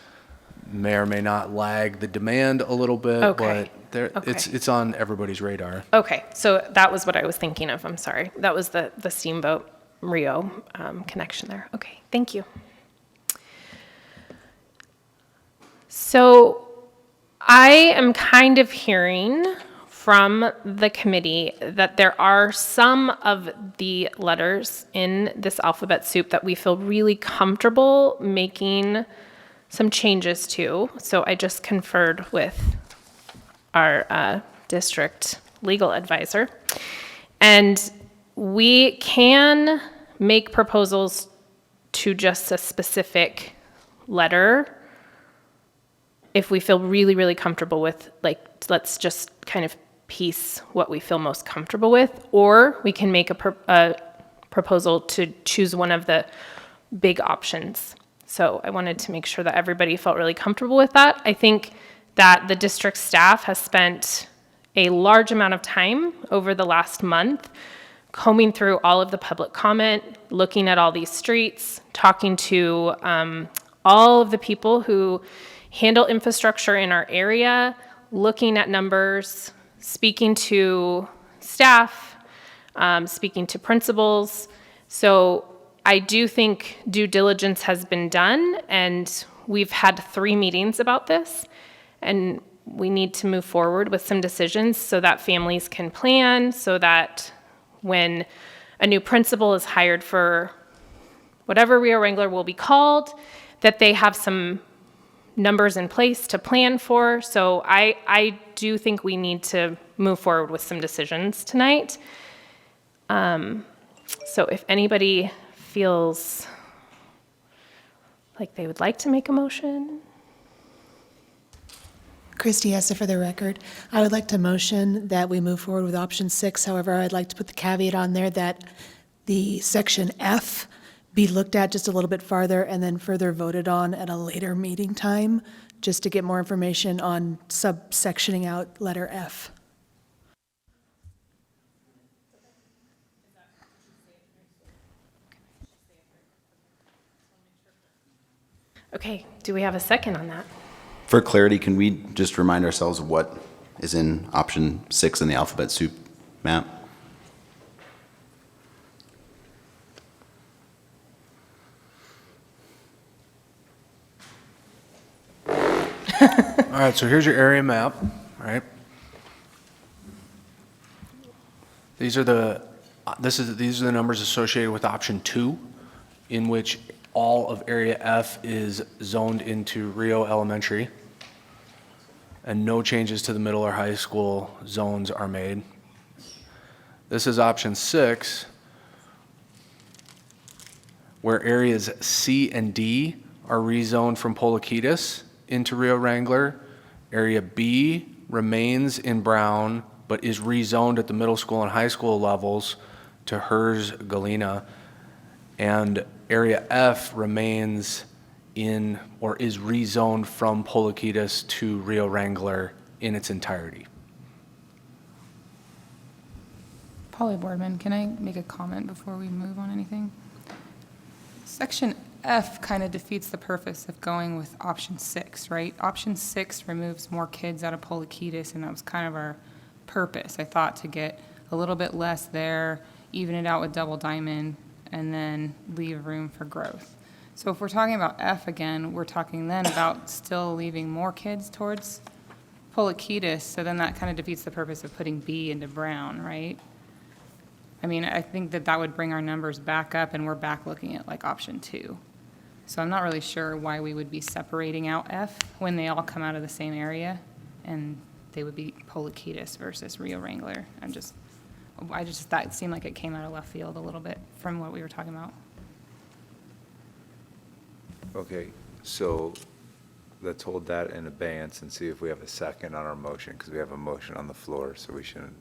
may or may not lag the demand a little bit, Okay. but it's on everybody's radar. Okay, so that was what I was thinking of. I'm sorry. That was the Steamboat Rio connection there. Okay, thank you. So I am kind of hearing from the committee that there are some of the letters in this alphabet soup that we feel really comfortable making some changes to. So I just conferred with our district legal advisor. And we can make proposals to just a specific letter if we feel really, really comfortable with, like, let's just kind of piece what we feel most comfortable with, or we can make a proposal to choose one of the big options. So I wanted to make sure that everybody felt really comfortable with that. I think that the district staff has spent a large amount of time over the last month combing through all of the public comment, looking at all these streets, talking to all of the people who handle infrastructure in our area, looking at numbers, speaking to staff, speaking to principals. So I do think due diligence has been done, and we've had 3 meetings about this, and we need to move forward with some decisions so that families can plan, so that when a new principal is hired for whatever Rio Wrangler will be called, that they have some numbers in place to plan for. So I do think we need to move forward with some decisions tonight. So if anybody feels like they would like to make a motion. Christy Hesse for the record. I would like to motion that we move forward with option 6. However, I'd like to put the caveat on there that the section F be looked at just a little bit farther and then further voted on at a later meeting time, just to get more information on subsectioning out letter F. Okay, do we have a second on that? For clarity, can we just remind ourselves of what is in option 6 in the alphabet soup map? All right, so here's your area map, all right? These are the numbers associated with option 2, in which all of area F is zoned into Rio Elementary, and no changes to the middle or high school zones are made. This is option 6, where areas C and D are rezoned from Polokitis into Rio Wrangler. Area B remains in Brown, but is rezoned at the middle school and high school levels to HERS Galena. And area F remains in, or is rezoned from Polokitis to Rio Wrangler in its entirety. Polly Boardman, can I make a comment before we move on anything? Section F kind of defeats the purpose of going with option 6, right? Option 6 removes more kids out of Polokitis, and that was kind of our purpose. I thought to get a little bit less there, even it out with Double Diamond, and then leave room for growth. So if we're talking about F again, we're talking then about still leaving more kids towards Polokitis, so then that kind of defeats the purpose of putting B into Brown, right? I mean, I think that that would bring our numbers back up, and we're back looking at like option 2. So I'm not really sure why we would be separating out F when they all come out of the same area, and they would be Polokitis versus Rio Wrangler. I just thought it seemed like it came out of left field a little bit from what we were talking about. Okay, so let's hold that in abeyance and see if we have a second on our motion, because we have a motion on the floor, so we shouldn't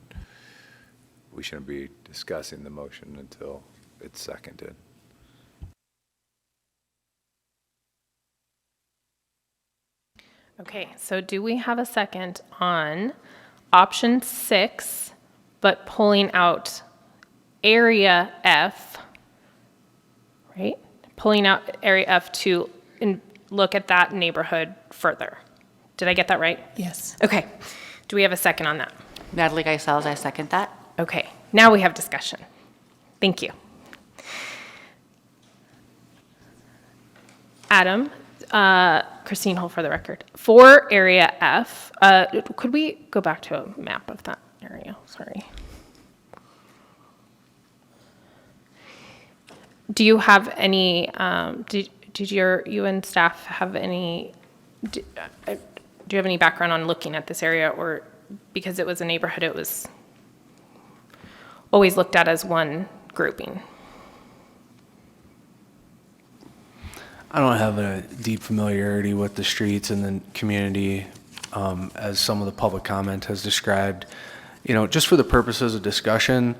be discussing the motion until it's seconded. Okay, so do we have a second on option 6, but pulling out area F, right? Pulling out area F to look at that neighborhood further. Did I get that right? Yes. Okay, do we have a second on that? Natalie Geisels, I second that. Okay, now we have discussion. Thank you. Adam, Christine Hull for the record. For area F, could we go back to a map of that area? Sorry. Do you have any, did you and staff have any, do you have any background on looking at this area, or because it was a neighborhood, it was always looked at as one grouping? I don't have a deep familiarity with the streets and the community, as some of the public comment has described. You know, just for the purposes of discussion,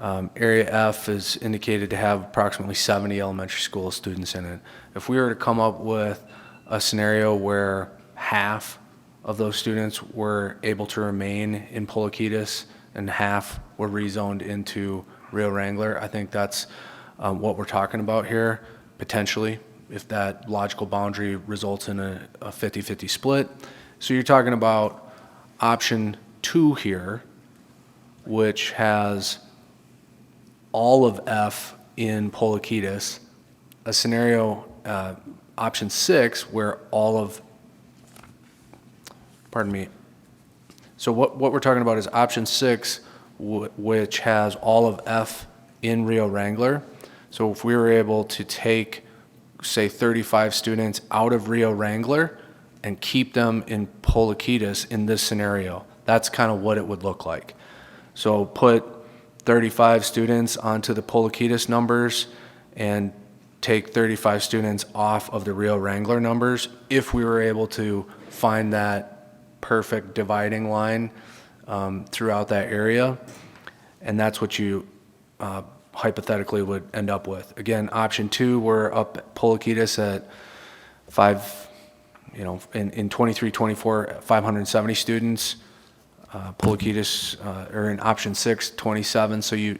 Area F is indicated to have approximately 70 elementary school students in it. If we were to come up with a scenario where half of those students were able to remain in Polokitis and half were rezoned into Rio Wrangler, I think that's what we're talking about here, potentially, if that logical boundary results in a 50-50 split. So you're talking about option 2 here, which has all of F in Polokitis, a scenario, option 6, where all of, pardon me, so what we're talking about is option 6, which has all of F in Rio Wrangler. So if we were able to take, say, 35 students out of Rio Wrangler and keep them in Polokitis in this scenario, that's kind of what it would look like. So put 35 students onto the Polokitis numbers and take 35 students off of the Rio Wrangler numbers if we were able to find that perfect dividing line throughout that area. And that's what you hypothetically would end up with. Again, option 2, we're up at Polokitis at in 23-24, 570 students. Polokitis, or in option 6, 27. So you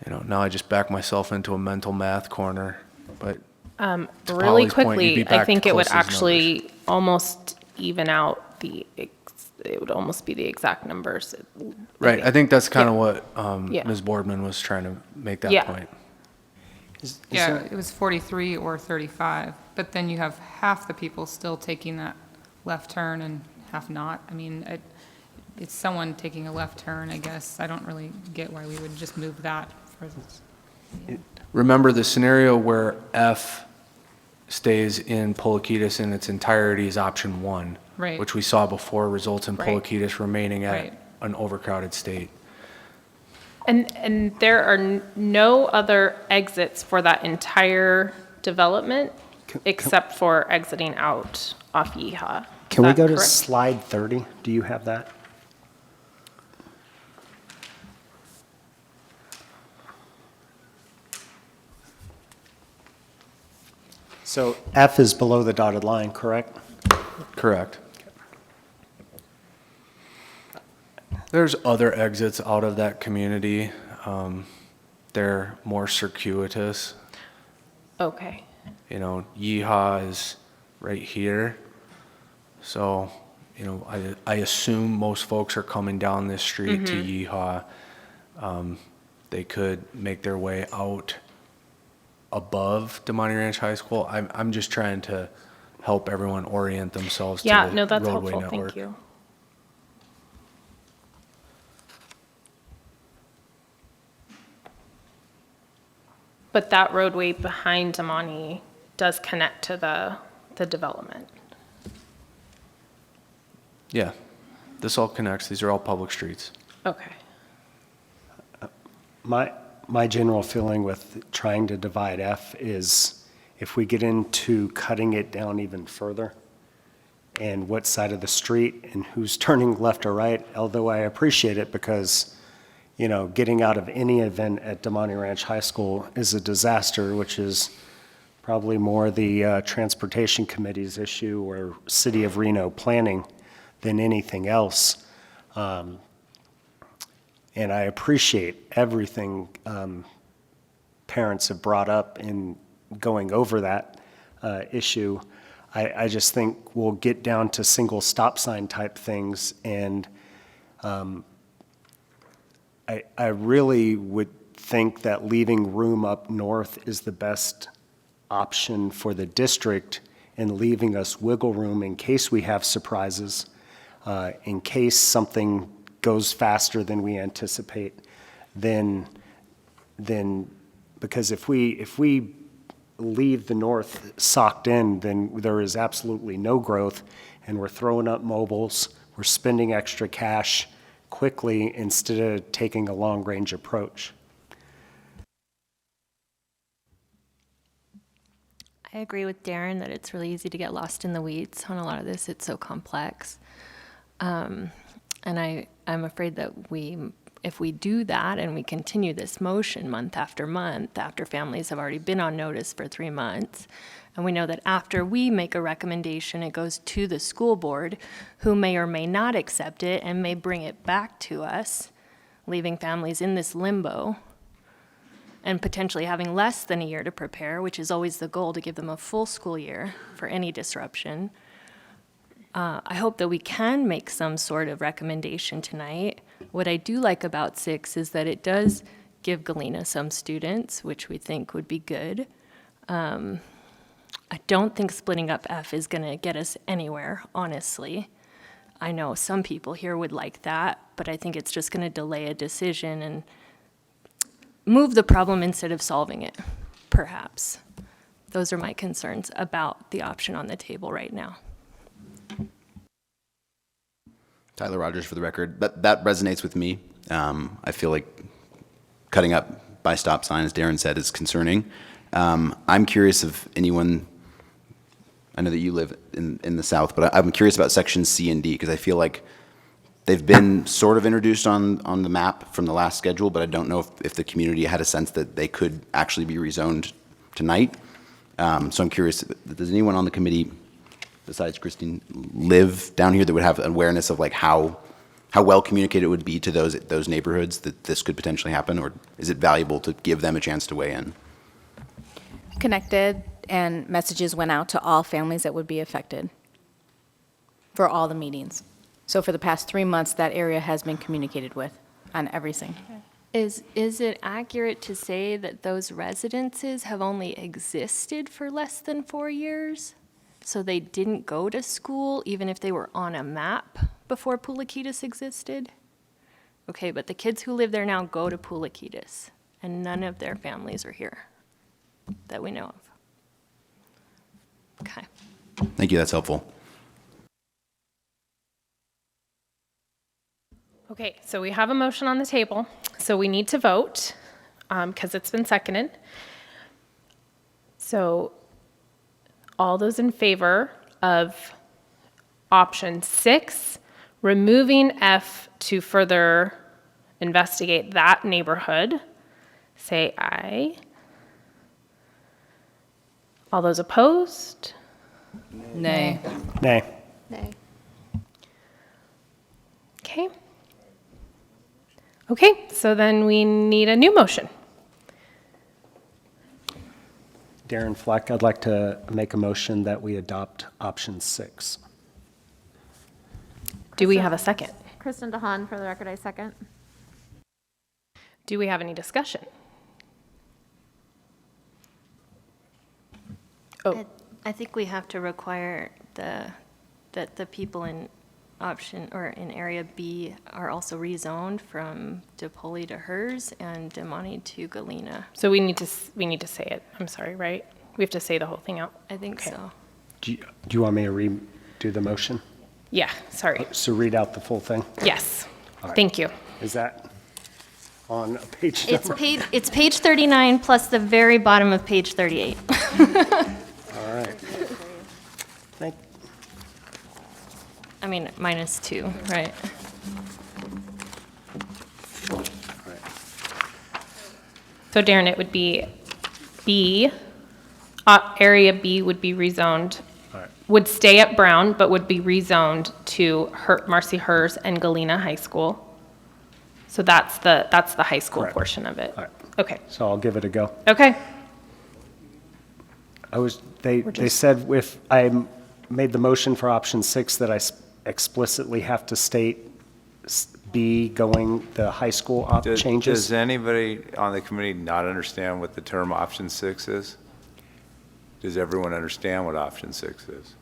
know, now I just back myself into a mental math corner. But Really Polly's point, you'd be quickly, I back think to it would close these actually almost even out it would almost be the exact numbers. Right, I think that's kind of what Yeah. Ms. Boardman was trying to make that Yeah. point. Yeah, it was 43 or 35, but then you have half the people still taking that left turn and half not. I mean, it's someone taking a left turn, I guess. I don't really get why we would just move that further. Remember the scenario where F stays in Polakitas in its entirety is option 1. Right. Which we saw before results in Right. Polakitas remaining at Right. an overcrowded state. And there are no other exits for that entire development except for exiting out off Yeehaw. Is Can we that go to correct? slide 30? Do you have that? So F is below the dotted line, correct? Correct. There's other exits out of that community. They're more circuitous. Okay. You know, Yeehaw is right here. So, you know, I assume most folks are coming down this street to Yeehaw. They could make their way out above Demonte Ranch High School. I'm just trying to help everyone orient themselves to Yeah, the no, that's roadway helpful. network. Thank you. But that roadway behind Demonte does connect to the development. Yeah, this all connects. These are all public streets. Okay. My general feeling with trying to divide F is if we get into cutting it down even further and what side of the street and who's turning left or right, although I appreciate it because, you know, getting out of any event at Demonte Ranch High School is a disaster, which is probably more the Transportation Committee's issue or City of Reno planning than anything else. And I appreciate everything parents have brought up in going over that issue. I just think we'll get down to single stop sign type things, and I really would think that leaving room up north is the best option for the district and leaving us wiggle room in case we have surprises, in case something goes faster than we anticipate, then because if we leave the north socked in, then there is absolutely no growth, and we're throwing up mobiles, we're spending extra cash quickly instead of taking a long-range approach. I agree with Darren that it's really easy to get lost in the weeds on a lot of this. It's so complex. And I'm afraid that if we do that and we continue this motion month after families have already been on notice for 3 months, and we know that after we make a recommendation, it goes to the school board, who may or may not accept it and may bring it back to us, leaving families in this limbo and potentially having less than a year to prepare, which is always the goal, to give them a full school year for any disruption. I hope that we can make some sort of recommendation tonight. What I do like about 6 is that it does give Galena some students, which we think would be good. I don't think splitting up F is going to get us anywhere, honestly. I know some people here would like that, but I think it's just going to delay a decision and move the problem instead of solving it, perhaps. Those are my concerns about the option on the table right now. Tyler Rogers for the record. That resonates with me. I feel like cutting up by stop sign, as Darren said, is concerning. I'm curious if anyone, I know that you live in the South, but I'm curious about sections C and D, because I feel like they've been sort of introduced on the map from the last schedule, but I don't know if the community had a sense that they could actually be rezoned tonight. So I'm curious, does anyone on the committee, besides Christine, live down here that would have awareness of like how well communicated it would be to those neighborhoods that this could potentially happen, or is it valuable to give them a chance to weigh in? Connected and messages went out to all families that would be affected for all the meetings. So for the past 3 months, that area has been communicated with on everything. Is it accurate to say that those residences have only existed for less than 4 years? So they didn't go to school even if they were on a map before Pulikitis existed? Okay, but the kids who live there now go to Pulikitis, and none of their families are here that we know of. Okay. Thank you, that's helpful. Okay, so we have a motion on the table, so we need to vote because it's been seconded. So all those in favor of option 6, removing F to further investigate that neighborhood, say aye. All those opposed? Nay. Nay. Nay. Okay. Okay, so then we need a new motion. Darren Fleck, I'd like to make a motion that we adopt option 6. Do we have a second? Kristen DeHaan, for the record, I second. Do we have any discussion? Oh, I think we have to require that the people in option, or in area B, are also rezoned from DePoli to HERS and Demani to Galena. so we need to say it. I'm sorry, right? We have to say the whole thing out. I think so. Do you want me to redo the motion? Yeah, sorry. So read out the full thing? Yes. All right. Thank you. Is that on a page It's number? it's page 39 plus the very bottom of page 38. All right. I mean, -2, right? So Darren, it would be B, area B would be rezoned, All right. would stay at Brown, but would be rezoned to Marcy HERS and Galena High School. So that's the high school Correct. portion of it. All right. Okay, So I'll give it a go. okay. They said if I made the motion for option 6 that I explicitly have to state B going the high school changes. Does anybody on the committee not understand what the term option 6 is? Does everyone understand what option 6 is?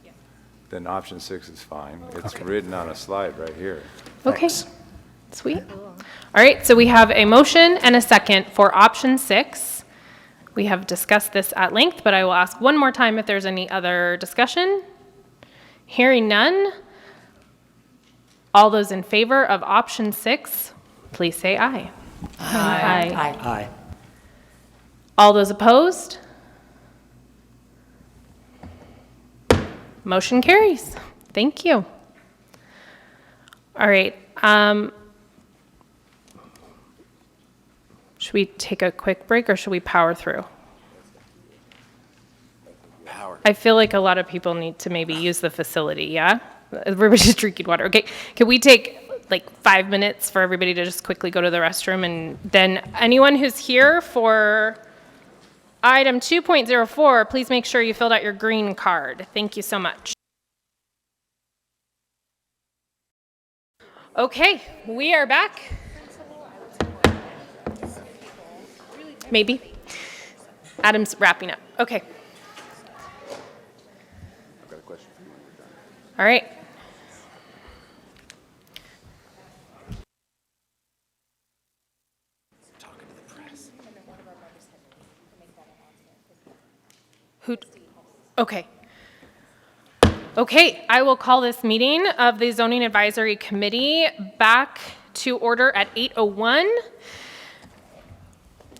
Then option 6 is fine. It's written on a slide right here. Okay, sweet. All right, so we have a motion and a second for option 6. We have discussed this at length, but I will ask one more time if there's any other discussion. Hearing none. All those in favor of option 6, please say aye. Aye. Aye. All those opposed? Motion carries. Thank you. All right. Should we take a quick break or should we power through? Power. I feel like a lot of people need to maybe use the facility, yeah? Everybody's drinking water. Okay, can we take like 5 minutes for everybody to just quickly go to the restroom? And then anyone who's here for item 2.04, please make sure you filled out your green card. Thank you so much. Okay, we are back. Maybe. Adam's wrapping up. Okay. I've got a question for you when we're done. All right. Talking to the press. Who? Okay. Okay, I will call this meeting of the Zoning Advisory Committee back to order at 8:01.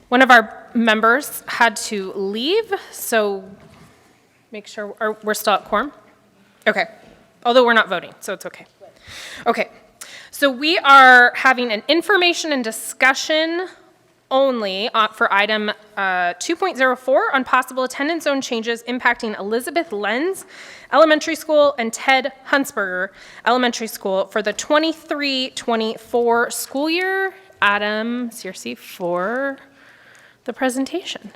One of our members had to leave, so make sure we're still at quorum. Okay, although we're not voting, so it's okay. Okay, so we are having an information and discussion only for item 2.04 on possible attendance zone changes impacting Elizabeth Lenz Elementary School and Ted Hunsberger Elementary School for the 23-24 school year. Adam Searcy for the presentation.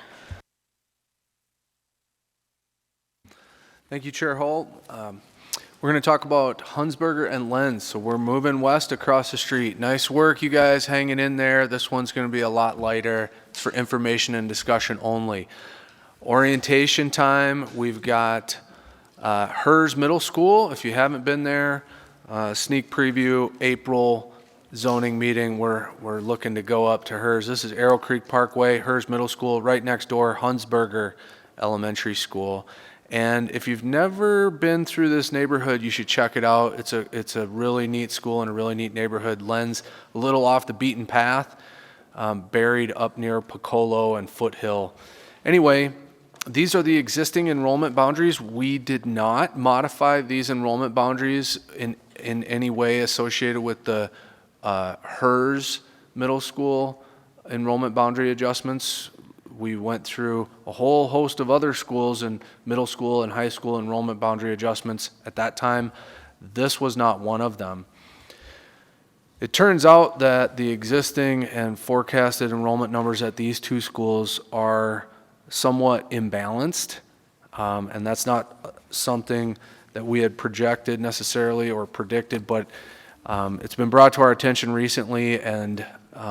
Thank you, Chair Holt. We're going to talk about Hunsberger and Lens. So we're moving west across the street. Nice work, you guys, hanging in there. This one's going to be a lot lighter. It's for information and discussion only. Orientation time, we've got HERS Middle School. If you haven't been there, sneak preview, April zoning meeting. We're looking to go up to HERS. This is Arrow Creek Parkway, HERS Middle School, right next door, Hunsberger Elementary School. And if you've never been through this neighborhood, you should check it out. It's a really neat school and a really neat neighborhood. Lens a little off the beaten path, buried up near Piccolo and Foothill. Anyway, these are the existing enrollment boundaries. We did not modify these enrollment boundaries in any way associated with the HERS Middle School enrollment boundary adjustments. We went through a whole host of other schools and middle school and high school enrollment boundary adjustments at that time. This was not one of them. It turns out that the existing and forecasted enrollment numbers at these two schools are somewhat imbalanced, and that's not something that we had projected necessarily or predicted, but it's been brought to our attention recently, and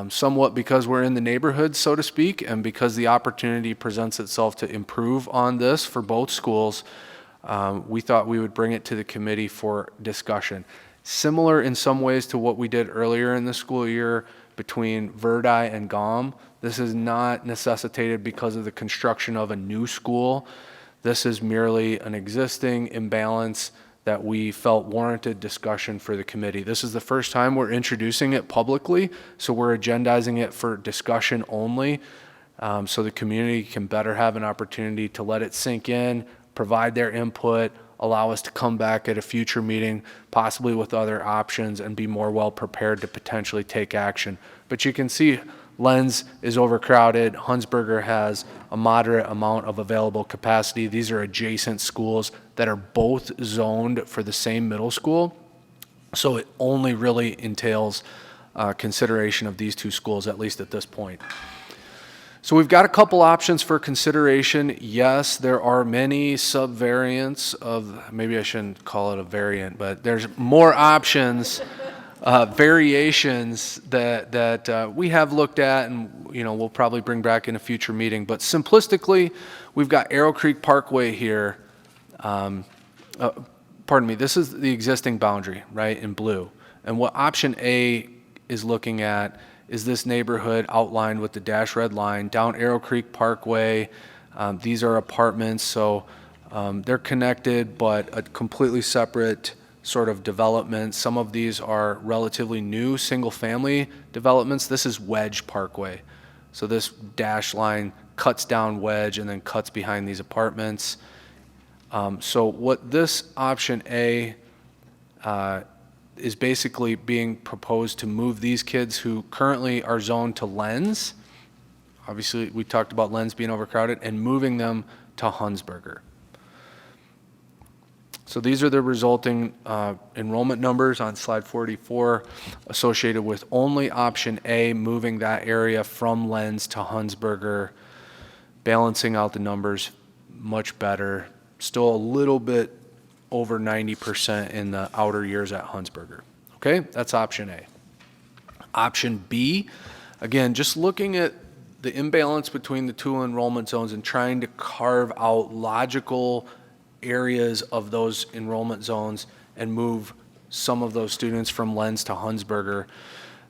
somewhat because we're in the neighborhood, so to speak, and because the opportunity presents itself to improve on this for both schools, we thought we would bring it to the committee for discussion. Similar in some ways to what we did earlier in the school year between Verdi and GOM. This is not necessitated because of the construction of a new school. This is merely an existing imbalance that we felt warranted discussion for the committee. This is the first time we're introducing it publicly, so we're agendizing it for discussion only, so the community can better have an opportunity to let it sink in, provide their input, allow us to come back at a future meeting, possibly with other options, and be more well prepared to potentially take action. But you can see Lens is overcrowded. Hunsberger has a moderate amount of available capacity. These are adjacent schools that are both zoned for the same middle school. So it only really entails consideration of these two schools, at least at this point. So we've got a couple options for consideration. Yes, there are many subvariants of, maybe I shouldn't call it a variant, but there's more options, variations that we have looked at, and we'll probably bring back in a future meeting. But simplistically, we've got Arrow Creek Parkway here. Pardon me, this is the existing boundary, right, in blue. And what option A is looking at is this neighborhood outlined with the dash red line down Arrow Creek Parkway. These are apartments, so they're connected, but a completely separate sort of development. Some of these are relatively new single-family developments. This is Wedge Parkway. So this dash line cuts down Wedge and then cuts behind these apartments. So what this option A is basically being proposed to move these kids who currently are zoned to Lens. Obviously, we talked about Lens being overcrowded, and moving them to Hunsberger. So these are the resulting enrollment numbers on slide 44 associated with only option A, moving that area from Lens to Hunsberger, balancing out the numbers much better. Still a little bit over 90% in the outer years at Hunsberger. Okay, that's option A. Option B, again, just looking at the imbalance between the two enrollment zones and trying to carve out logical areas of those enrollment zones and move some of those students from Lens to Hunsberger.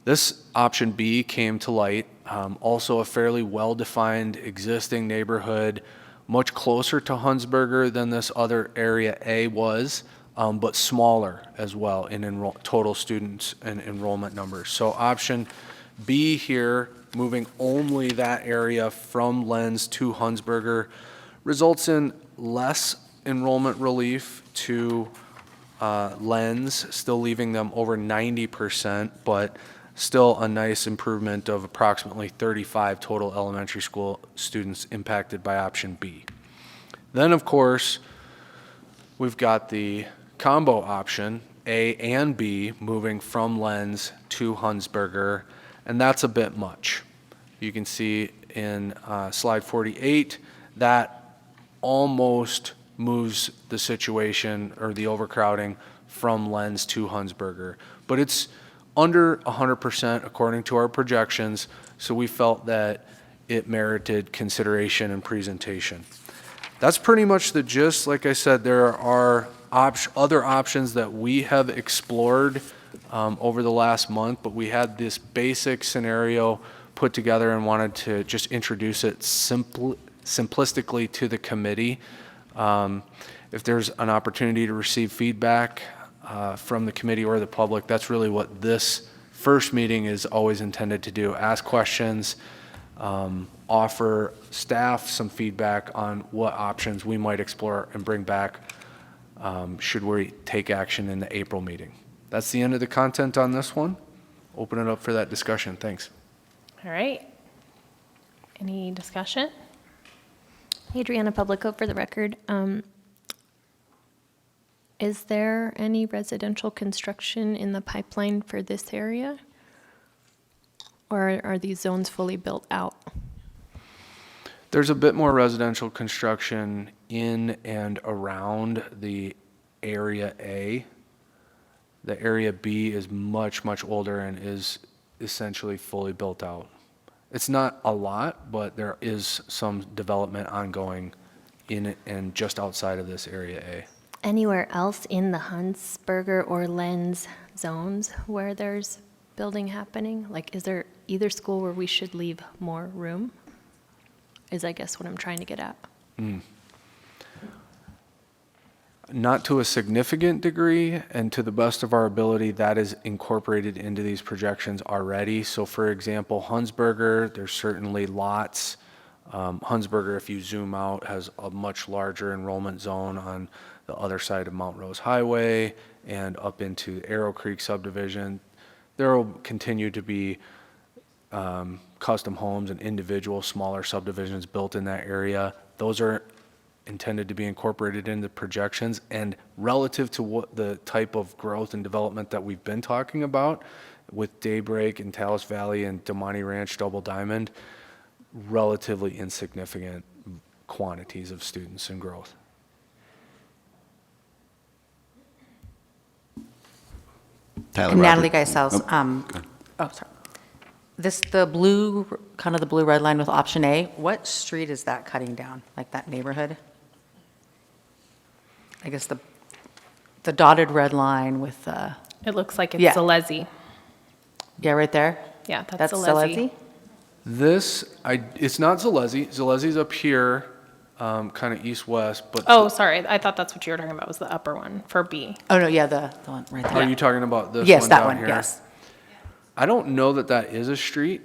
This option B came to light, also a fairly well-defined existing neighborhood, much closer to Hunsberger than this other area A was, but smaller as well in total students and enrollment numbers. So option B here, moving only that area from Lens to Hunsberger, results in less enrollment relief to Lens, still leaving them over 90%, but still a nice improvement of approximately 35 total elementary school students impacted by option B. Then, of course, we've got the combo option, A and B, moving from Lens to Hunsberger, and that's a bit much. You can see in slide 48 that almost moves the situation or the overcrowding from Lens to Hunsberger. But it's under 100% according to our projections, so we felt that it merited consideration and presentation. That's pretty much the gist. Like I said, there are other options that we have explored over the last month, but we had this basic scenario put together and wanted to just introduce it simplistically to the committee. If there's an opportunity to receive feedback from the committee or the public, that's really what this first meeting is always intended to do. Ask questions, offer staff some feedback on what options we might explore and bring back should we take action in the April meeting. That's the end of the content on this one. Open it up for that discussion. Thanks. All right. Any discussion? Adriana Publico for the record. Is there any residential construction in the pipeline for this area? Or are these zones fully built out? There's a bit more residential construction in and around the Area A. The Area B is much, much older and is essentially fully built out. It's not a lot, but there is some development ongoing in and just outside of this Area A. Anywhere else in the Hunsberger or Lens zones where there's building happening? Like, is there either school where we should leave more room? Is, I guess, what I'm trying to get at. Not to a significant degree, and to the best of our ability, that is incorporated into these projections already. So for example, Hunsberger, there's certainly lots. Hunsberger, if you zoom out, has a much larger enrollment zone on the other side of Mount Rose Highway and up into Arrow Creek subdivision. There will continue to be custom homes and individual smaller subdivisions built in that area. Those are intended to be incorporated in the projections, and relative to what the type of growth and development that we've been talking about with Daybreak and Taos Valley and Damani Ranch Double Diamond, relatively insignificant quantities of students and growth. Tyler And Natalie Rodgers. Geisels, sorry. The blue, kind of the blue red line with option A, what street is that cutting down? Like that neighborhood? I guess the dotted red line with It looks like it's Yeah. Zalezi. yeah, right there? Yeah, that's Zalezi. Zalezi? It's not Zalezi. Zalezi's up here, kind of east-west, but. Oh, sorry. I thought that's what you were talking about, was the upper one for B. Oh, no, yeah, the one right there. Are you talking about this one Yes, that down one, here? yes. I don't know that that is a street.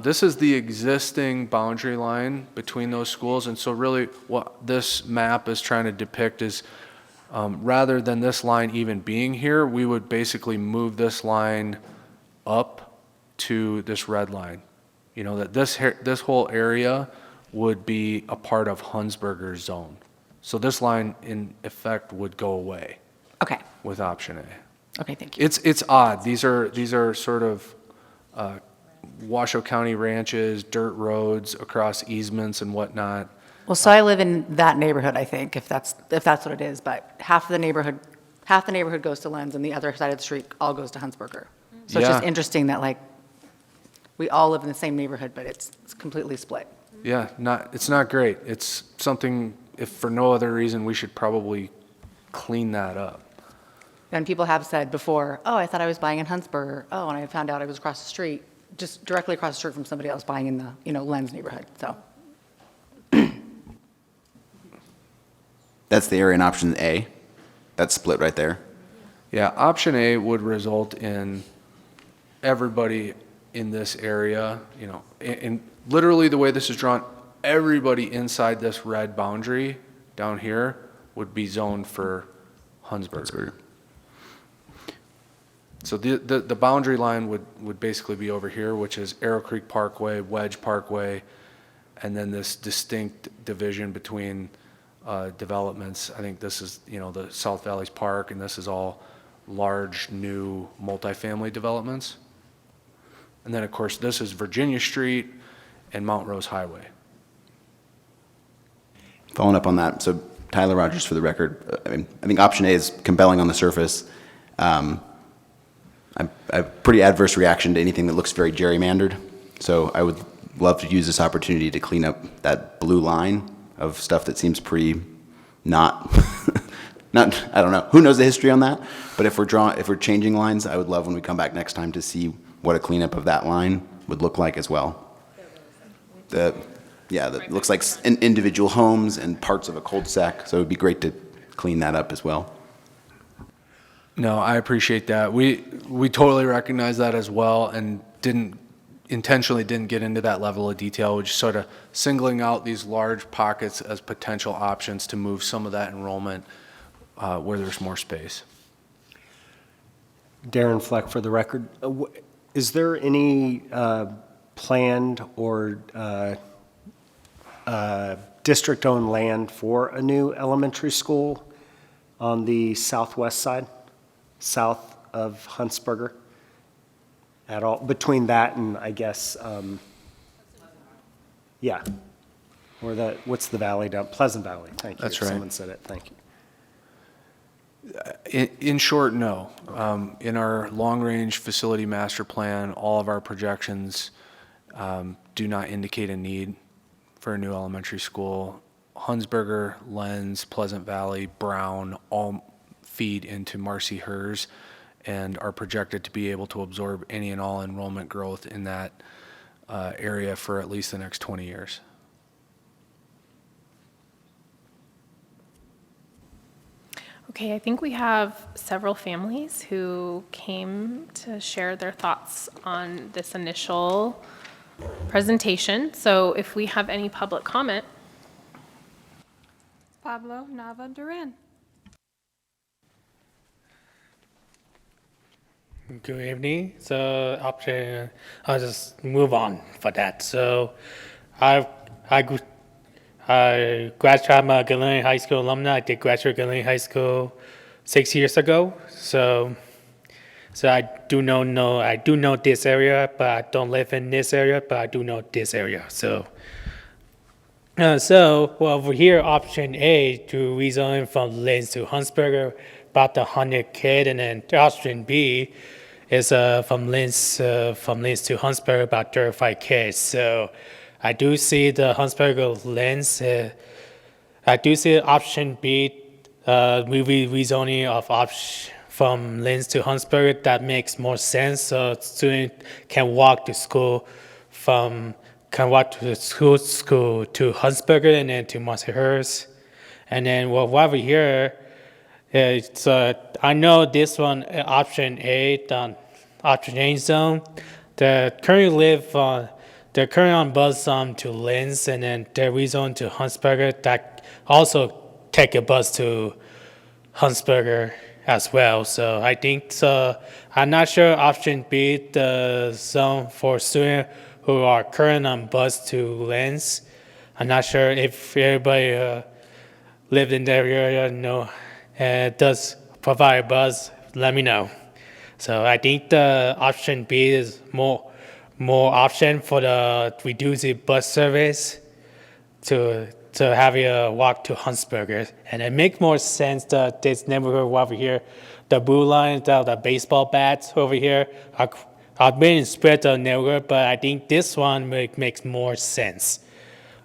This is the existing boundary line between those schools, and so really what this map is trying to depict is rather than this line even being here, we would basically move this line up to this red line. You know, that this whole area would be a part of Hunsberger's zone. So this line, in effect, would go away. Okay. With option A. Okay, thank you. It's odd. These are sort of Washoe County ranches, dirt roads across easements and whatnot. Well, so I live in that neighborhood, I think, if that's what it is, but half the neighborhood goes to Lens and the other side of the street all goes to Hunsberger. So it's just Yeah. interesting that like we all live in the same neighborhood, but it's completely split. Yeah, it's not great. It's something, if for no other reason, we should probably clean that up. And people have said before, oh, I thought I was buying in Hunsberger. Oh, and I found out I was across the street, just directly across the street from somebody else buying in the, Lens neighborhood, so. That's the area in option A. That's split right there. Yeah, option A would result in everybody in this area, and literally the way this is drawn, everybody inside this red boundary down here would be zoned for Hunsberger. So the boundary line would basically be over here, which is Arrow Creek Parkway, Wedge Parkway, and then this distinct division between developments. I think this is, the South Valley's Park, and this is all large, new multifamily developments. And then, of course, this is Virginia Street and Mount Rose Highway. Following up on that, so Tyler Rogers for the record. I think option A is compelling on the surface. I have a pretty adverse reaction to anything that looks very gerrymandered. So I would love to use this opportunity to clean up that blue line of stuff that seems not, I don't know, who knows the history on that? But if we're changing lines, I would love when we come back next time to see what a cleanup of that line would look like as well. That looks like individual homes and parts of a cul-de-sac, so it would be great to clean that up as well. No, I appreciate that. We totally recognize that as well, and intentionally didn't get into that level of detail. We're just sort of singling out these large pockets as potential options to move some of that enrollment where there's more space. Darren Fleck for the record. Is there any planned or district-owned land for a new elementary school on the southwest side, south of Hunsberger? At all, between that and, I guess, yeah, or what's the valley down, Pleasant Valley, thank you. That's right. Someone said it, thank you. In short, no. In our long-range facility master plan, all of our projections do not indicate a need for a new elementary school. Hunsberger, Lenz, Pleasant Valley, Brown, all feed into Marcy Hers and are projected to be able to absorb any and all enrollment growth in that area for at least the next 20 years. Okay, I think we have several families who came to share their thoughts on this initial presentation. So if we have any public comment. Pablo Nava Duran. Good evening. So I'll just move on for that. So I graduated, I'm a Galena High School alumni. I did graduate Galena High School 6 years ago. So I do know this area, but I don't live in this area, but I do know this area. So over here, option A to rezone from Linz to Hunsberger, about 100 kid, and then option B is from Linz to Hunsberger, about 35 kids. So I do see the Hunsberger Linz. I do see option B, movie rezoning of from Linz to Hunsberger. That makes more sense. So student can walk to school to Hunsberger and then to Marcy-Hers. And then over here, I know this one, option A, option A zone. They're currently on bus to Linz, and then they're rezoned to Hunsberger. That also take a bus to Hunsberger as well. So I think so. I'm not sure option B, the zone for students who are current on bus to Linz. I'm not sure if everybody lived in that area does provide a bus. Let me know. So I think the option B is more option for the reducing bus service to have a walk to Hunsberger. And it makes more sense that this neighborhood over here, the blue line, the baseball bats over here, are being spread the neighborhood, but I think this one makes more sense,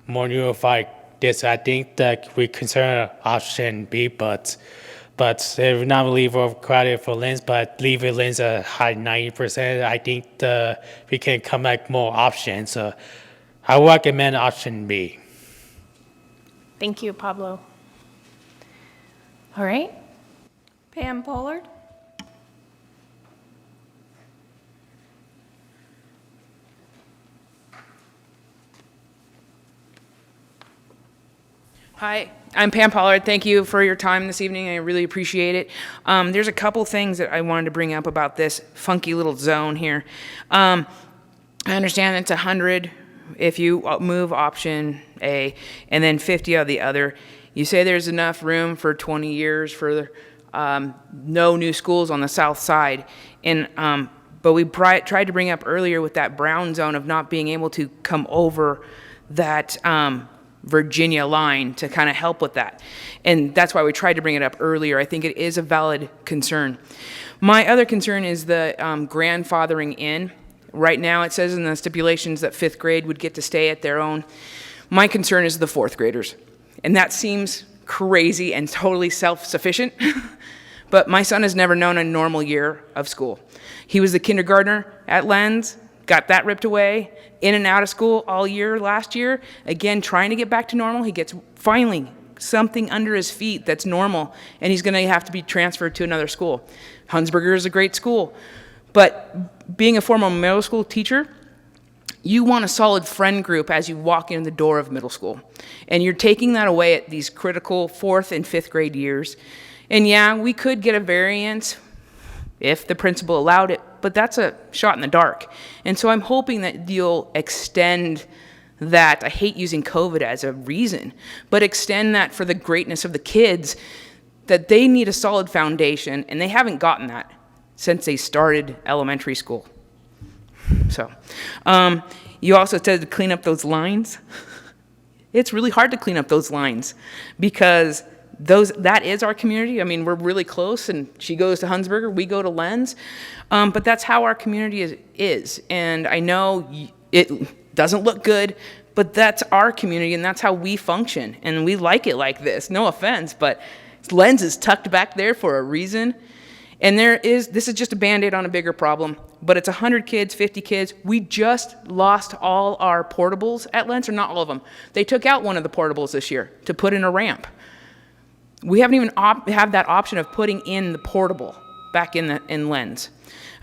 more unified. I think that we consider option B, but if not leave credit for Linz, but leave it Linz at high 90%, I think we can come back more options. So I recommend option B. Thank you, Pablo. All right. Pam Pollard. Hi, I'm Pam Pollard. Thank you for your time this evening. I really appreciate it. There's a couple things that I wanted to bring up about this funky little zone here. I understand it's 100 if you move option A and then 50 of the other. You say there's enough room for 20 years for no new schools on the south side. But we tried to bring up earlier with that brown zone of not being able to come over that Virginia line to kind of help with that. And that's why we tried to bring it up earlier. I think it is a valid concern. My other concern is the grandfathering in. Right now, it says in the stipulations that 5th grade would get to stay at their own. My concern is the 4th graders. And that seems crazy and totally self-sufficient, but my son has never known a normal year of school. He was the kindergartner at Lens, got that ripped away, in and out of school all year last year. Again, trying to get back to normal. He gets finally something under his feet that's normal, and he's going to have to be transferred to another school. Hunsberger is a great school, but being a former middle school teacher, you want a solid friend group as you walk in the door of middle school. And you're taking that away at these critical 4th and 5th grade years. And yeah, we could get a variance if the principal allowed it, but that's a shot in the dark. And so I'm hoping that you'll extend that. I hate using COVID as a reason, but extend that for the greatness of the kids, that they need a solid foundation, and they haven't gotten that since they started elementary school. So, you also said to clean up those lines. It's really hard to clean up those lines because that is our community. I mean, we're really close, and she goes to Hunsberger, we go to Lens, but that's how our community is. And I know it doesn't look good, but that's our community, and that's how we function, and we like it like this. No offense, but Lens is tucked back there for a reason. And this is just a Band-Aid on a bigger problem, but it's 100 kids, 50 kids. We just lost all our portables at Lens, or not all of them. They took out one of the portables this year to put in a ramp. We haven't even have that option of putting in the portable back in Lens.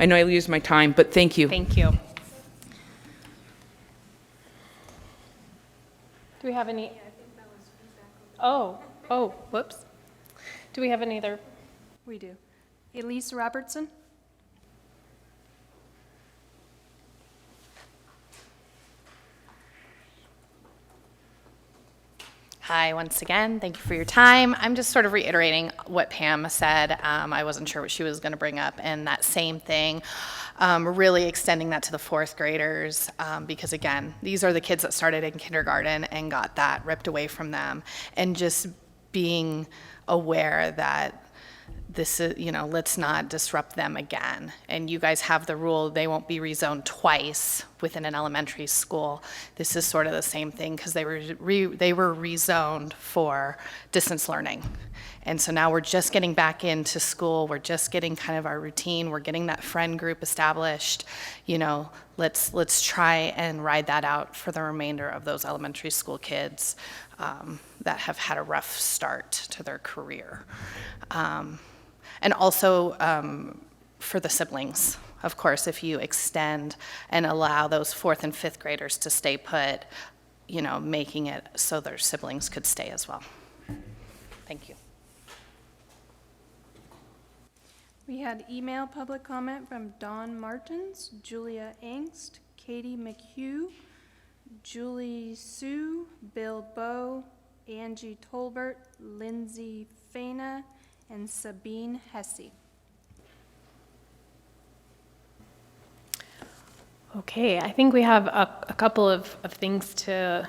I know I used my time, but thank you. Thank you. Do we have any? Oh, whoops. Do we have any other? We do. Elise Robertson? Hi, once again, thank you for your time. I'm just sort of reiterating what Pam said. I wasn't sure what she was going to bring up, and that same thing, really extending that to the 4th graders, because again, these are the kids that started in kindergarten and got that ripped away from them, and just being aware that this is, let's not disrupt them again. And you guys have the rule, they won't be rezoned twice within an elementary school. This is sort of the same thing because they were rezoned for distance learning. And so now we're just getting back into school. We're just getting kind of our routine. We're getting that friend group established. Let's try and ride that out for the remainder of those elementary school kids that have had a rough start to their career. And also for the siblings, of course, if you extend and allow those 4th and 5th graders to stay put, making it so their siblings could stay as well. Thank you. We had email public comment from Dawn Martins, Julia Angst, Katie McHugh, Julie Sue, Bill Bowe, Angie Tolbert, Lindsay Fana, and Sabine Hesse. Okay, I think we have a couple of things to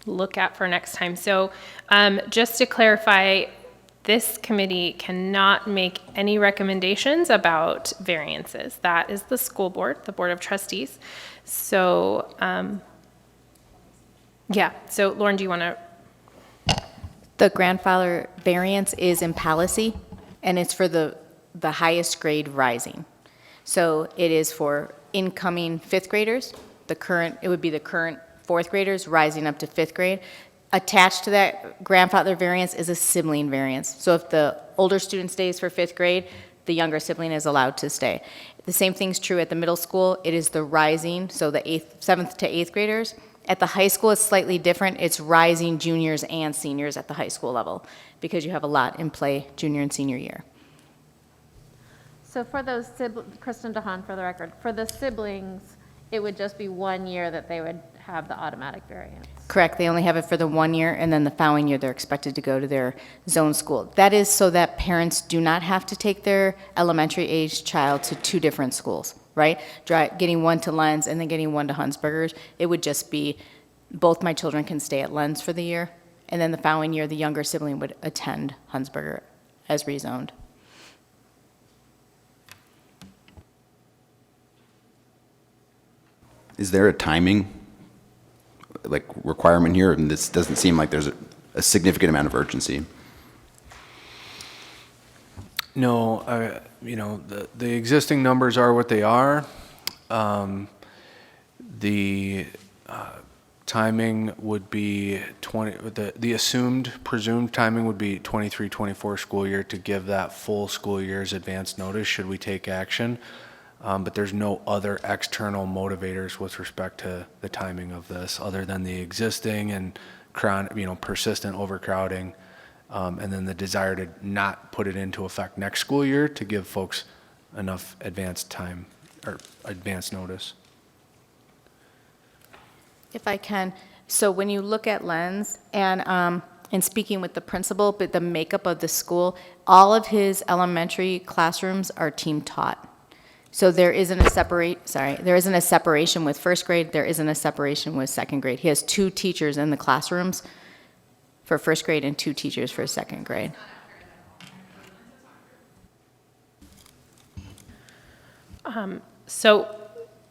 look at for next time. So just to clarify, this committee cannot make any recommendations about variances. That is the school board, the Board of Trustees. So, yeah, so Lauren, do you want to? The grandfather variance is in policy, and it's for the highest grade rising. So it is for incoming 5th graders. It would be the current 4th graders rising up to 5th grade. Attached to that grandfather variance is a sibling variance. So if the older student stays for 5th grade, the younger sibling is allowed to stay. The same thing's true at the middle school. It is the rising, so the 7th to 8th graders. At the high school, it's slightly different. It's rising juniors and seniors at the high school level because you have a lot in play junior and senior year. So for those Kristen DeHaan for the record, for the siblings, it would just be 1 year that they would have the automatic variance. Correct. They only have it for the 1 year, and then the following year they're expected to go to their zone school. That is so that parents do not have to take their elementary age child to 2 different schools, right? Getting one to Lens and then getting one to Hunsberger's. It would just be both my children can stay at Lens for the year, and then the following year, the younger sibling would attend Hunsberger as rezoned. Is there a timing, like, requirement here? And this doesn't seem like there's a significant amount of urgency. No, the existing numbers are what they are. The timing would be the assumed, presumed timing would be 23-24 school year to give that full school year's advance notice should we take action. But there's no other external motivators with respect to the timing of this other than the existing and persistent overcrowding, and then the desire to not put it into effect next school year to give folks enough advance time or advance notice. If I can, so when you look at Lens and speaking with the principal, but the makeup of the school, all of his elementary classrooms are team taught. So there isn't a separation with first grade, there isn't a separation with second grade. He has 2 teachers in the classrooms for first grade and 2 teachers for second grade. So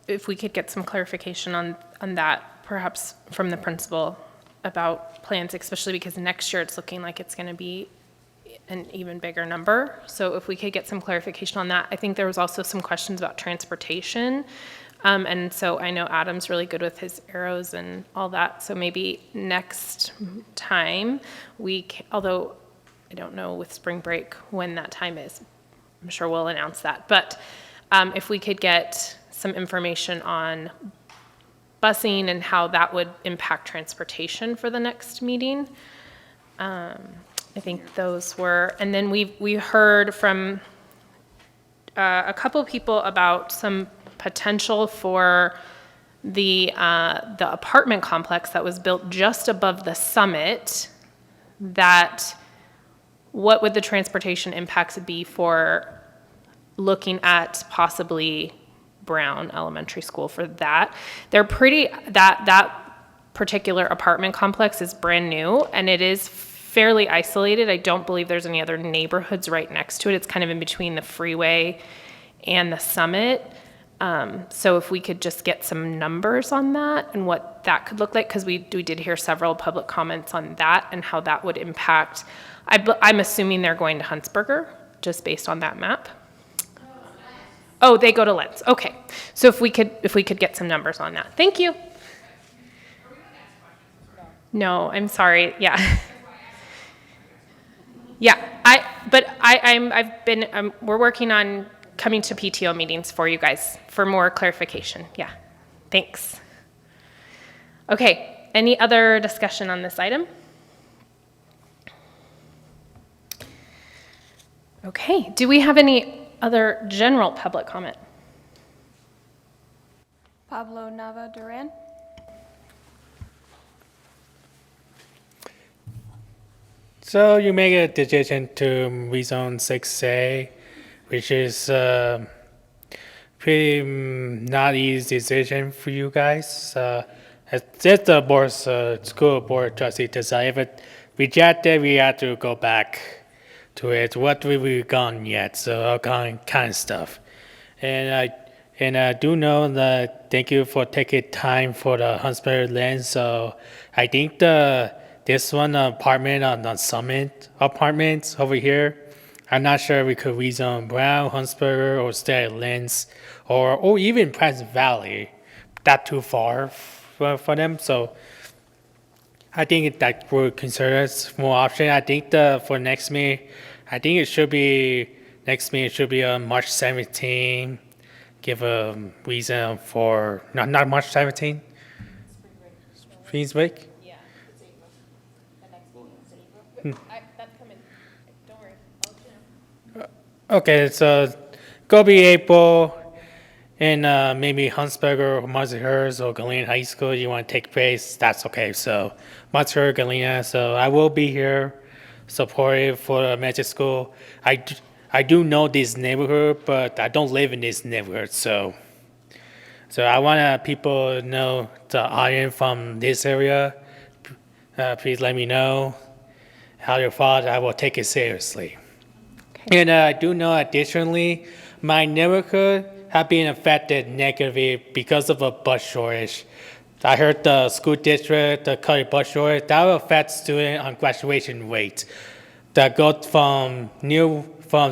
if we could get some clarification on that, perhaps from the principal, about plans, especially because next year it's looking like it's going to be an even bigger number. So if we could get some clarification on that. I think there was also some questions about transportation. And so I know Adam's really good with his arrows and all that. So maybe next time although I don't know with spring break when that time is, I'm sure we'll announce that. But if we could get some information on busing and how that would impact transportation for the next meeting. I think those were, and then we heard from a couple people about some potential for the apartment complex that was built just above the summit. That what would the transportation impacts be for looking at possibly Brown Elementary School for that? They're that particular apartment complex is brand new and it is fairly isolated. I don't believe there's any other neighborhoods right next to it. It's kind of in between the freeway and the summit. So if we could just get some numbers on that and what that could look like, because we did hear several public comments on that and how that would impact. I'm assuming they're going to Hunsberger, just based on that map. Oh, they go to Lens. Okay. So if we could get some numbers on that. Thank you. No, I'm sorry. Yeah. Yeah, we're working on coming to PTO meetings for you guys for more clarification. Yeah, thanks. Okay, any other discussion on this item? Okay, do we have any other general public comment? Pablo Nava Duran. So you make a decision to rezone 6A, which is pretty not easy decision for you guys. It's just the school board trustee decide. If it rejected, we have to go back to it. What we've gone yet? So all kind of stuff. And I do know that. Thank you for taking time for the Hunsberger land. So I think this one apartment on the Summit Apartments over here, I'm not sure we could rezone Brown, Hunsberger, or stay at Lens, or even Pleasant Valley. That too far for them. So I think that would consider as more option. I think for next meeting, it should be on March 17. Give a reason for not March 17. Spring break. Okay, so go be April, and maybe Hunsberger or Hunsberger or Galena High School you want to take place, that's okay. So Hunsberger, Galena, so I will be here supportive for the magic school. I do know this neighborhood, but I don't live in this neighborhood, so So I want people to know the audience from this area. Please let me know how you thought. I will take it seriously. Okay. And I do know additionally, my neighborhood have been affected negatively because of a bus shortage. I heard the school district, the current bus shortage, that will affect student on graduation rate. That go from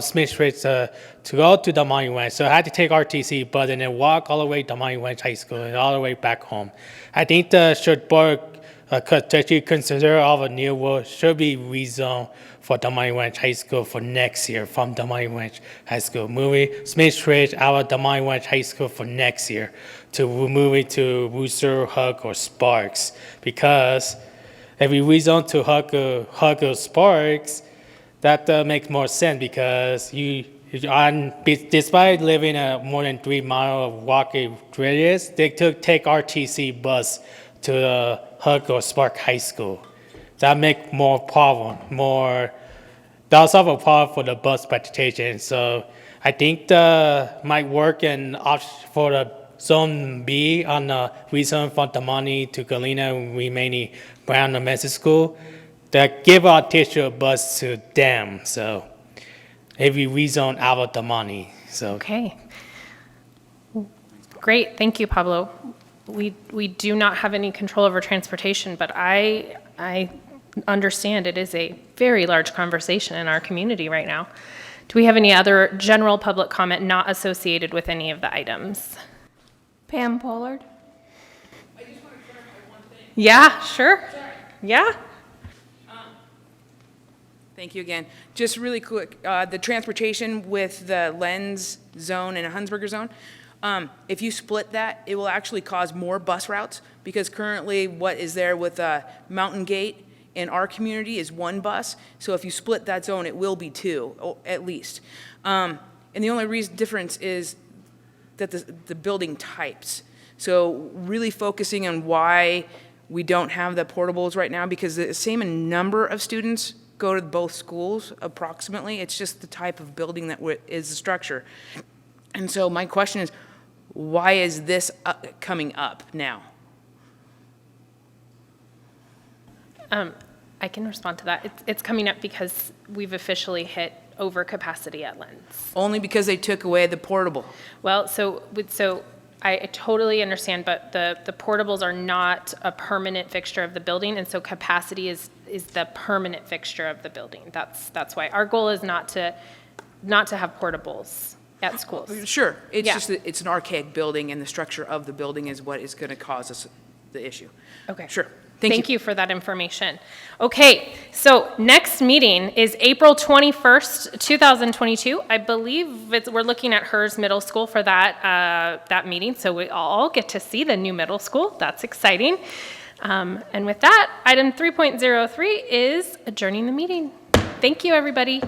Smith Street to go to the Monument. So I had to take RTC bus and then walk all the way to Monument High School and all the way back home. I think the board could actually consider all the new work should be rezoned for the Monument High School for next year from the Monument High School. Moving Smith Street out of the Monument High School for next year to move it to Wooster, Hug, or Sparks. Because if we rezone to Hug or Sparks, that makes more sense because despite living at more than 3 miles of walking radius, they take RTC bus to the Hug or Spark High School. That make more problem, that'll solve a problem for the bus transportation. So I think might work for the Zone B on the rezone from the money to Galena remaining Brown Elementary School. That give our teacher bus to them. So if we rezone out of the money. So Okay. Great, thank you, Pablo. We do not have any control over transportation, but I understand it is a very large conversation in our community right now. Do we have any other general public comment not associated with any of the items? Pam Pollard? I just want to clarify one thing. Yeah, sure. Sorry. Yeah. Thank you again. Just really quick, the transportation with the Lens zone and a Hunsberger zone, if you split that, it will actually cause more bus routes because currently what is there with Mountain Gate in our community is 1 bus. So if you split that zone, it will be 2, at least. And the only difference is that the building types. So really focusing on why we don't have the portables right now because the same number of students go to both schools approximately. It's just the type of building that is the structure. And so my question is, why is this coming up now? I can respond to that. It's coming up because we've officially hit overcapacity at Lens. Only because they took away the portable. Well, so I totally understand, but the portables are not a permanent fixture of the building, and so capacity is the permanent fixture of the building. That's why our goal is not to have portables at schools. Sure, it's Yeah. just that it's an archaic building, and the structure of the building is what is going to cause us the issue. Okay. Sure. Thank you for that information. Okay, so next meeting is April 21st, 2022. I believe we're looking at Hers Middle School for that meeting, so we all get to see the new middle school. That's exciting. And with that, item 3.03 is adjourning the meeting. Thank you, everybody.